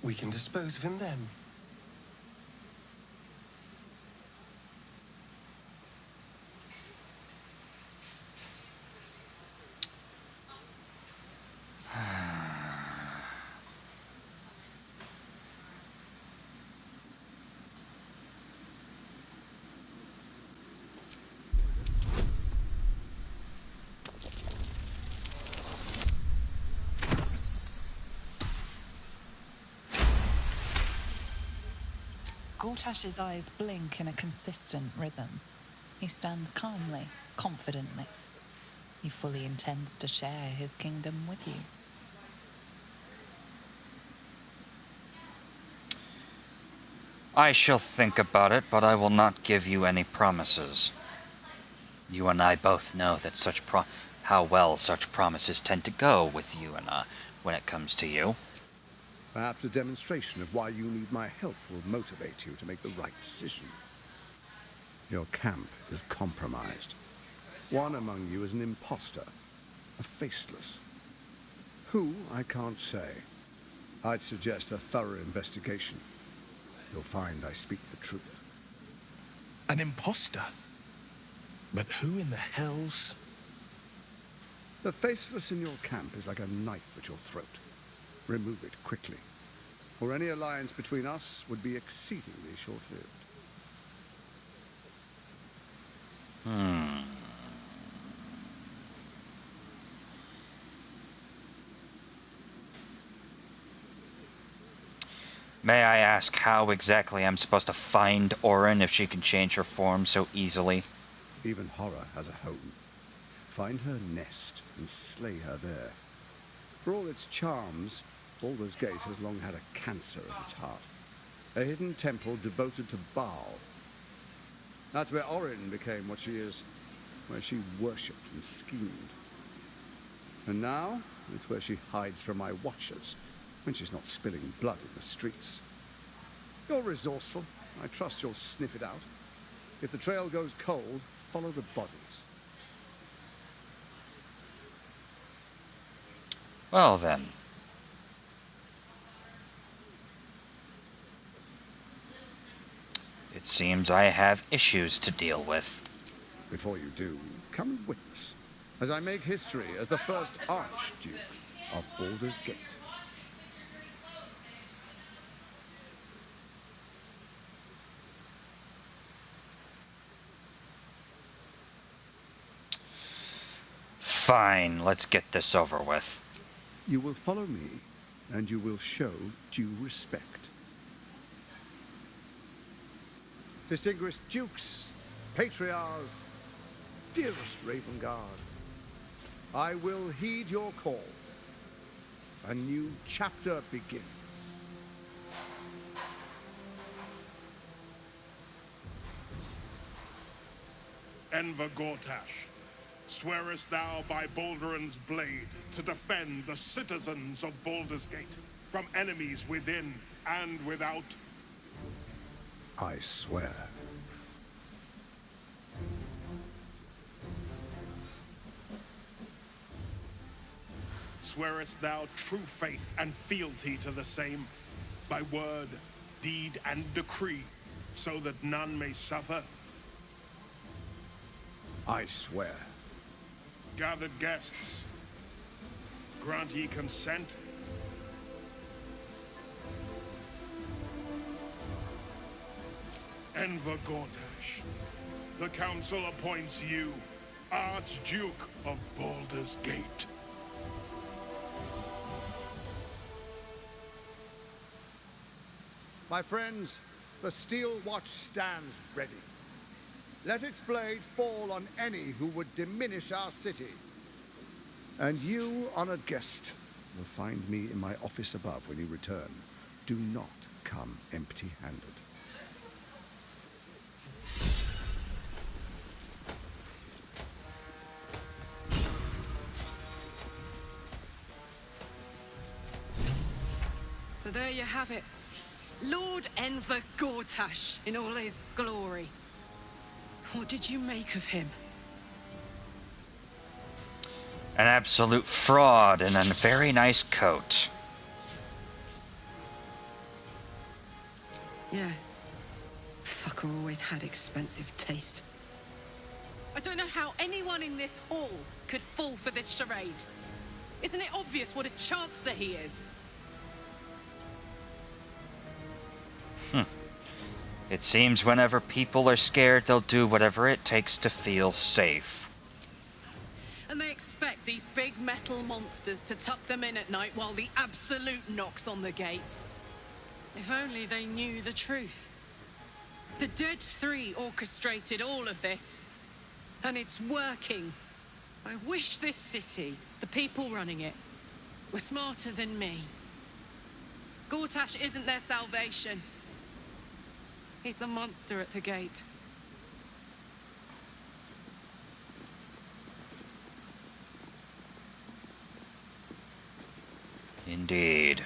we can dispose of him then. Gortash's eyes blink in a consistent rhythm. He stands calmly, confidently. He fully intends to share his kingdom with you. I shall think about it, but I will not give you any promises. You and I both know that how well such promises tend to go with you and when it comes to you. Perhaps a demonstration of why you need my help will motivate you to make the right decision. Your camp is compromised. One among you is an imposter, a faceless. Who, I can't say. I'd suggest a thorough investigation. You'll find I speak the truth. An imposter? But who in the hell's... The faceless in your camp is like a knife at your throat. Remove it quickly, or any alliance between us would be exceedingly short-lived. May I ask how exactly I'm supposed to find Orin if she can change her form so easily? Even horror has a home. Find her nest and slay her there. For all its charms, Baldur's Gate has long had a cancer at its heart. A hidden temple devoted to Baal. That's where Orin became what she is, where she worshipped and schemed. And now, it's where she hides from my watchers, when she's not spilling blood in the streets. You're resourceful. I trust you'll sniff it out. If the trail goes cold, follow the bodies. Well then. It seems I have issues to deal with. Before you do, come and witness, as I make history as the first Archduke of Baldur's Gate. Fine, let's get this over with. You will follow me, and you will show due respect. Distinguished dukes, patriarchs, dearest Ravengard, I will heed your call. A new chapter begins. Enver Gortash, swearest thou by Balduran's blade to defend the citizens of Baldur's Gate from enemies within and without? I swear. Swearest thou true faith and fealty to the same, by word, deed, and decree, so that none may suffer? I swear. Gathered guests, grant ye consent? Enver Gortash, the council appoints you Archduke of Baldur's Gate. My friends, the Steel Watch stands ready. Let its blade fall on any who would diminish our city. And you, honored guest, will find me in my office above when you return. Do not come empty-handed. So there you have it. Lord Enver Gortash in all his glory. What did you make of him? An absolute fraud in a very nice coat. Yeah. Fucker always had expensive taste. I don't know how anyone in this hall could fall for this charade. Isn't it obvious what a chancer he is? It seems whenever people are scared, they'll do whatever it takes to feel safe. And they expect these big metal monsters to tuck them in at night while the Absolute knocks on the gates. If only they knew the truth. The Dead Three orchestrated all of this. And it's working. I wish this city, the people running it, were smarter than me. Gortash isn't their salvation. He's the monster at the gate. Indeed.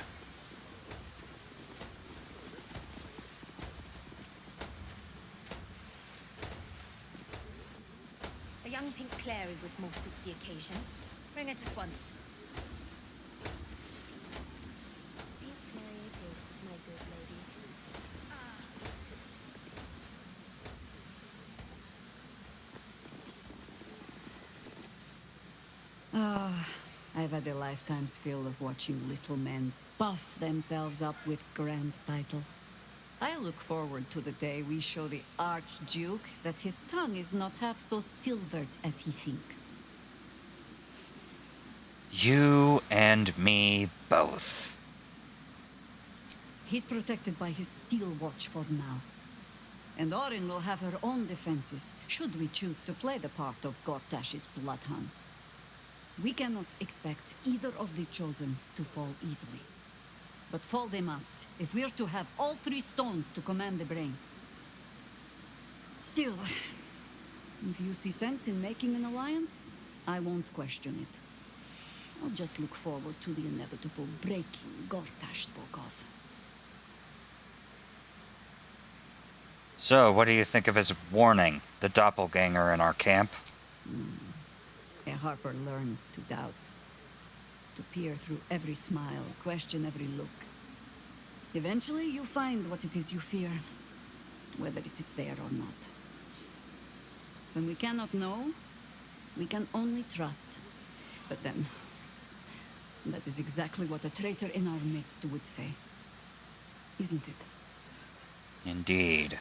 A young pink Clary would more suit the occasion. Bring it at once. Pink Clary it is, my good lady. Ah, I've had a lifetime's fill of watching little men buff themselves up with grand titles. I look forward to the day we show the Archduke that his tongue is not half so silvered as he thinks. You and me both. He's protected by his steel watch for now. And Orin will have her own defenses, should we choose to play the part of Gortash's bloodhounds. We cannot expect either of the chosen to fall easily. But fall they must, if we're to have all three stones to command the brain. Still, if you see sense in making an alliance, I won't question it. I'll just look forward to the inevitable breaking Gortash spoke of. So, what do you think of his warning, the doppelganger in our camp? A harper learns to doubt. To peer through every smile, question every look. Eventually, you find what it is you fear, whether it is there or not. When we cannot know, we can only trust. But then, that is exactly what a traitor in our midst would say. Isn't it? Indeed.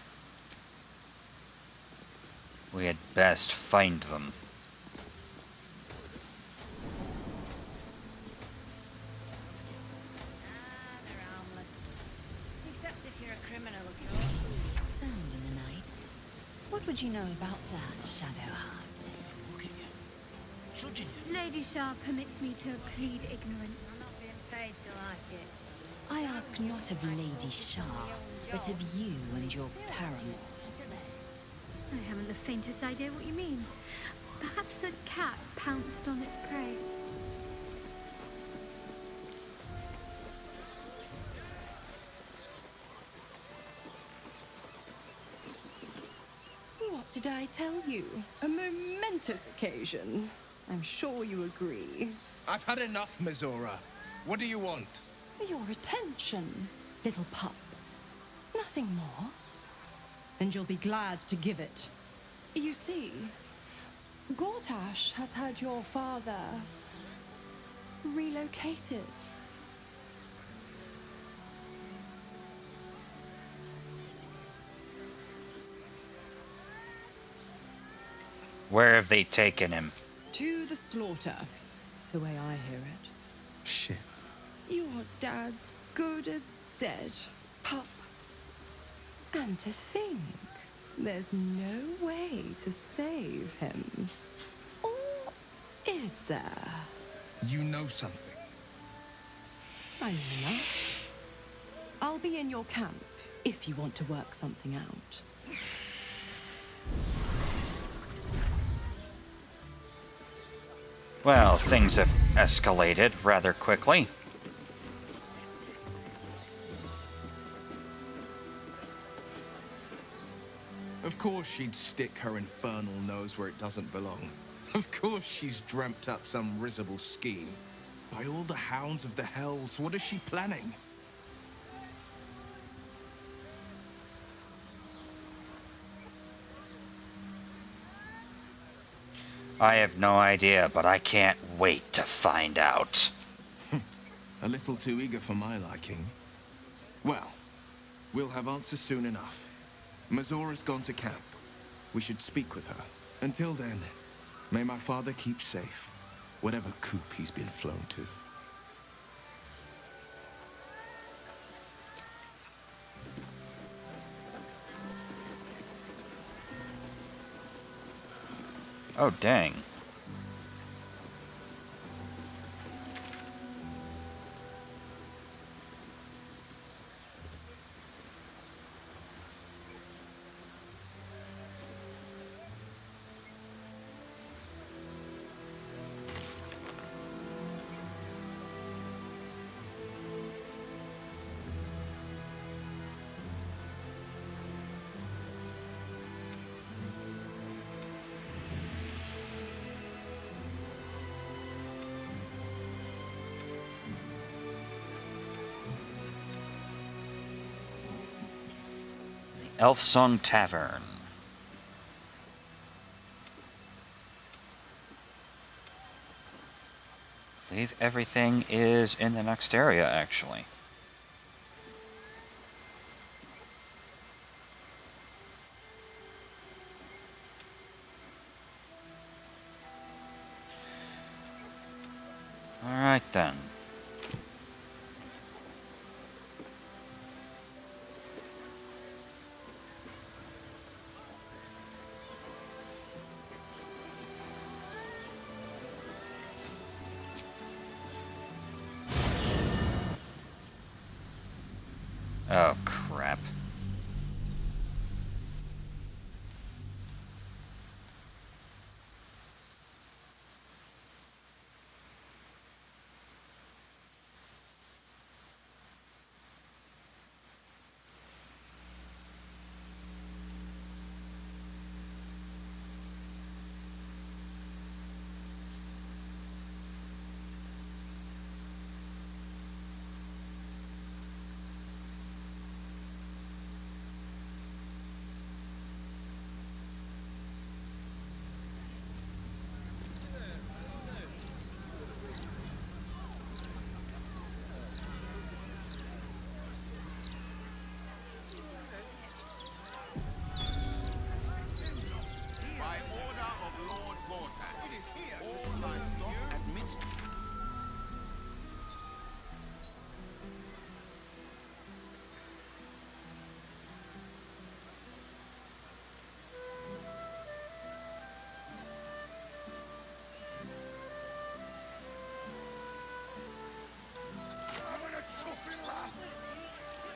We had best find them. They're harmless. Except if you're a criminal, of course. Found in the night. What would you know about that, Shadowheart? Look at you. Judging you. Lady Shah permits me to plead ignorance. I'm not being paid to like it. I ask not of Lady Shah, but of you and your paramour. I haven't the faintest idea what you mean. Perhaps a cat pounced on its prey. What did I tell you? A momentous occasion. I'm sure you agree. I've had enough, Mizora. What do you want? Your attention, little pup. Nothing more. And you'll be glad to give it. You see, Gortash has had your father relocated. Where have they taken him? To the slaughter, the way I hear it. Shit. Your dad's good as dead, pup. And to think, there's no way to save him. Or is there? You know something. I know enough. I'll be in your camp if you want to work something out. Well, things have escalated rather quickly. Of course she'd stick her infernal nose where it doesn't belong. Of course she's dreamt up some risible scheme. By all the hounds of the hells, what is she planning? I have no idea, but I can't wait to find out. A little too eager for my liking. Well, we'll have answers soon enough. Mazora's gone to camp. We should speak with her. Until then, may my father keep safe, whatever coop he's been flown to. Oh, dang. Elf Song Tavern. I believe everything is in the next area, actually. Alright then. Oh, crap.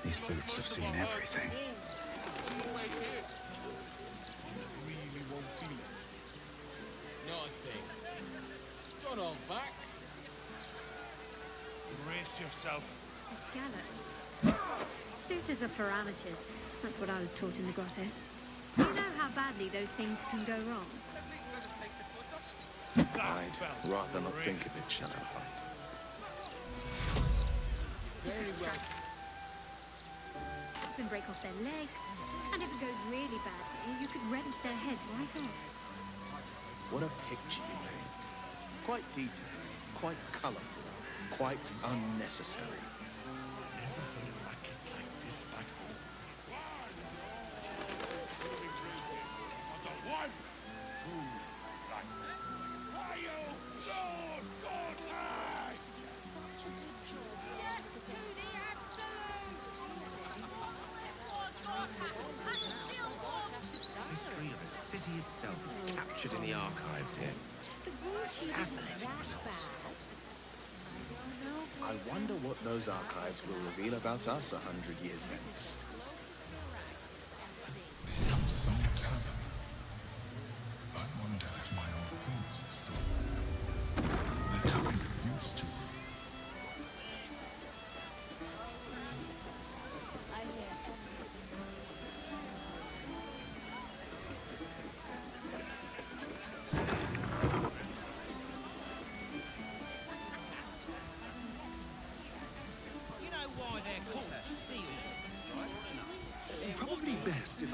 These boots have seen everything. Nothing. Got on back. Brace yourself. Gallows. Nooses are for amateurs. That's what I was taught in the grotto. You know how badly those things can go wrong. I'd rather not think of it, Shadowheart. Very well. You can break off their legs, and if it goes really badly, you could wrench their heads right off. What a picture you made. Quite detailed, quite colourful, quite unnecessary. Never heard a racket like this back home. The one fool right. Why you Lord God I? History of the city itself is captured in the archives here. Fascinating resource. I wonder what those archives will reveal about us 100 years hence. The Aasimar Tavern. I wonder if my old boots are still... They're coming to used to.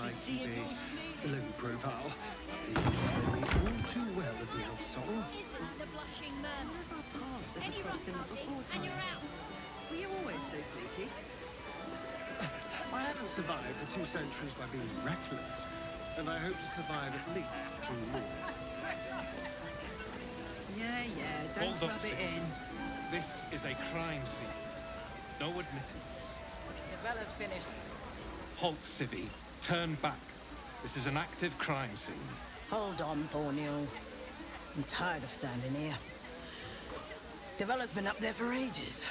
I keep a low profile. They used to know me all too well at the Elf Song. The blushing man. Paths ever crossed in the before times. Were you always so sneaky? I haven't survived for 2 centuries by being reckless, and I hope to survive at least 2 more. Yeah, don't Hold up, rub it citizen. in. This is a crime scene. No admittance. The fella's finished. Halt, Civvy. Turn back. This is an active crime scene. Hold on, Thornhill. I'm tired of standing here. Devella's been up there for ages.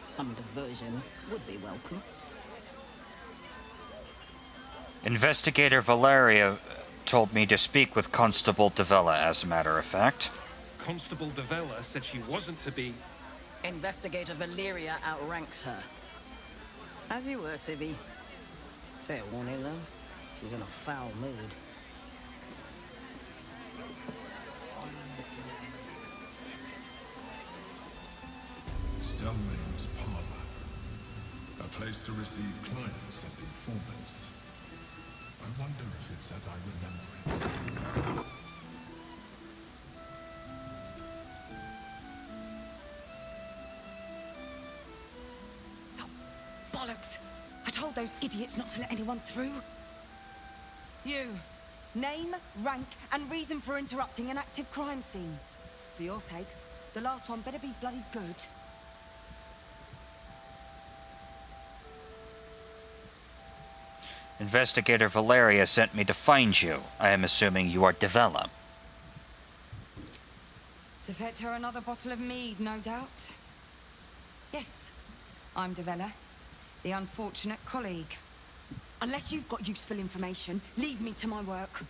Some diversion would be welcome. Investigator Valeria told me to speak with Constable Devella, as a matter of fact. Constable Devella said she wasn't to be... Investigator Valeria outranks her. As you were, Civvy. Fair warning, though. She's in a foul mood. Stelmane's parlor. A place to receive clients and informants. I wonder if it's as I remember it. Bollocks! I told those idiots not to let anyone through. You. Name, rank, and reason for interrupting an active crime scene. For your sake, the last one better be bloody good. Investigator Valeria sent me to find you. I am assuming you are Devella. To fetch her another bottle of mead, no doubt. Yes, I'm Devella, the unfortunate colleague. Unless you've got useful information, leave me to my work.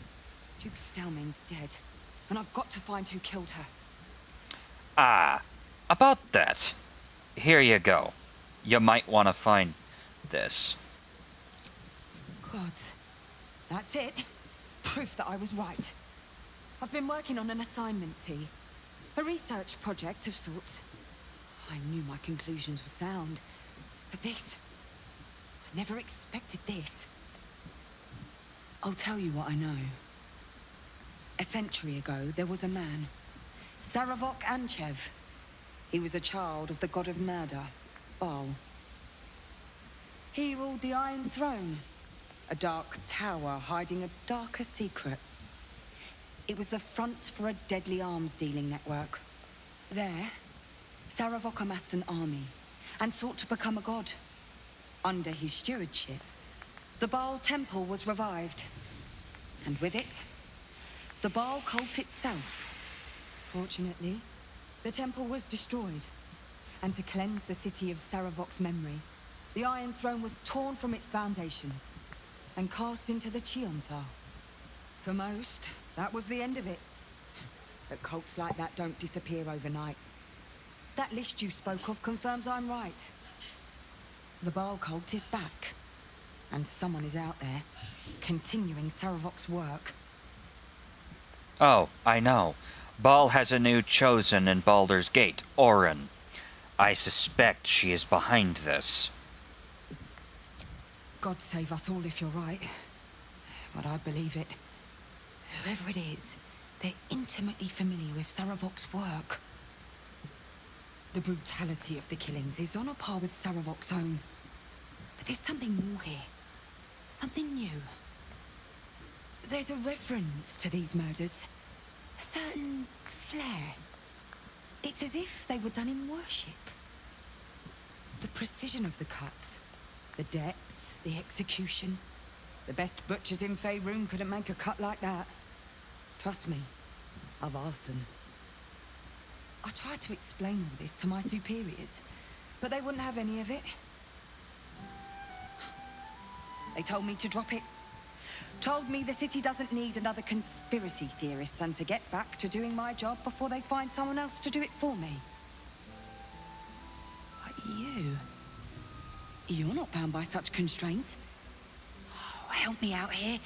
Duke Stelmane's dead, and I've got to find who killed her. Ah, about that. Here you go. You might want to find this. Gods. That's it. Proof that I was right. I've been working on an assignment, see? A research project of sorts. I knew my conclusions were sound. But this... I never expected this. I'll tell you what I know. A century ago, there was a man. Saravok Anchev. He was a child of the god of murder, Baal. He ruled the Iron Throne. A dark tower hiding a darker secret. It was the front for a deadly arms-dealing network. There, Saravok amassed an army and sought to become a god. Under his stewardship, the Baal temple was revived. And with it, the Baal cult itself. Fortunately, the temple was destroyed. And to cleanse the city of Saravok's memory, the Iron Throne was torn from its foundations and cast into the Chionthar. For most, that was the end of it. But cults like that don't disappear overnight. That list you spoke of confirms I'm right. The Baal cult is back, and someone is out there, continuing Saravok's work. Oh, I know. Baal has a new chosen in Baldur's Gate, Orin. I suspect she is behind this. God save us all if you're right. But I believe it. Whoever it is, they're intimately familiar with Saravok's work. The brutality of the killings is on a par with Saravok's own. But there's something more here. Something new. There's a reverence to these murders. A certain flair. It's as if they were done in worship. The precision of the cuts. The depth. The execution. The best butchers in Faerun couldn't make a cut like that. Trust me, I've asked them. I tried to explain all this to my superiors, but they wouldn't have any of it. They told me to drop it. Told me the city doesn't need another conspiracy theorist and to get back to doing my job before they find someone else to do it for me. But you're not bound by such constraints. Oh, help me out here.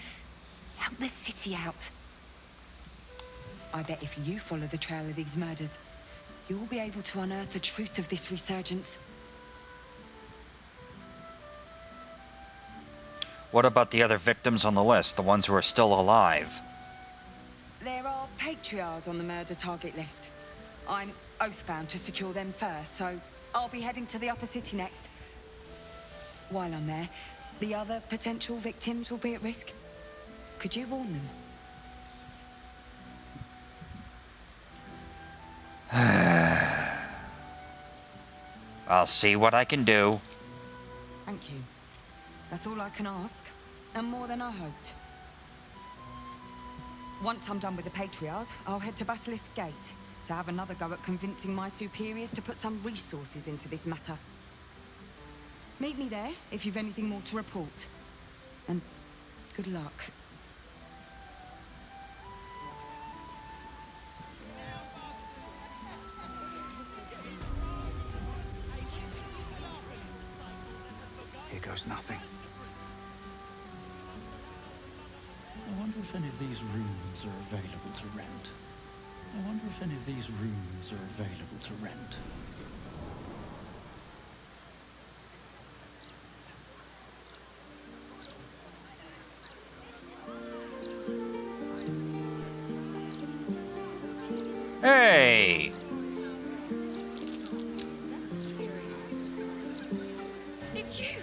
Help the city out. I bet if you follow the trail of these murders, you'll be able to unearth the truth of this resurgence. What about the other victims on the list, the ones who are still alive? There are patriarchs on the murder target list. I'm oathbound to secure them first, so I'll be heading to the upper city next. While I'm there, the other potential victims will be at risk. Could you warn them? I'll see what I can do. Thank you. That's all I can ask, and more than I hoped. Once I'm done with the Patriarchs, I'll head to Basilisk Gate to have another go at convincing my superiors to put some resources into this matter. Meet me there if you've anything more to report. And good luck. Here goes nothing. I wonder if any of these rooms are available to rent. I wonder if any of these rooms are available to rent. Hey! It's you!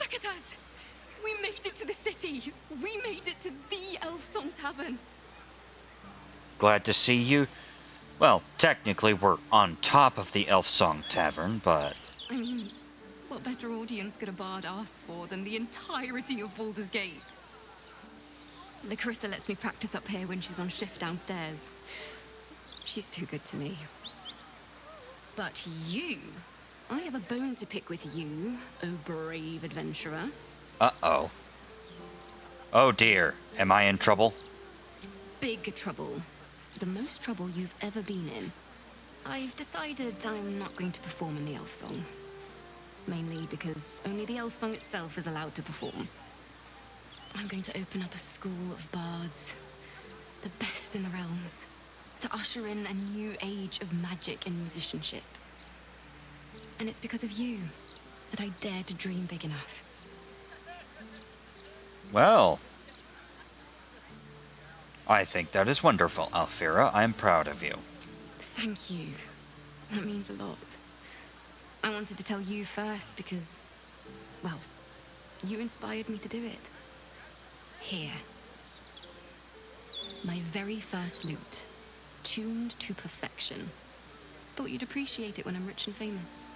Look at us! We made it to the city! We made it to the Elf Song Tavern! Glad to see you. Well, technically we're on top of the Elf Song Tavern, but... I mean, what better audience could a bard ask for than the entirety of Baldur's Gate? Larissa lets me practice up here when she's on shift downstairs. She's too good to me. But you... I have a bone to pick with you, oh brave adventurer. Uh-oh. Oh dear, am I in trouble? Big trouble. The most trouble you've ever been in. I've decided I'm not going to perform in the Elf Song. Mainly because only the Elf Song itself is allowed to perform. I'm going to open up a school of bards. The best in the realms. To usher in a new age of magic and musicianship. And it's because of you that I dared to dream big enough. Well... I think that is wonderful, Alfira. I am proud of you. Thank you. That means a lot. I wanted to tell you first because, well, you inspired me to do it. Here. My very first lute, tuned to perfection. Thought you'd appreciate it when I'm rich and famous.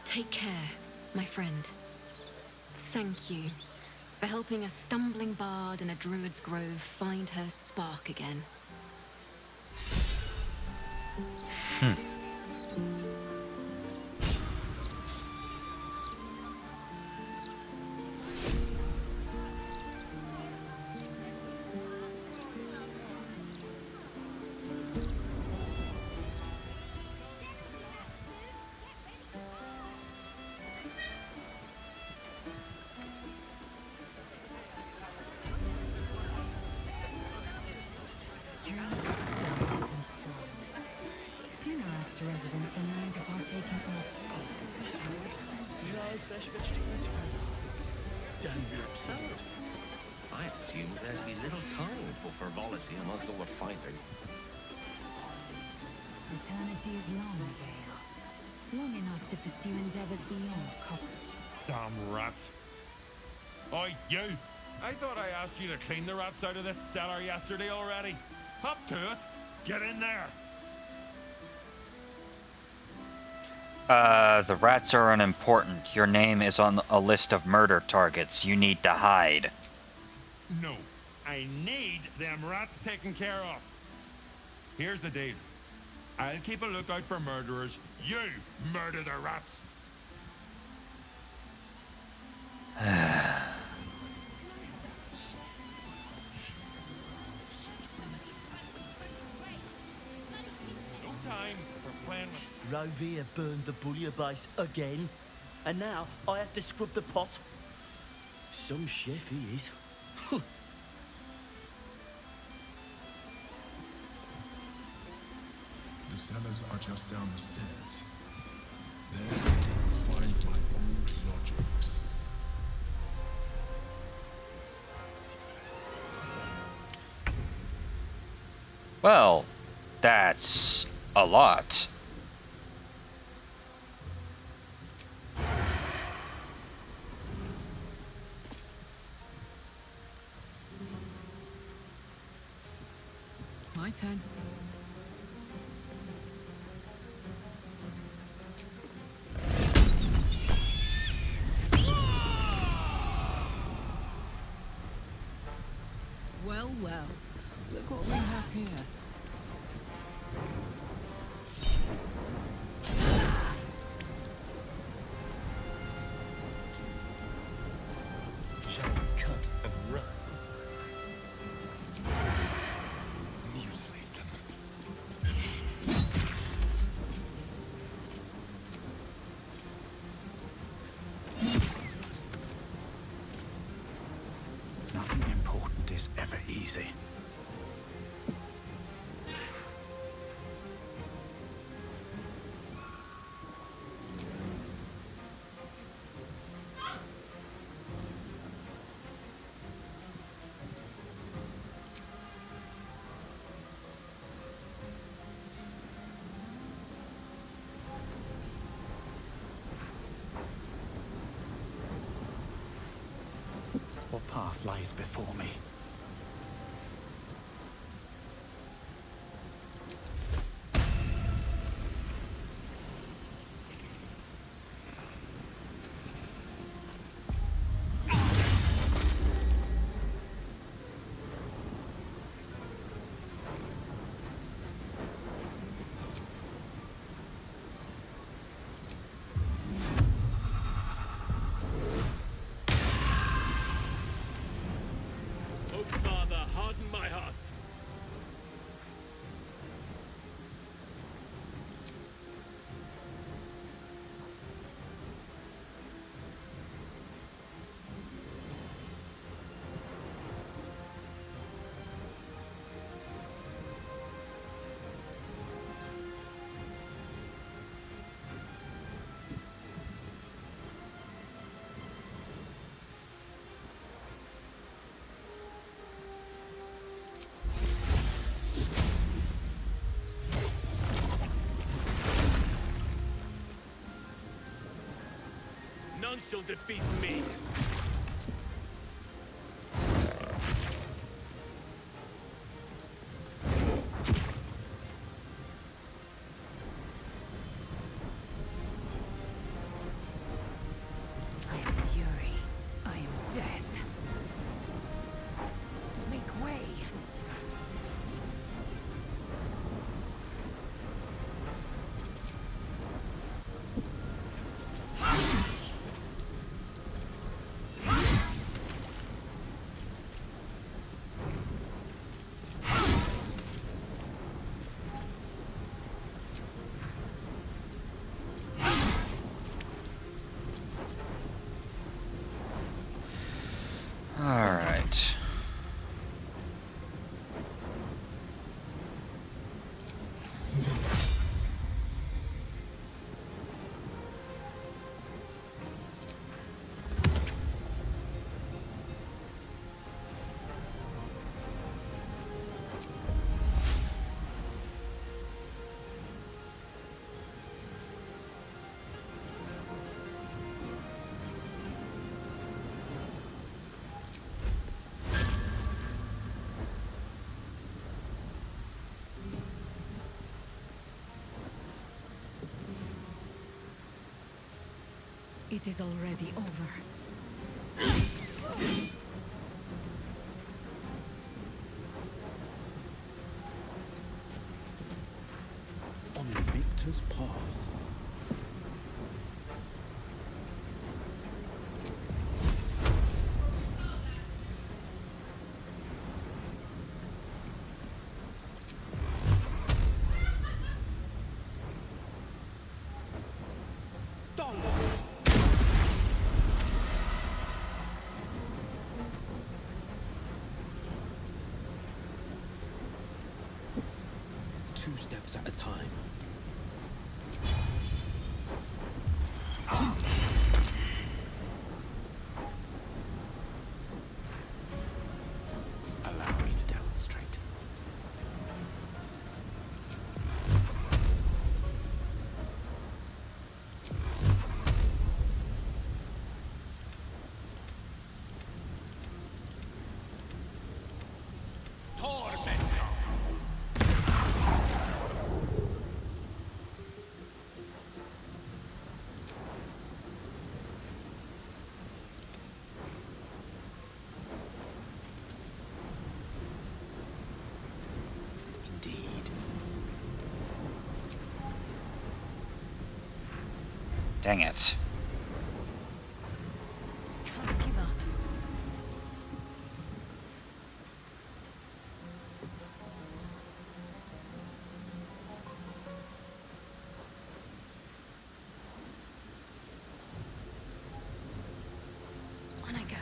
Take care, my friend. Thank you for helping a stumbling bard in a druid's grove find her spark again. Residents are known to partake in all three. No fresh vegetables. Does be absurd. I assumed there'd be little time for frivolity amongst all the fighting. Eternity is long, Gale. Long enough to pursue endeavors beyond copper. Damn rats. Oi, you! I thought I asked you to clean the rats out of this cellar yesterday already. Up to it. Get in there. The rats are unimportant. Your name is on a list of murder targets. You need to hide. No. I need them rats taken care of. Here's the deal. I'll keep a lookout for murderers. You murder the rats. No time for playing with... Rovia burned the bullier base again, and now I have to scrub the pot. Some chef he is. The cellars are just down the stairs. There you will find my old lodgings. Well, that's a lot. My turn. Well, well. Look what we have here. Shall we cut and run? Nothing important is ever easy. What path lies before me? Oh, Father, harden my heart. None shall defeat me. I am fury. I am death. Make way. All right. It is already over. On the victor's path. Two steps at a time. Allow me to demonstrate. Dang it. Can't give up. On I go.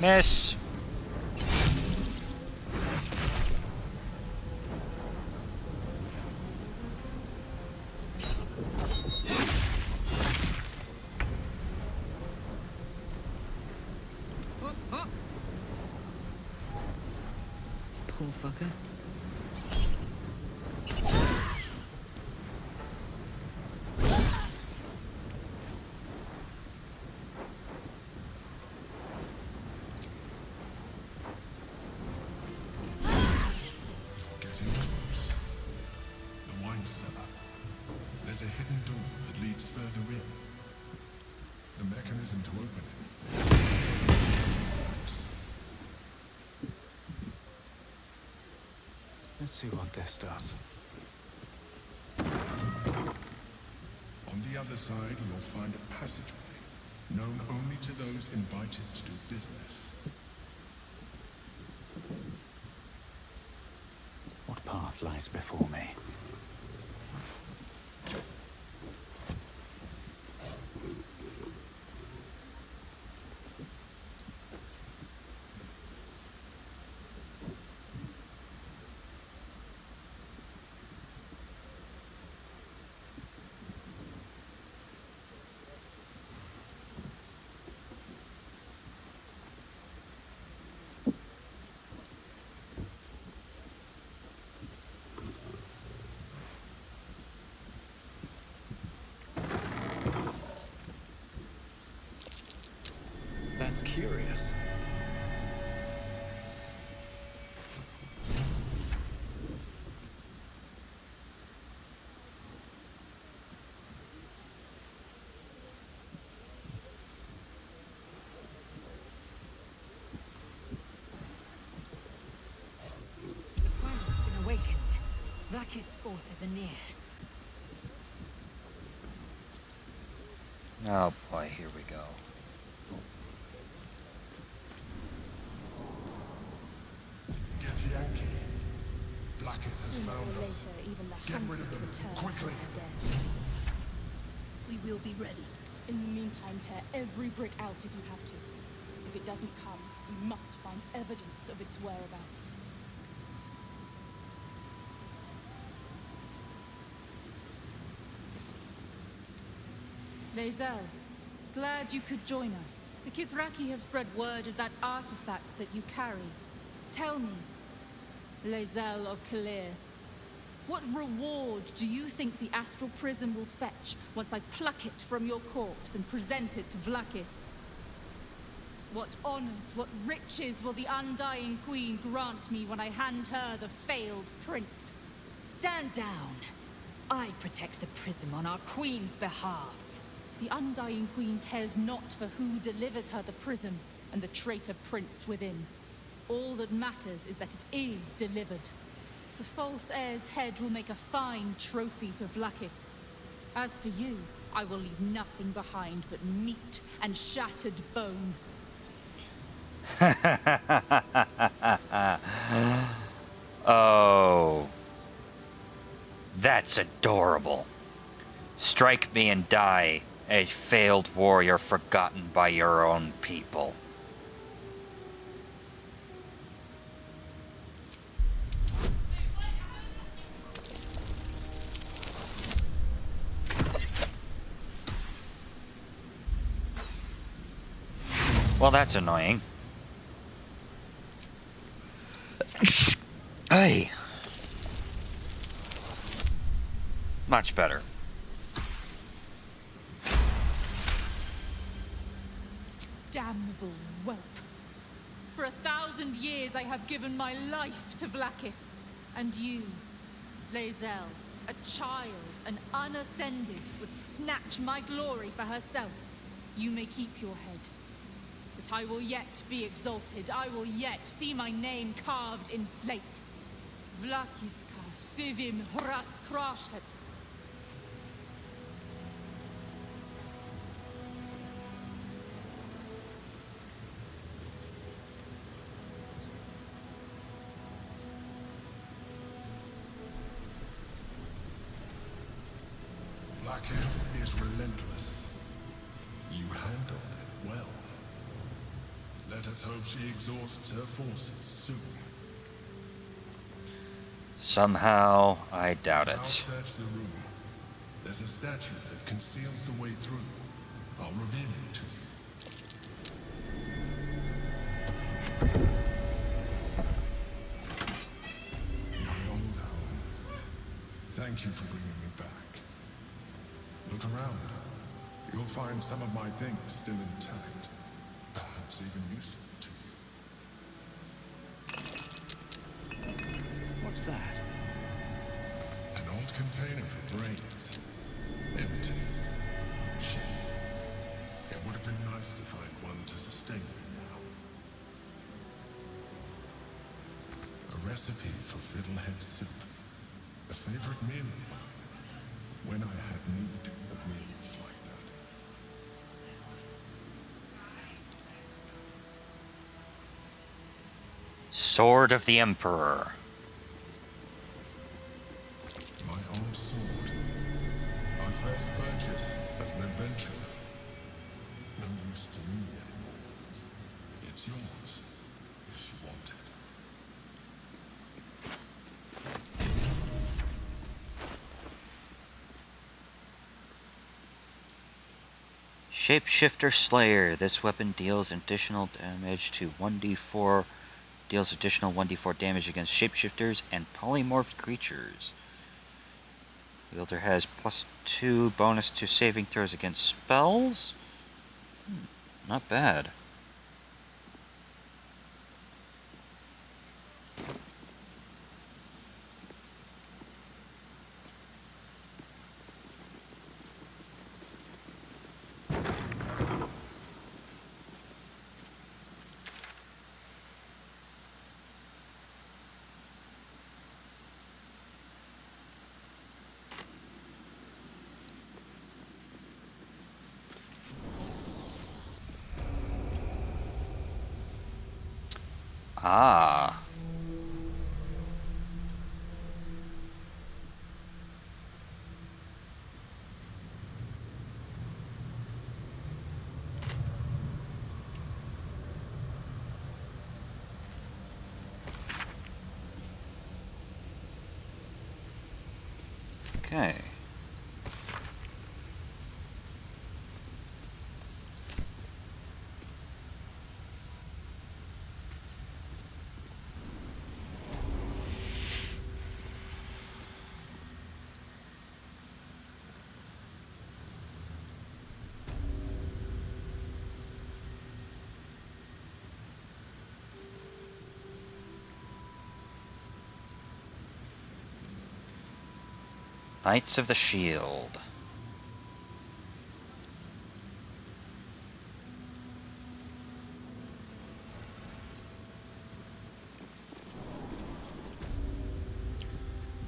Miss. Poor fucker. Getting close. The wine cellar. There's a hidden door that leads further in. The mechanism to open it. Let's see what this does. On the other side, you'll find a passageway, known only to those invited to do business. What path lies before me? That's curious. The primal has been awakened. Vlaakith's forces are near. Oh boy, here we go. Get Yankee. Vlaakith has found us. Even the Get rid of them, quickly. We will be ready. In the meantime, tear every brick out if you have to. If it doesn't come, we must find evidence of its whereabouts. Lae'zel, glad you could join us. The Kithraki have spread word of that artifact that you carry. Tell me, Lae'zel of Kalir, what reward do you think the astral prism will fetch once I pluck it from your corpse and present it to Vlaakith? What honors, what riches will the Undying Queen grant me when I hand her the failed prince? Stand down. I protect the prism on our queen's behalf. The Undying Queen cares not for who delivers her the prism and the traitor prince within. All that matters is that it is delivered. The false heir's head will make a fine trophy for Vlaakith. As for you, I will leave nothing behind but meat and shattered bone. Oh. That's adorable. Strike me and die, a failed warrior forgotten by your own people. Well, that's annoying. Hey. Much better. Damnable whelp. For 1,000 years I have given my life to Vlaakith. And you, Lae'zel, a child, an unascended, would snatch my glory for herself. You may keep your head. But I will yet be exalted. I will yet see my name carved in slate. Vlaakithka Sivim Hrath Krashet. Vlaakith is relentless. You handled it well. Let us hope she exhausts her forces soon. Somehow, I doubt Now it. search the room. There's a statue that conceals the way through. I'll reveal it to you. My old home. Thank you for bringing me back. Look around. You'll find some of my things still intact. Perhaps even useful to you. What's that? An old container for brains. Empty. Shame. It would have been nice to find one to sustain me now. A recipe for fiddlehead soup. A favorite meal of mine. When I had need of meals like that. Sword of the Emperor. My old sword. My first purchase as an adventurer. No use to me anymore. It's yours, if you want it. Shapeshifter Slayer. This weapon deals additional damage to 1d4. Deals additional 1d4 damage against shapeshifters and polymorphed creatures. Wielder has +2 bonus to saving throws against spells. Not bad. Ah. Okay. Knights of the Shield.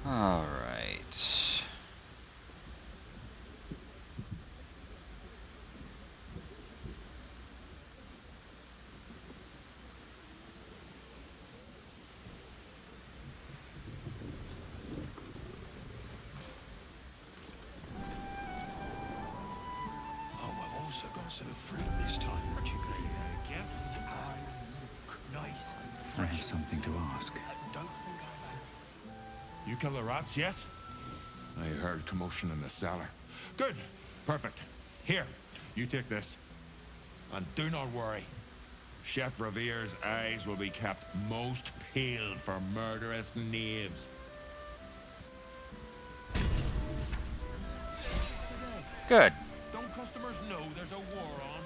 All right. Also got some fruit this time, particularly. Yes, I look nice and fresh. I have something to ask. Don't think I've You kill the rats, yes? I heard commotion in the cellar. Good. Perfect. Here, you take this. And do not worry. Chef Revere's eyes will be kept most peeled for murderous knaves. Good. Don't customers know there's a war on?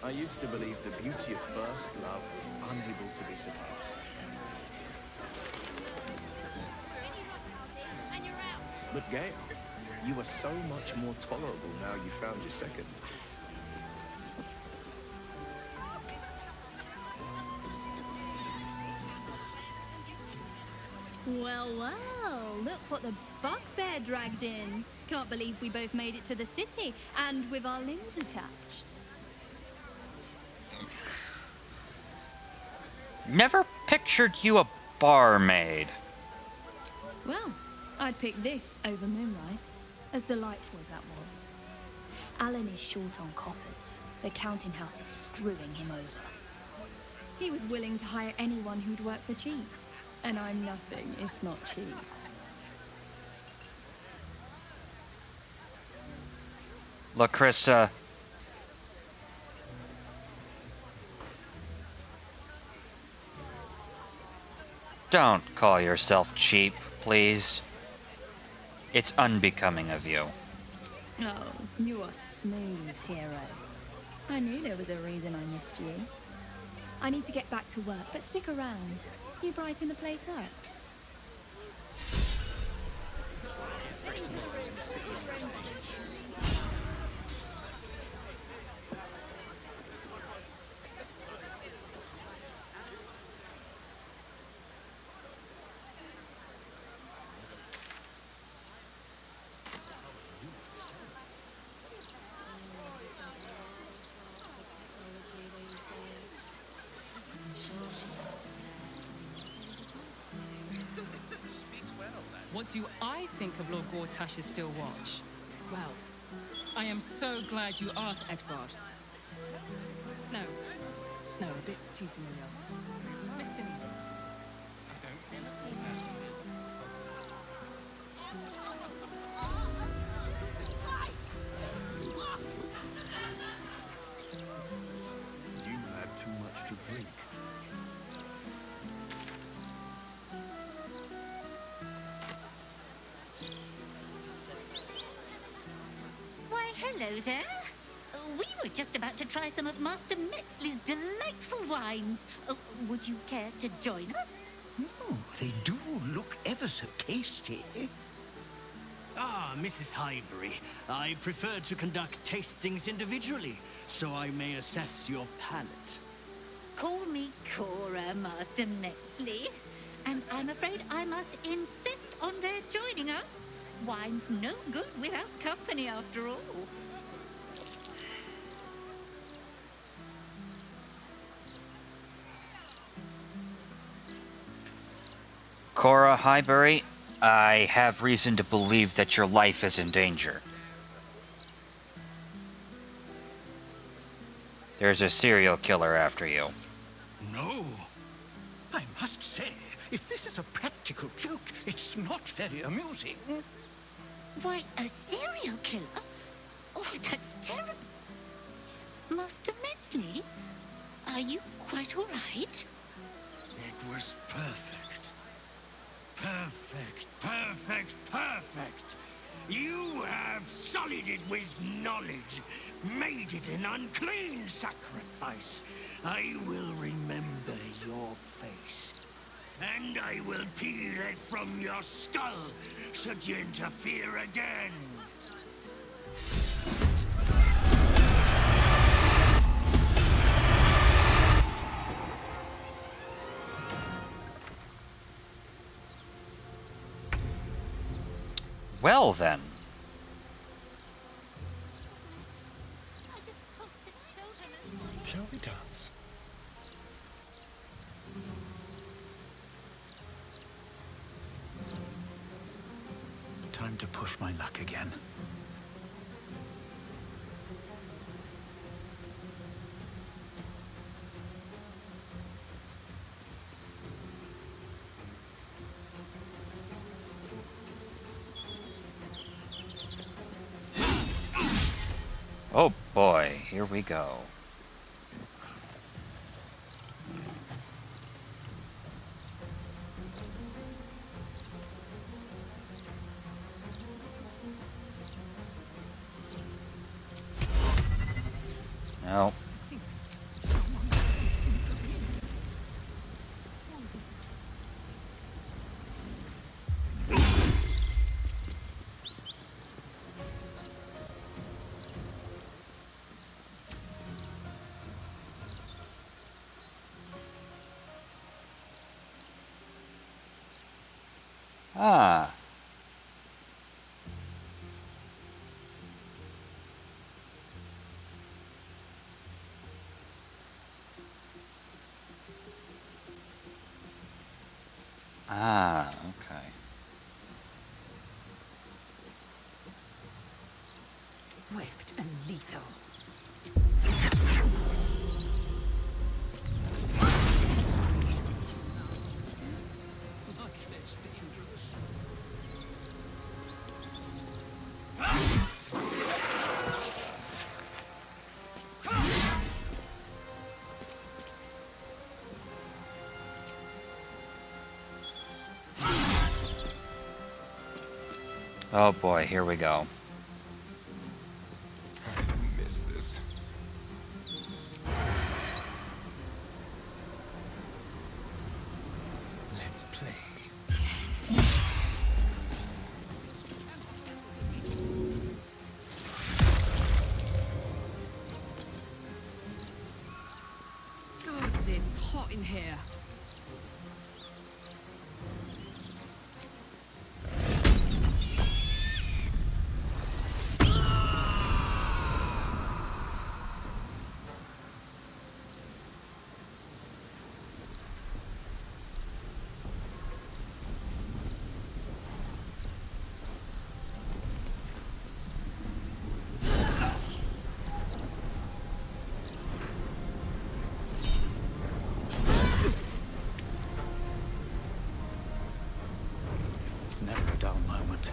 I used to believe the beauty of first love was unable to be surpassed. But Gale, you are so much more tolerable now you found your second. Well, well, look what the bugbear dragged in. Can't believe we both made it to the city, and with our limbs attached. Never pictured you a barmaid. Well, I'd pick this over Moonrise, as delightful as that was. Alan is short on coppers. The counting house is screwing him over. He was willing to hire anyone who'd work for cheap. And I'm nothing if not cheap. Lacrissa. Don't call yourself cheap, please. It's unbecoming of you. Oh, you are smooth, hero. I knew there was a reason I missed you. I need to get back to work, but stick around. You brighten the place up. What do I think of Lord Gortash's still watch? Well, I am so glad you asked, Edvard. No, a bit too familiar. Littany. I don't feel a full You've had too much to drink. Hello there. We were just about to try some of Master Metzley's delightful wines. Would you care to join us? Oh, they do look ever so tasty. Ah, Mrs. Highbury, I prefer to conduct tastings individually, so I may assess your palate. Call me Cora, Master Metzley. And I'm afraid I must insist on their joining us. Wine's no good without company, after all. Cora Highbury, I have reason to believe that your life is in danger. There's a serial killer after you. No. I must say, if this is a practical joke, it's not very amusing. Why, a serial killer? Oh, that's terrible. Master Metzley, are you quite all right? It was perfect. Perfect. You have sullied it with knowledge, made it an unclean sacrifice. I will remember your face, and I will peel it from your skull should you interfere again. Well then. Shall we dance? Time to push my luck again. Oh boy, here we go. No. Ah. Ah, okay. Swift and lethal. Oh boy, here we go. I miss this. Let's play. Gods, it's hot in here. Never a dull moment.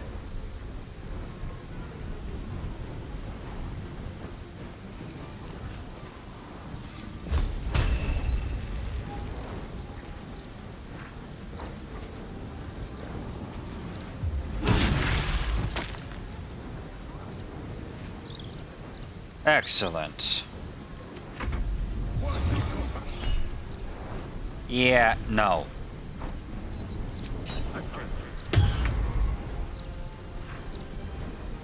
Excellent. Yeah, no.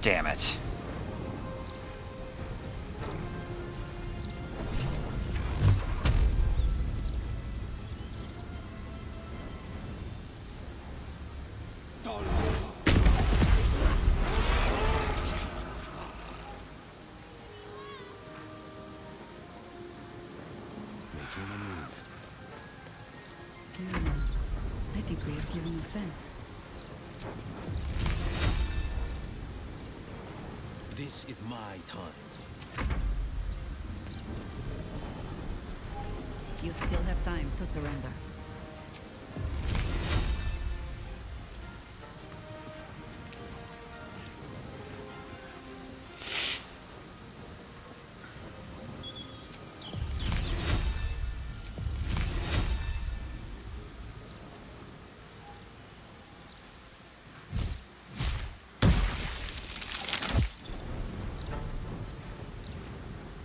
Damn it. Making a move. I think we have given offense. This is my time. You still have time to surrender.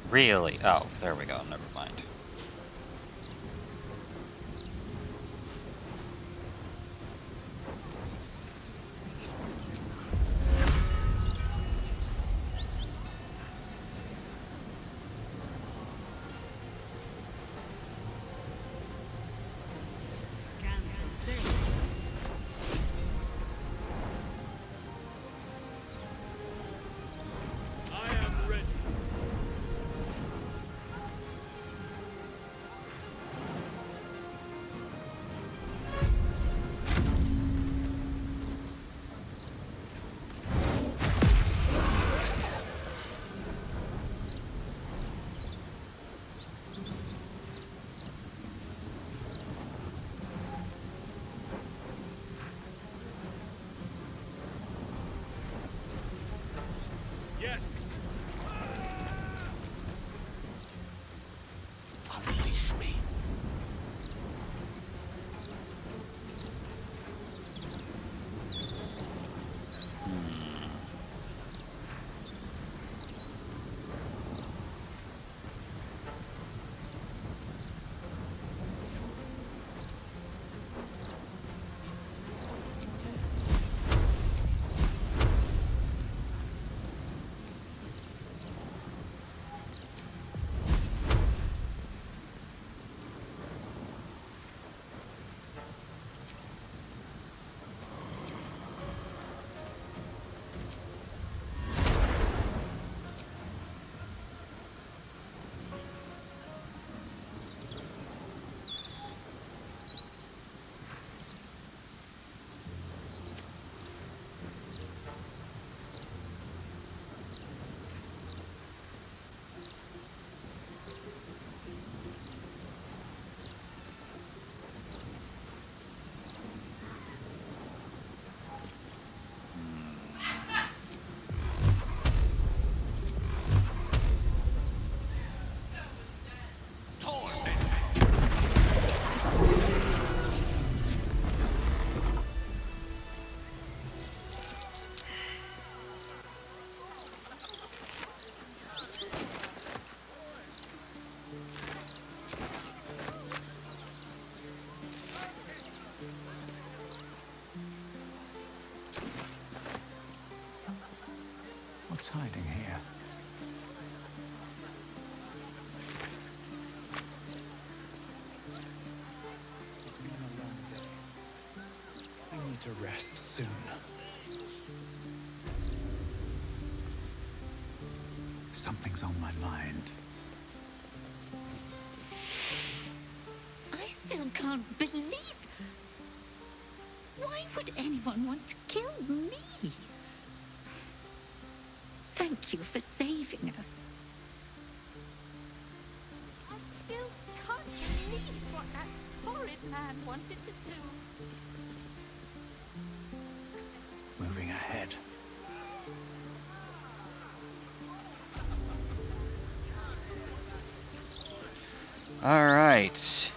Really? Oh, there we go. Never mind. here. It's been a long day. I need to rest soon. Something's on my mind. I still can't believe... Why would anyone want to kill me? Thank you for saving us. I still can't believe what that horrid man wanted to do. Moving ahead. All right.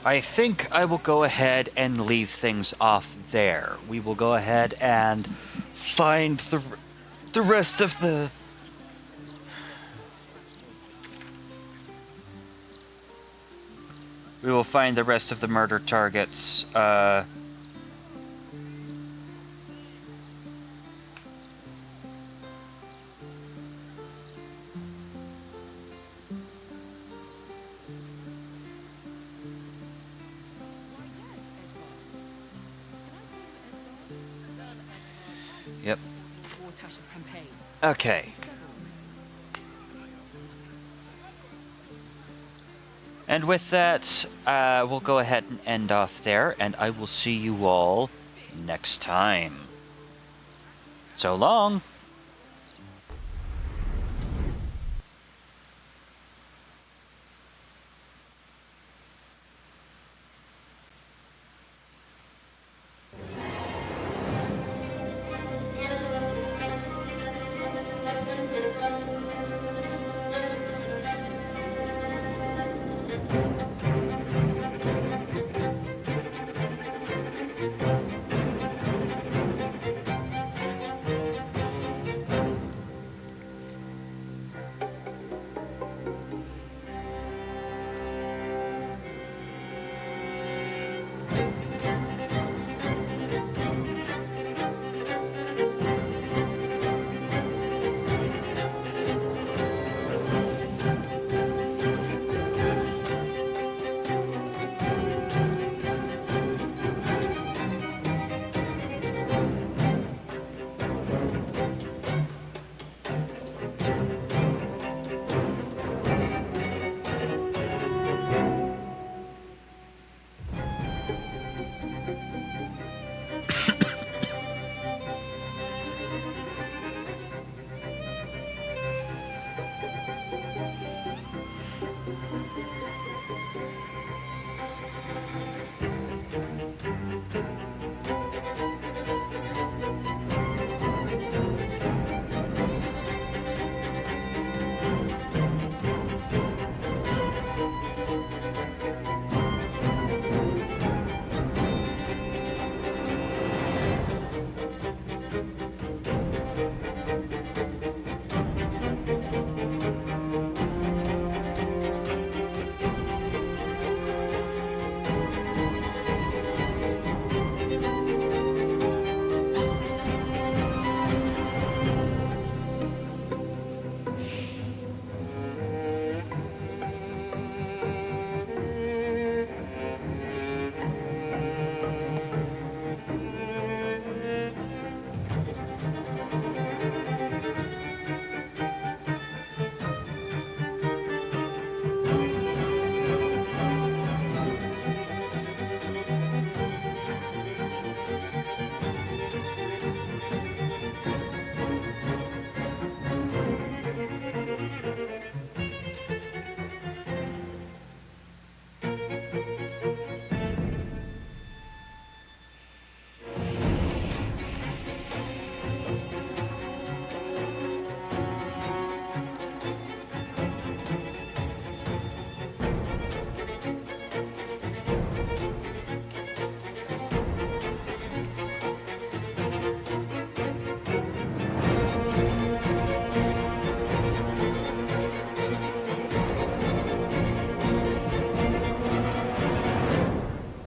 I think I will go ahead and leave things off there. We will go ahead and find the rest of the... We will find the rest of the murder targets. Yep. Tash's campaign. Okay. And with that, we'll go ahead and end off there, and I will see you all next time. So long!